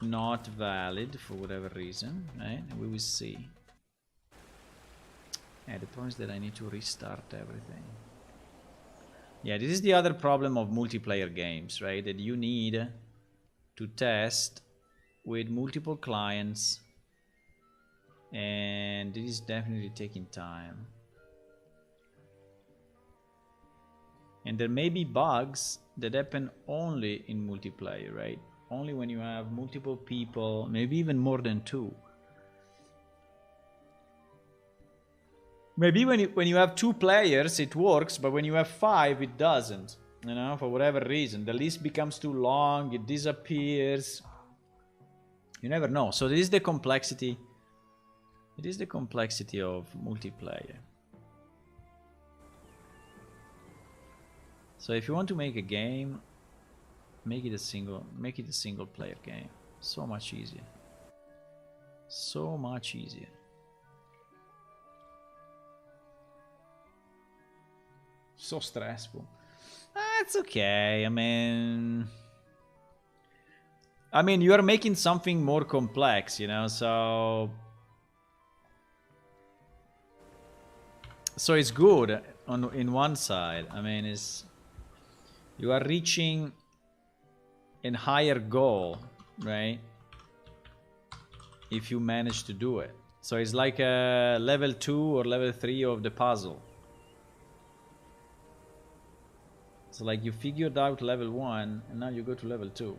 not valid for whatever reason, right? And we will see. Yeah, the point is that I need to restart everything. Yeah, this is the other problem of multiplayer games, right? That you need to test with multiple clients, and this is definitely taking time. And there may be bugs that happen only in multiplayer, right? Only when you have multiple people, maybe even more than two. Maybe when you have 2 players it works, but when you have 5 it doesn't. You know, for whatever reason. The list becomes too long, it disappears. You never know. So this is the complexity. It is the complexity of multiplayer. So if you want to make a game, make it a single player game. So much easier. So much easier. So stressful. It's okay. I mean, you are making something more complex, you know, so it's good in one side. I mean, you are reaching a higher goal, right? If you manage to do it. So it's like a level 2 or level 3 of the puzzle. So like you figured out level 1 and now you go to level 2.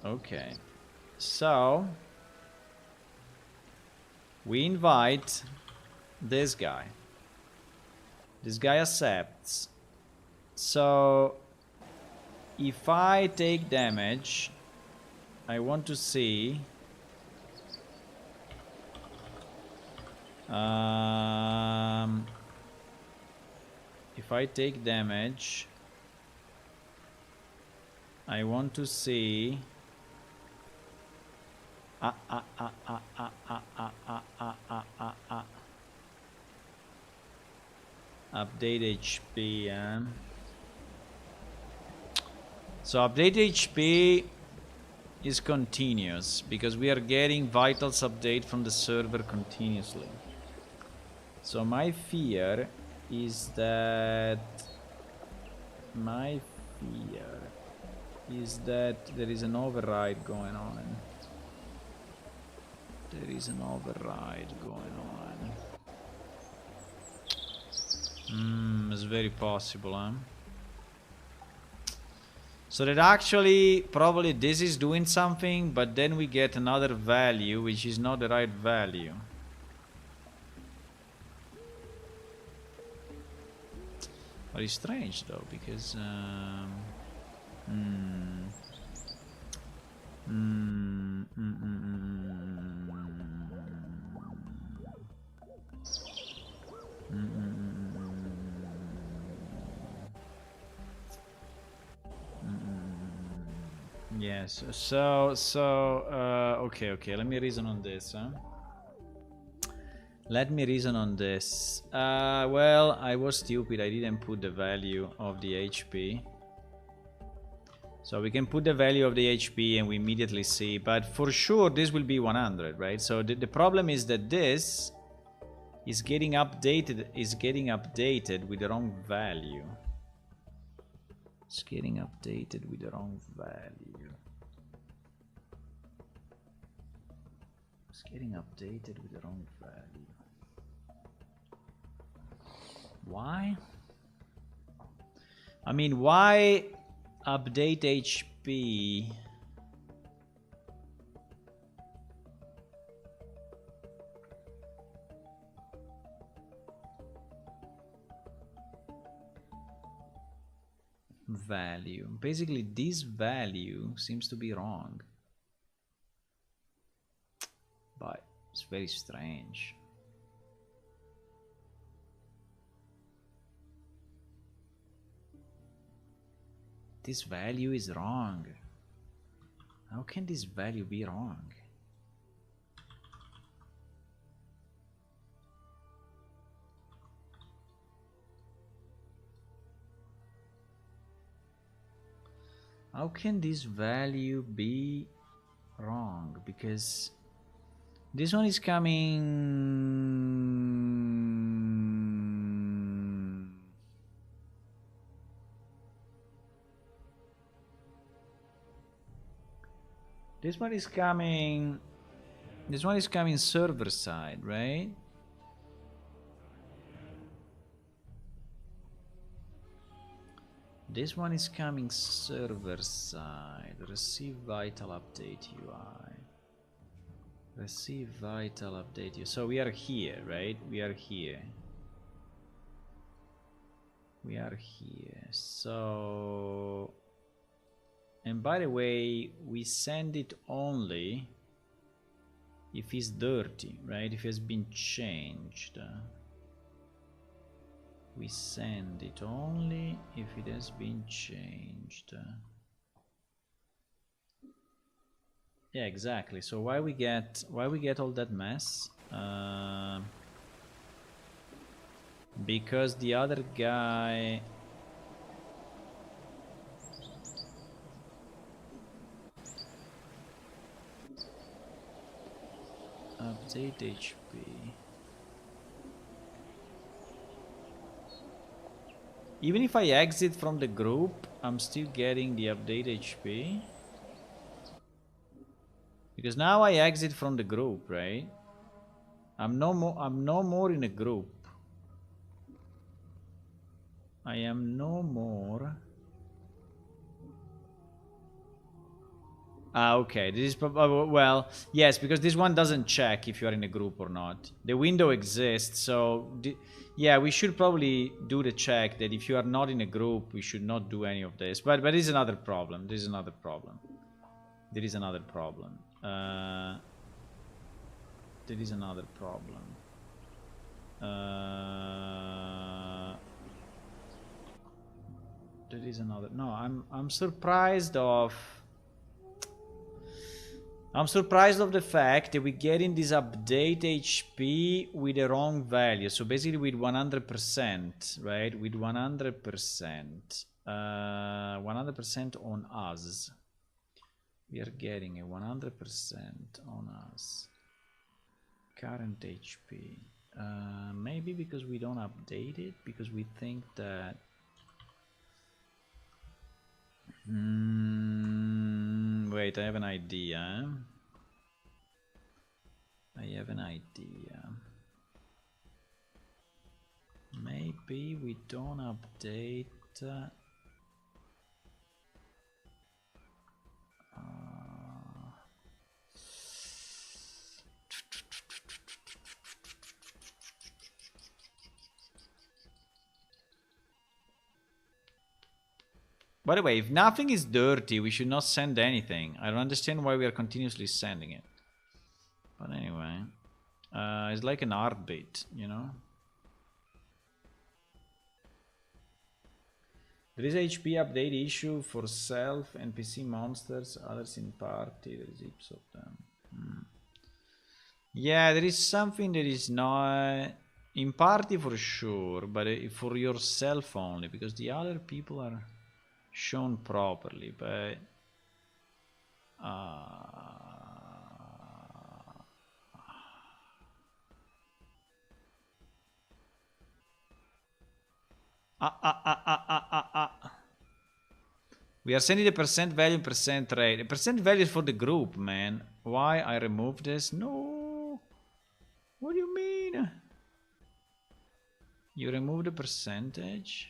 Okay. So we invite this guy. This guy accepts. So if I take damage, I want to see if I take damage, I want to see update HP. So update HP is continuous because we are getting vitals update from the server continuously. So my fear is that there is an override going on. There is an override going on. It's very possible, huh? So that actually, probably this is doing something, but then we get another value, which is not the right value. But it's strange though, because yes, okay, let me reason on this, huh? Let me reason on this. Well, I was stupid, I didn't put the value of the HP. So we can put the value of the HP and we immediately see, but for sure this will be 100, right? So the problem is that this is getting updated with the wrong value. It's getting updated with the wrong value. It's getting updated with the wrong value. Why? I mean, why update HP? Value. Basically, this value seems to be wrong. But it's very strange. This value is wrong. How can this value be wrong? How can this value be wrong? Because this one is coming. This one is coming. This one is coming server side, right? This one is coming server side. Receive vital update UI. Receive vital update UI. So we are here, right? We are here. We are here. So, and by the way, we send it only if it's dirty, right? If it's been changed. We send it only if it has been changed. Yeah, exactly. So why we get all that mess? Because the other guy update HP. Even if I exit from the group, I'm still getting the update HP. Because now I exit from the group, right? I'm no more in a group. I am no more. Okay, this is probably, well, yes, because this one doesn't check if you are in a group or not. The window exists, so yeah, we should probably do the check that if you are not in a group, we should not do any of this. But this is another problem. This is another problem. There is another problem. There is another problem. There is another. No, I'm surprised of. I'm surprised of the fact that we're getting this update HP with the wrong value. So basically with 100%, right? With 100%. 100% on us. We are getting a 100% on us. Current HP. Maybe because we don't update it, because we think that wait, I have an idea. Maybe we don't update by the way, if nothing is dirty, we should not send anything. I don't understand why we are continuously sending it. But anyway, it's like an heartbeat, you know? There is HP update issue for self, NPC monsters, others in party. There is heaps of them. Yeah, there is something that is not in party for sure, but for yourself only, because the other people are shown properly, but we are sending the percent value and percent rate. The percent value is for the group, man. Why I removed this? No. What do you mean? You remove the percentage?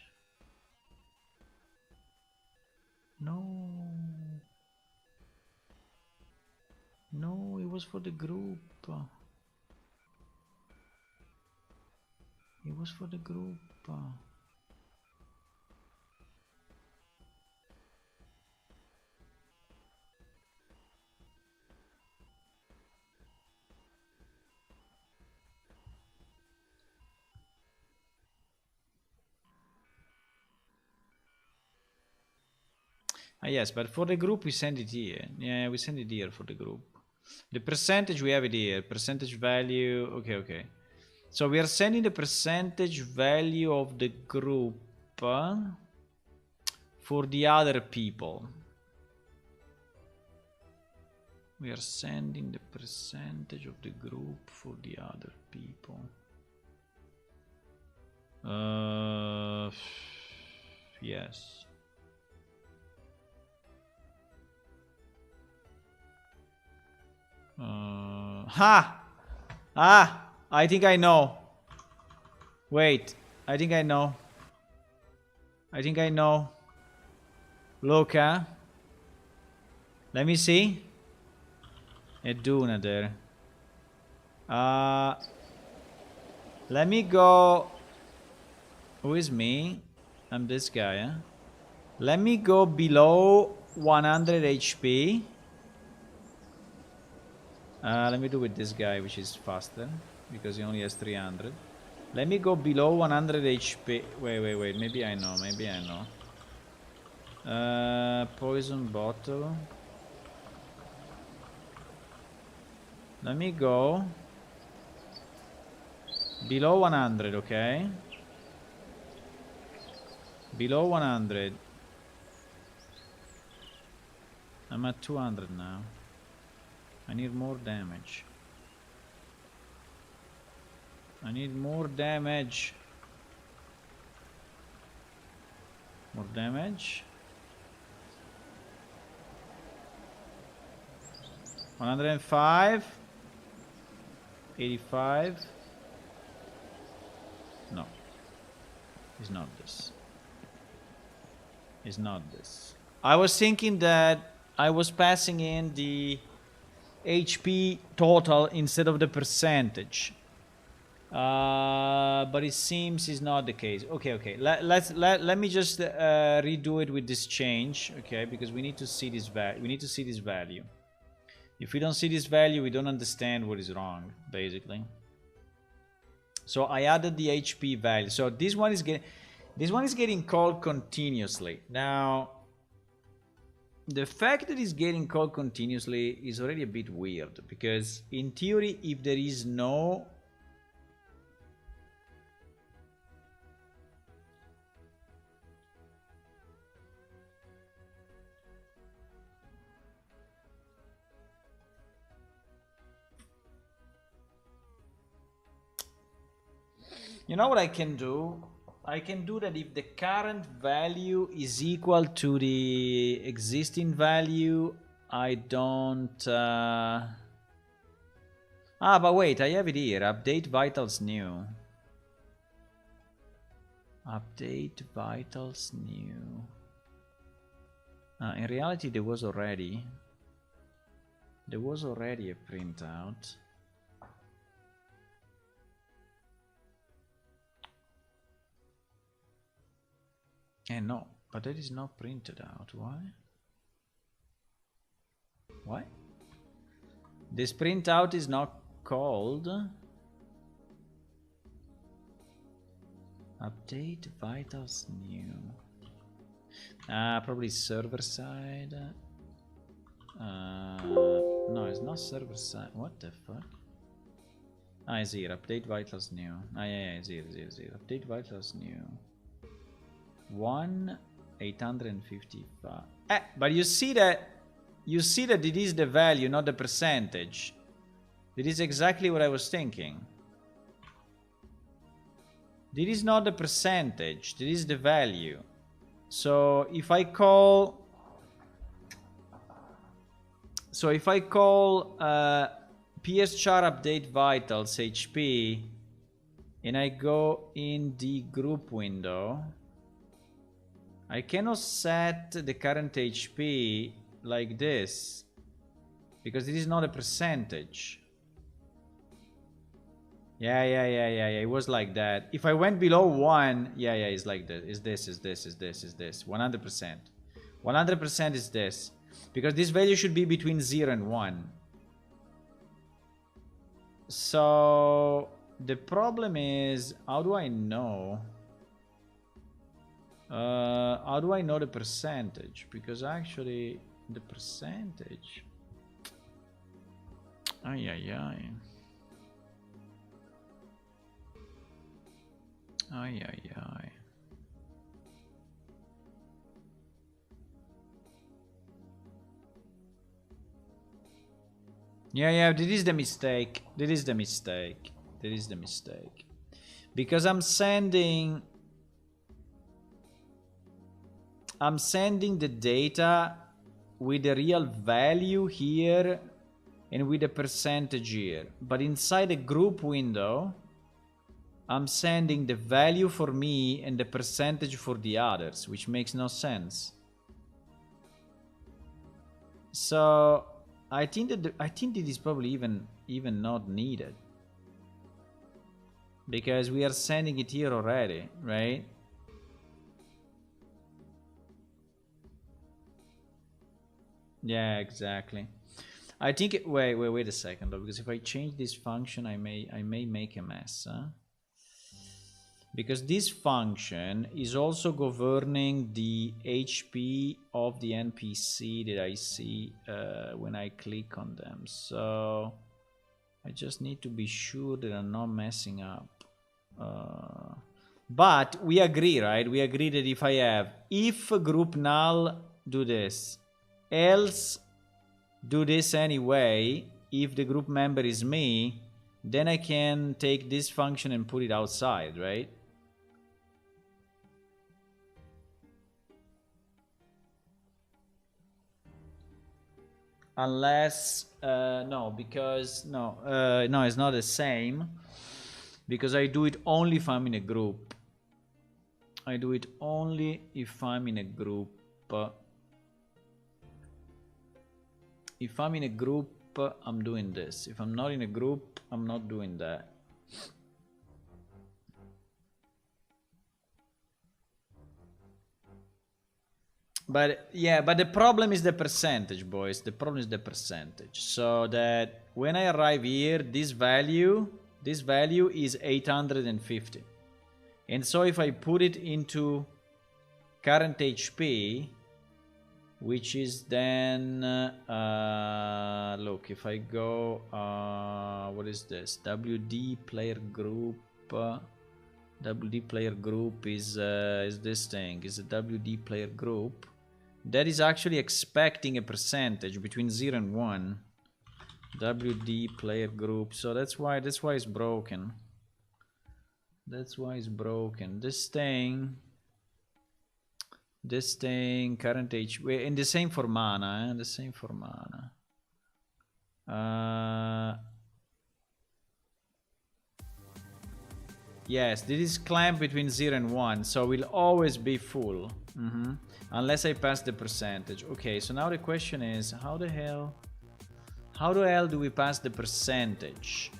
No. No, it was for the group. It was for the group. Yes, but for the group we send it here. Yeah, we send it here for the group. The percentage we have it here. Percentage value. Okay. So we are sending the percentage value of the group for the other people. We are sending the percentage of the group for the other people. Yes. I think I know. Wait, I think I know. Look, Let me see. È Duna there. Let me go. Who is me? I'm this guy, Let me go below 100 HP. Let me do with this guy, which is faster, because he only has 300. Let me go below 100 HP. Wait. Maybe I know. Poison bottle. Let me go below 100, okay? Below 100. I'm at 200 now. I need more damage. More damage. 105. 85. No. It's not this. I was thinking that I was passing in the HP total instead of the percentage, but it seems is not the case. Okay. Let me just redo it with this change, okay? Because we need to see this value. If we don't see this value, we don't understand what is wrong, basically. So I added the HP value. So this one is getting called continuously. Now, the fact that it's getting called continuously is already a bit weird, because in theory, if there is no You know what I can do? I can do that if the current value is equal to the existing value, I don't... but wait, I have it here. Update vitals new. Update vitals new. In reality, there was already a printout. No, but that is not printed out. Why? Why? This printout is not called update vitals new. Probably server side. No, it's not server side. What the fuck? It's here. Update vitals new. Yeah, it's here. Update vitals new. 1,855. But you see that it is the value, not the percentage. It is exactly what I was thinking. This is not the percentage. This is the value. So if I call PS char update vitals HP and I go in the group window, I cannot set the current HP like this because it is not a percentage. Yeah, it was like that. If I went below 1, yeah, it's like this. Is this. 100%. 100% is this. Because this value should be between 0 and 1. So the problem is, how do I know? How do I know the percentage? Because actually the percentage... Ay. Yeah, this is the mistake. Because I'm sending the data with the real value here and with the percentage here. But inside the group window, I'm sending the value for me and the percentage for the others, which makes no sense. So I think that it is probably even not needed, because we are sending it here already, right? Yeah, exactly. I think wait a second though, because if I change this function, I may make a mess, huh? Because this function is also governing the HP of the NPC that I see when I click on them. So I just need to be sure that I'm not messing up. But we agree, right? We agree that if group null do this, else do this anyway, if the group member is me, then I can take this function and put it outside, right? Unless no, because no, it's not the same, because I do it only if I'm in a group. I do it only if I'm in a group. If I'm in a group, I'm doing this. If I'm not in a group, I'm not doing that. But yeah, but the problem is the percentage, boys. The problem is the percentage. So that when I arrive here, this value is 850. And so if I put it into current HP, which is then, look, if I go, what is this? WD player group. WD player group is this thing, is a WD player group. That is actually expecting a percentage between 0 and 1. WD player group. So that's why it's broken. That's why it's broken. This thing, current HP, in the same for mana, the same for mana. Yes, this is clamped between 0 and 1, so will always be full. Unless I pass the percentage. Okay, so now the question is, how the hell do we pass the percentage?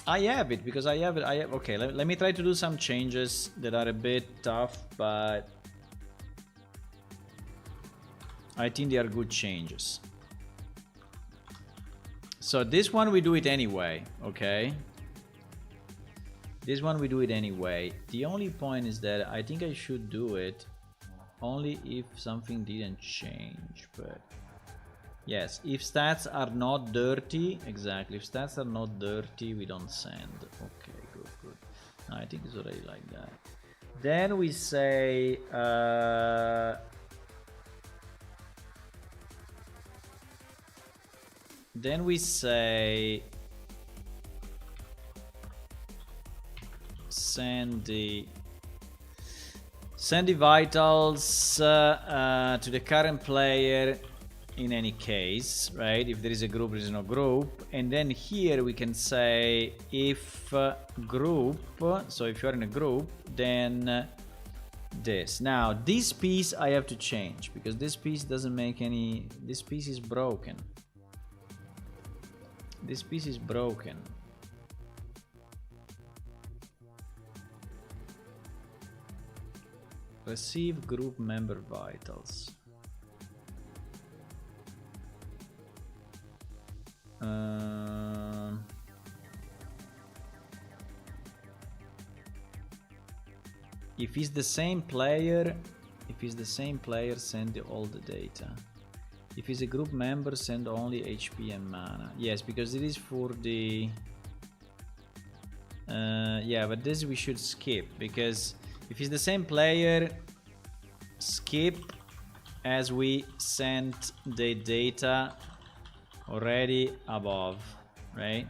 I have it because I have it. Okay, let me try to do some changes that are a bit tough, but I think they are good changes. So this one we do it anyway, okay? This one we do it anyway. The only point is that I think I should do it only if something didn't change, but yes, if stats are not dirty, exactly, if stats are not dirty, we don't send. Okay, good. No, I think it's already like that. Then we say, send the vitals to the current player in any case, right? If there is a group, there is no group. And then here we can say if group, so if you're in a group, then this. Now this piece I have to change because this piece doesn't make any, this piece is broken. This piece is broken. Receive group member vitals. If it's the same player, send all the data. If it's a group member, send only HP and mana. Yes, because it is for the yeah, but this we should skip, because if it's the same player, skip as we sent the data already above, right?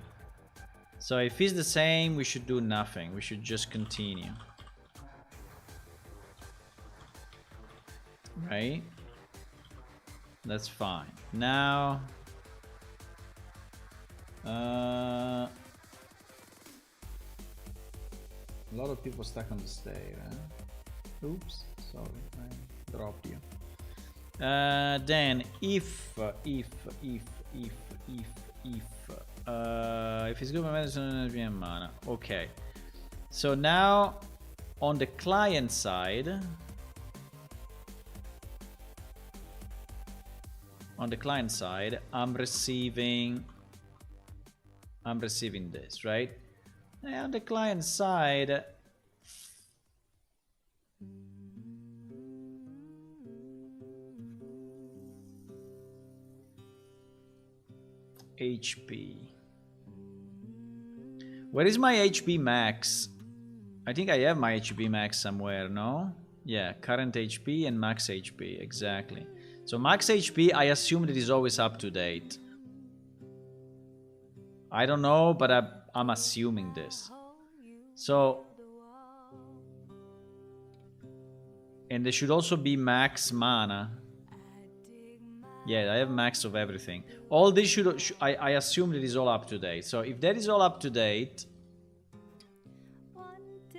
So if it's the same, we should do nothing, we should just continue, right? That's fine. Now a lot of people stuck on the stair, huh? Oops, sorry, I dropped you. Then if it's good medicine mana. Okay, so now on the client side, I'm receiving this, right? And on the client side, HP. Where is my HP max? I think I have my HP max somewhere, no? Yeah, current HP and max HP, exactly. So max HP, I assume that is always up to date. I don't know, but I'm assuming this. So, and there should also be max mana. Yeah, I have max of everything. All this I assume that is all up to date. So if that is all up to date,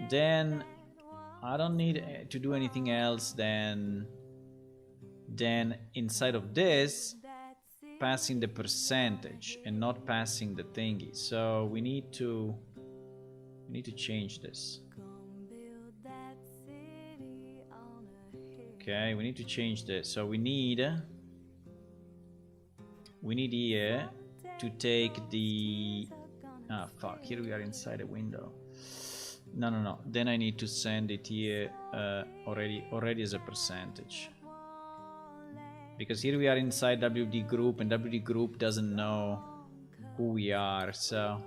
then I don't need to do anything else than inside of this, passing the percentage and not passing the thingy. So we need to change this. Okay, we need to change this. So we need here to take the fuck, here we are inside a window. No, then I need to send it here already as a percentage, because here we are inside WD group and WD group doesn't know who we are. So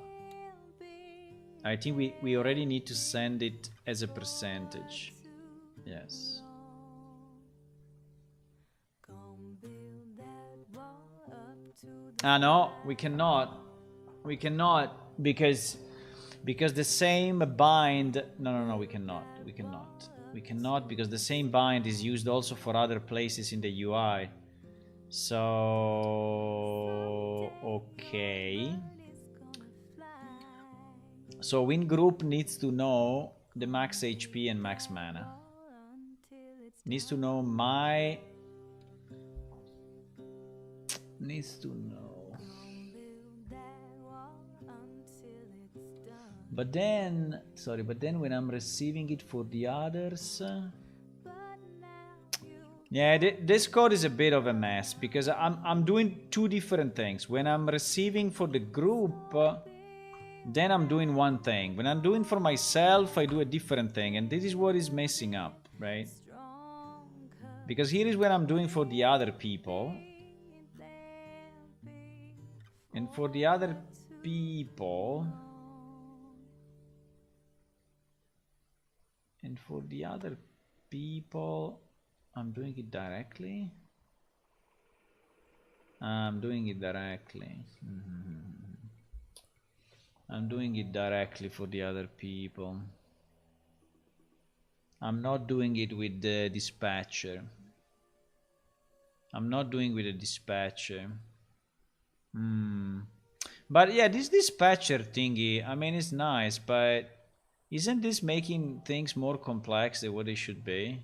I think we already need to send it as a percentage. Yes. No, we cannot. We cannot because the same bind. No, we cannot. We cannot. We cannot because the same bind is used also for other places in the UI. So okay. So win group needs to know the max HP and max mana. Needs to know my. Needs to know. But then, sorry, but then when I'm receiving it for the others, yeah, this code is a bit of a mess because I'm doing two different things. When I'm receiving for the group, then I'm doing one thing. When I'm doing for myself, I do a different thing, and this is what is messing up, right? Because here is what I'm doing for the other people, and for the other people. And for the other people, I'm doing it directly. I'm doing it directly. I'm doing it directly for the other people. I'm not doing it with the dispatcher. I'm not doing with the dispatcher. But yeah, this dispatcher thingy, I mean, it's nice, but isn't this making things more complex than what they should be?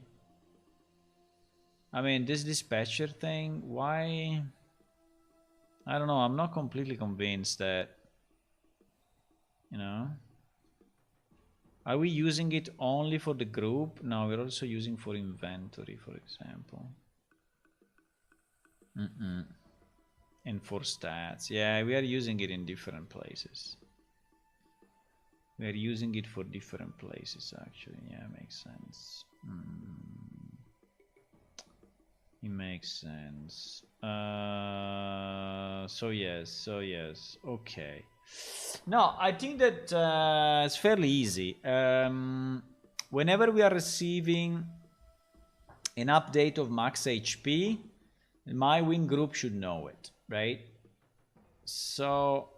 I mean, this dispatcher thing, why? I don't know, I'm not completely convinced that, you know? Are we using it only for the group? No, we're also using for inventory, for example. And for stats. Yeah, we are using it in different places. We are using it for different places, actually. Yeah, makes sense. It makes sense. So yes. Okay. No, I think that it's fairly easy. Whenever we are receiving an update of max HP, my win group should know it, right? So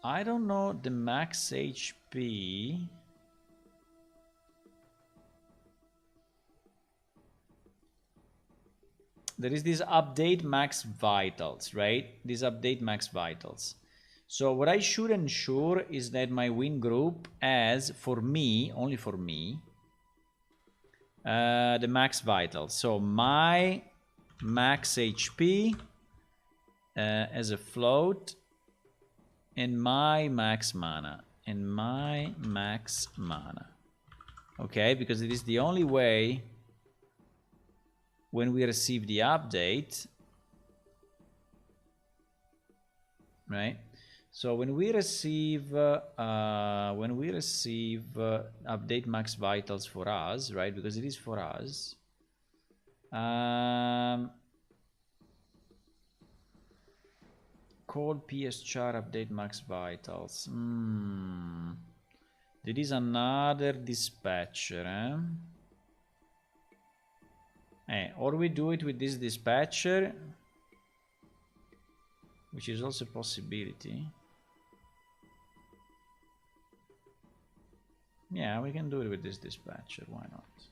I don't know the max HP. There is this update max vitals, right? This update max vitals. So what I should ensure is that my win group has, for me, only for me, the max vitals. So my max HP as a float, and my max mana, okay, because it is the only way when we receive the update, right? So when we receive update max vitals for us, right, because it is for us, call pschar update max vitals. There is another dispatcher, or we do it with this dispatcher, which is also a possibility. Yeah, we can do it with this dispatcher, why not?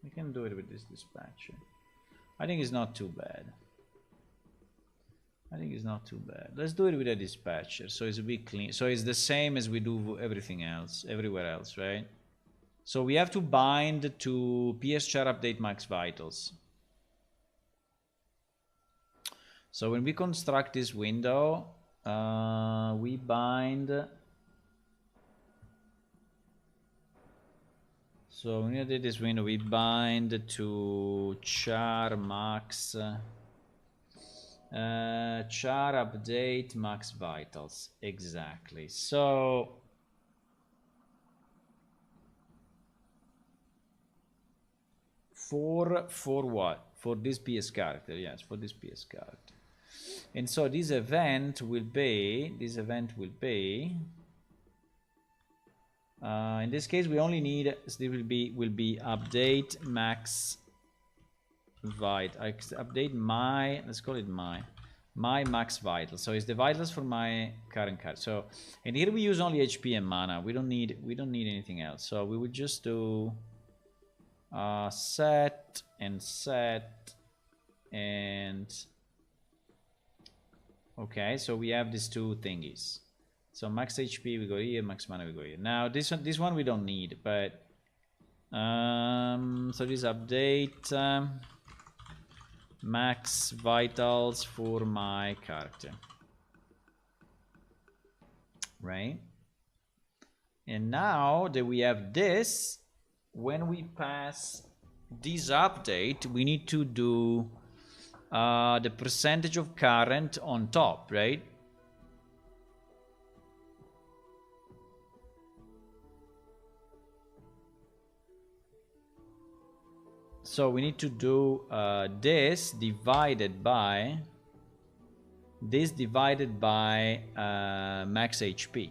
We can do it with this dispatcher. I think it's not too bad. Let's do it with a dispatcher, so it's a bit clean. So it's the same as we do everything else, everywhere else, right? So we have to bind to pschar update max vitals. So when we construct this window, we bind. So when we did this window, we bind to char max. Char update max vitals, exactly. So for what? For this PS character, yes, for this PS character. And so this event will be In this case, we only need, so will be update max vital. I update my, let's call it my max vital. So it's the vitals for my current card. So, and here we use only HP and mana. We don't need anything else. So we would just do set and okay. So we have these two thingies. So max HP we go here, max mana we go here. Now this one we don't need, but so this update max vitals for my character, right? And now that we have this, when we pass this update, we need to do the percentage of current on top, right? So we need to do this divided by max HP,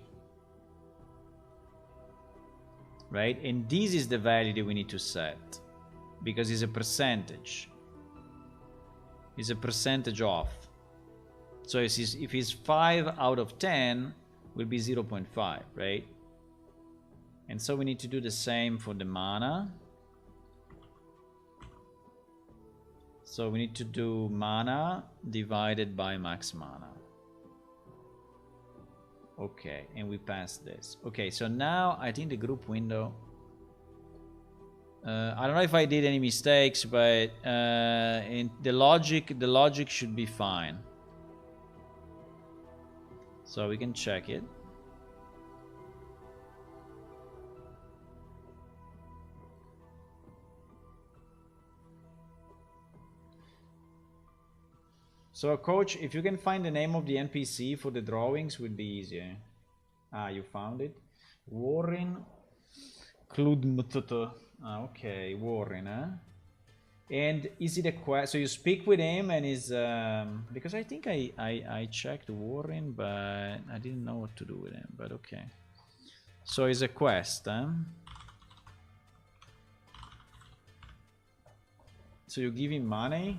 right? And this is the value that we need to set because it's a percentage. It's a percentage off. So if it's 5 out of 10, will be 0.5, right? And so we need to do the same for the mana. So we need to do mana divided by max mana. Okay, and we pass this. Okay, so now I think the group window. I don't know if I did any mistakes, but in the logic should be fine. So we can check it. So, coach, if you can find the name of the NPC for the drawings, would be easier. Ah, you found it? Warren Kludmtto. Ah, okay, Warren, huh? And is it a quest? So you speak with him and is... because I think I checked Warren, but I didn't know what to do with him, but okay. So it's a quest, huh? So you give him money?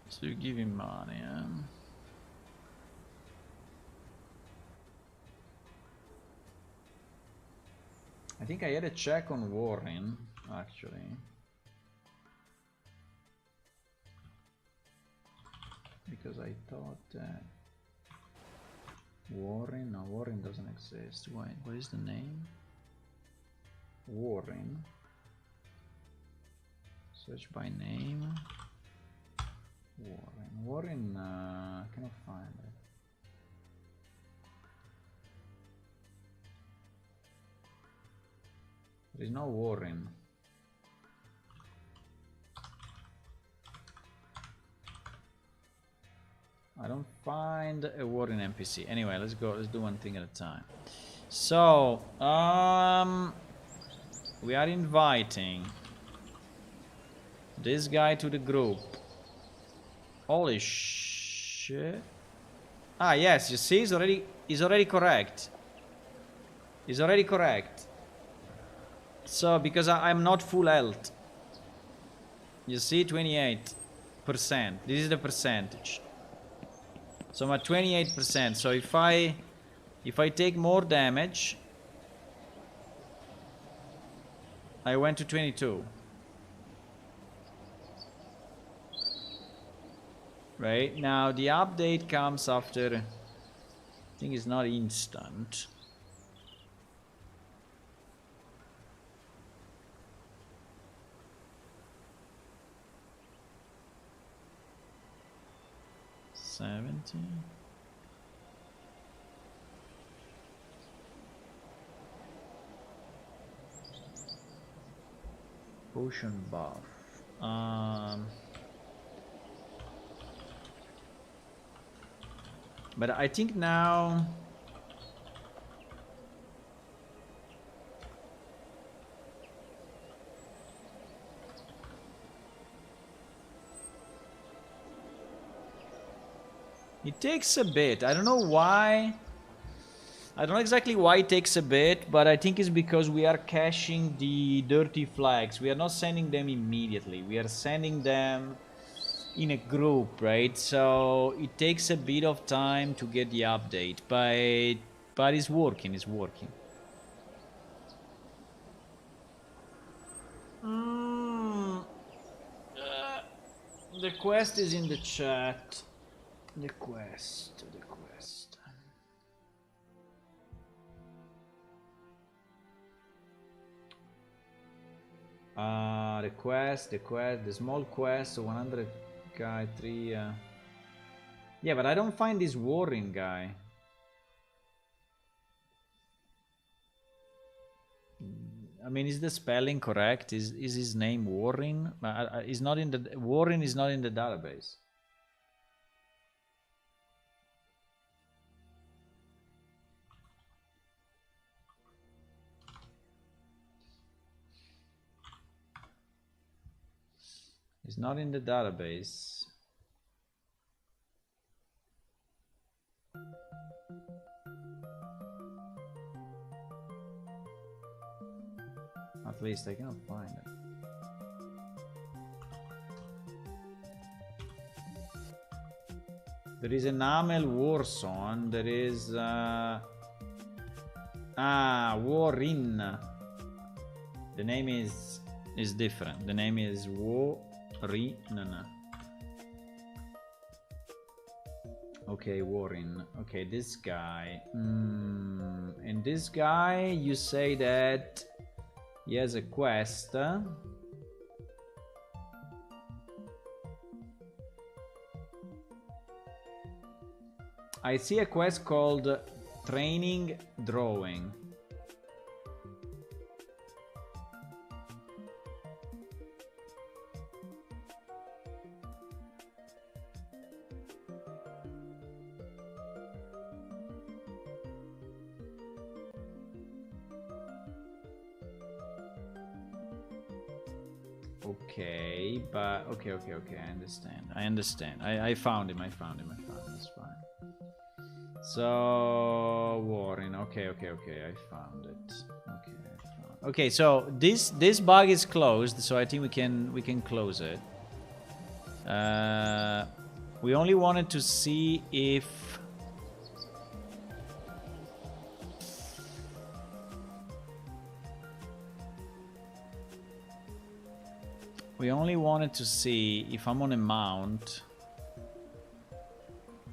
So you give him money, I think I had a check on Warren, actually. Because I thought that Warren, no, Warren doesn't exist. Wait, what is the name? Warren. Search by name. Warren, I cannot find it. There is no Warren. I don't find a Warren NPC. Anyway, let's go. Let's do one thing at a time. So, we are inviting this guy to the group. Holy shit. Ah, yes, you see, he's already correct. He's already correct. So, because I'm not full health. You see, 28%. This is the percentage. So I'm at 28%. So if I take more damage, I went to 22. Right, now the update comes after, I think it's not instant. Potion buff. But I think now It takes a bit. I don't know why. I don't know exactly why it takes a bit, but I think it's because we are caching the dirty flags. We are not sending them immediately. We are sending them in a group, right? So it takes a bit of time to get the update, but it's working. It's working. The quest is in the chat. The quest. The small quest, 100 guy, 3. Yeah, but I don't find this warring guy. I mean, is the spelling correct? Is his name Warren? Is not in the Warren is not in the database. It's not in the database. At least I cannot find it. There is an Amel Warson. There is Warrin. The name is different. The name is Warrin. Okay, Warren. Okay, this guy. And this guy, you say that he has a quest. I see a quest called Training Drawing. Okay, but okay, I understand. I found him. It's fine. So Warren, okay, I found it. Okay, so this bug is closed, so I think we can close it. We only wanted to see if I'm on a mount,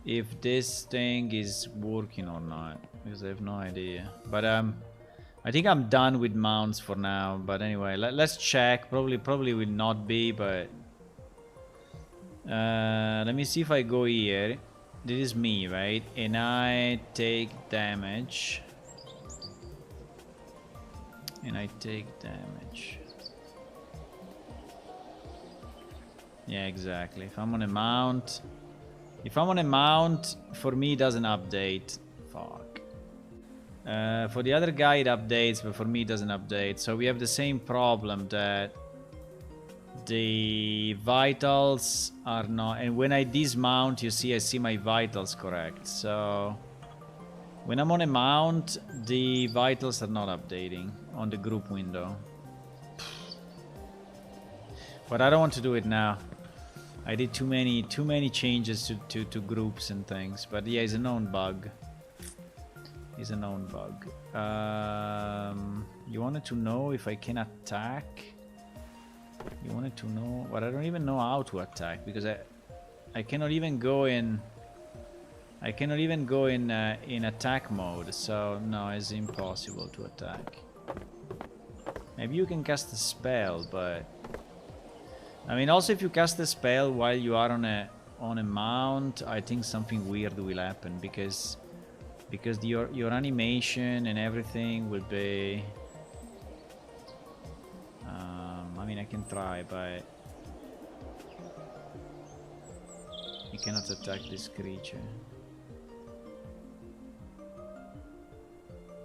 if this thing is working or not, because I have no idea. But I think I'm done with mounts for now. But anyway, let's check. Probably will not be, but let me see if I go here. This is me, right? And I take damage. Yeah, exactly. If I'm on a mount, for me it doesn't update. Fuck. For the other guy it updates, but for me it doesn't update. So we have the same problem that the vitals are not, and when I dismount, you see I see my vitals correct. So when I'm on a mount, the vitals are not updating on the group window. But I don't want to do it now. I did too many changes to groups and things. But yeah, it's a known bug. You wanted to know if I can attack? You wanted to know, but I don't even know how to attack, because I cannot even go in in attack mode. So no, it's impossible to attack. Maybe you can cast a spell, but I mean, also if you cast a spell while you are on a mount, I think something weird will happen, because your animation and everything will be. I mean, I can try, but you cannot attack this creature.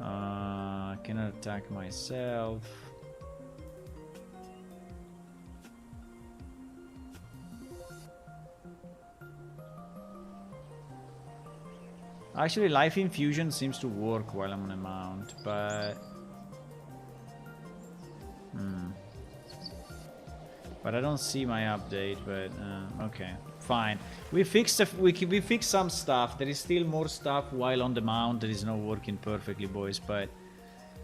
I cannot attack myself. Actually, Life Infusion seems to work while I'm on a mount, but... But I don't see my update, but okay, fine. We fixed we fixed some stuff. There is still more stuff while on the mount that is not working perfectly, boys, but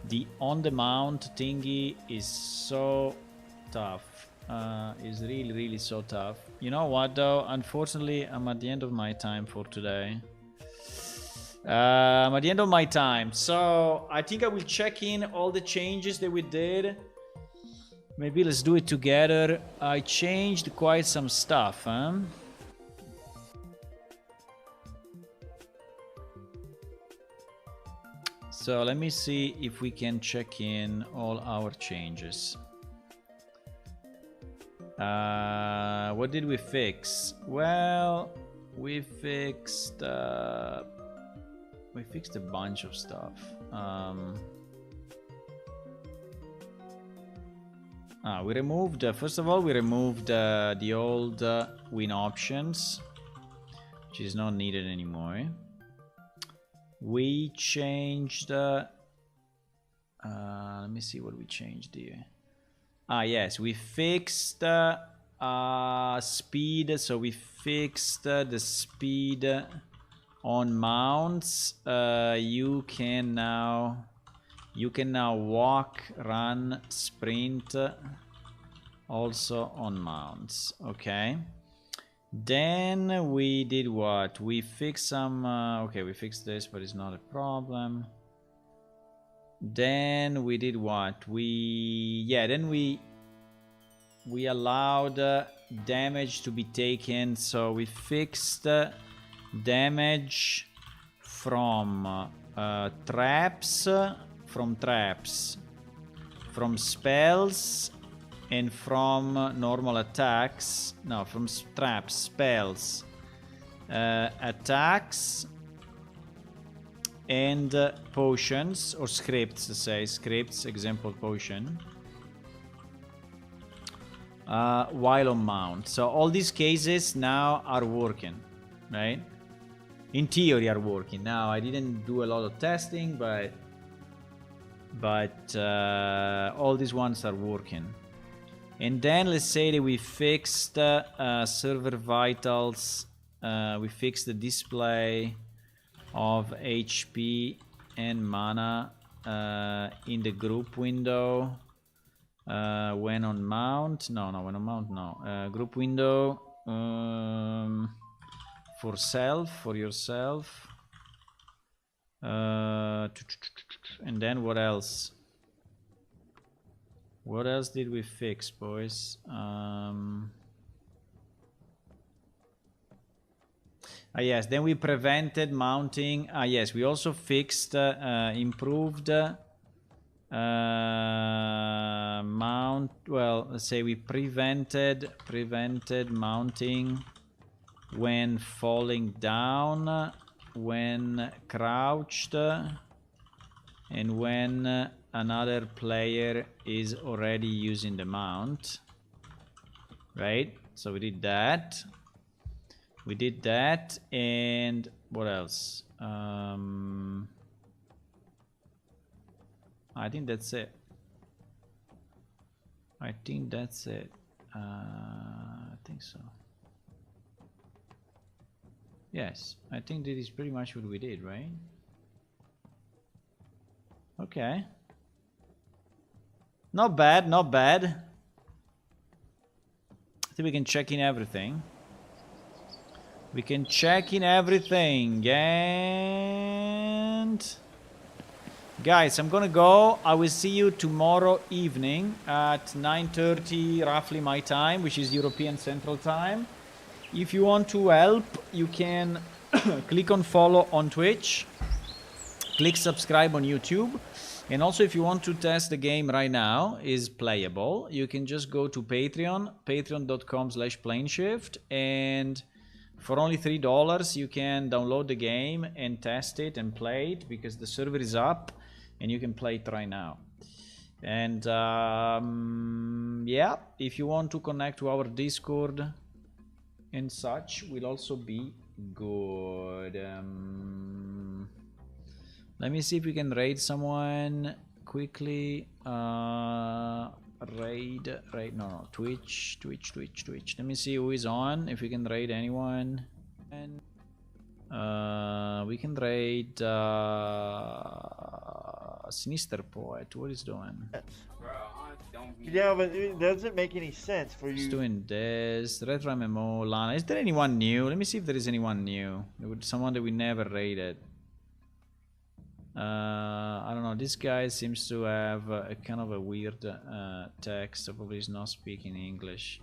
the on the mount thingy is so tough. Is really so tough. You know what though? Unfortunately, I'm at the end of my time for today. I'm at the end of my time, so I think I will check in all the changes that we did. Maybe let's do it together. I changed quite some stuff, huh? So let me see if we can check in all our changes. What did we fix? Well, we fixed a bunch of stuff. We removed, first of all, we removed the old win options, which is not needed anymore. We changed, let me see what we changed here. Yes, we fixed speed, so we fixed the speed on mounts. You can now walk, run, sprint also on mounts. Okay, then we did what? We fixed some okay, we fixed this, but it's not a problem. Then we did what? Then we allowed damage to be taken, so we fixed damage from traps, from spells, and from normal attacks. No, from traps, spells, attacks, and potions or scripts. Scripts, example potion, while on mount. So all these cases now are working, right? In theory are working. Now I didn't do a lot of testing, but all these ones are working. And then let's say that we fixed server vitals. We fixed the display of HP and mana in the group window when on mount. When on mount, no. Group window for yourself. And then what else? What else did we fix, boys? Yes, then we prevented mounting. Yes, we also fixed, improved mount. Well, let's say we prevented mounting when falling down, when crouched, and when another player is already using the mount, right? So we did that. And what else? I think that's it. I think so. Yes, I think that is pretty much what we did, right? Okay. Not bad. I think we can check in everything. And guys, I'm gonna go. I will see you tomorrow evening at 9:30 roughly my time, which is European Central Time. If you want to help, you can click on follow on Twitch, click subscribe on YouTube, and also if you want to test the game right now, is playable, you can just go to Patreon, patreon.com/planeshift, and for only $3 you can download the game and test it and play it, because the server is up and you can play it right now. And yeah, if you want to connect to our Discord and such, will also be good. Let me see if we can raid someone quickly. Raid. No. Twitch. Let me see who is on. If we can raid anyone. And we can raid Sinister Poet. What is doing? Yeah, but it doesn't make any sense for you. He's doing this. Retro MMO, Lana. Is there anyone new? Let me see if there is anyone new. Someone that we never raided. I don't know. This guy seems to have a kind of a weird text, so probably he's not speaking English.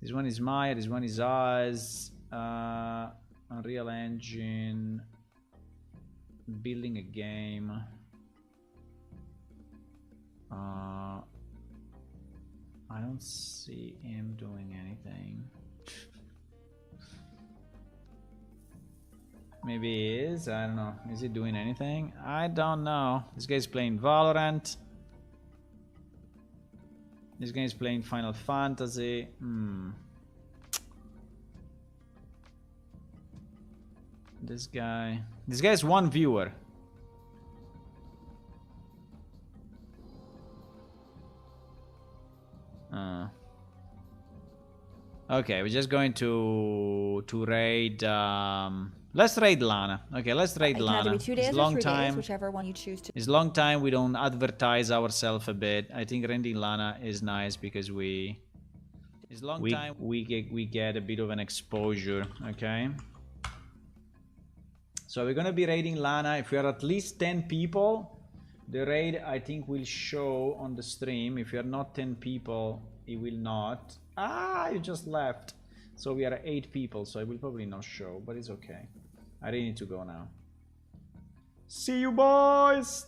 This one is Maya, this one is Oz. Unreal Engine. Building a game. I don't see him doing anything. Maybe he is, I don't know. Is he doing anything? I don't know. This guy's playing Valorant. This guy's playing Final Fantasy. This guy's one viewer. Okay, we're just going to raid. Let's raid Lana. Okay, let's raid Lana. It can either be 2 days or 3 days, whichever one you choose to. It's a long time we don't advertise ourselves a bit. I think raiding Lana is nice because we get a bit of an exposure. Okay. So we're gonna be raiding Lana. If we are at least 10 people, the raid I think will show on the stream. If you are not 10 people, it will not. Ah, you just left. So we are 8 people, so it will probably not show, but it's okay. I really need to go now. See you boys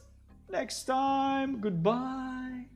next time. Goodbye.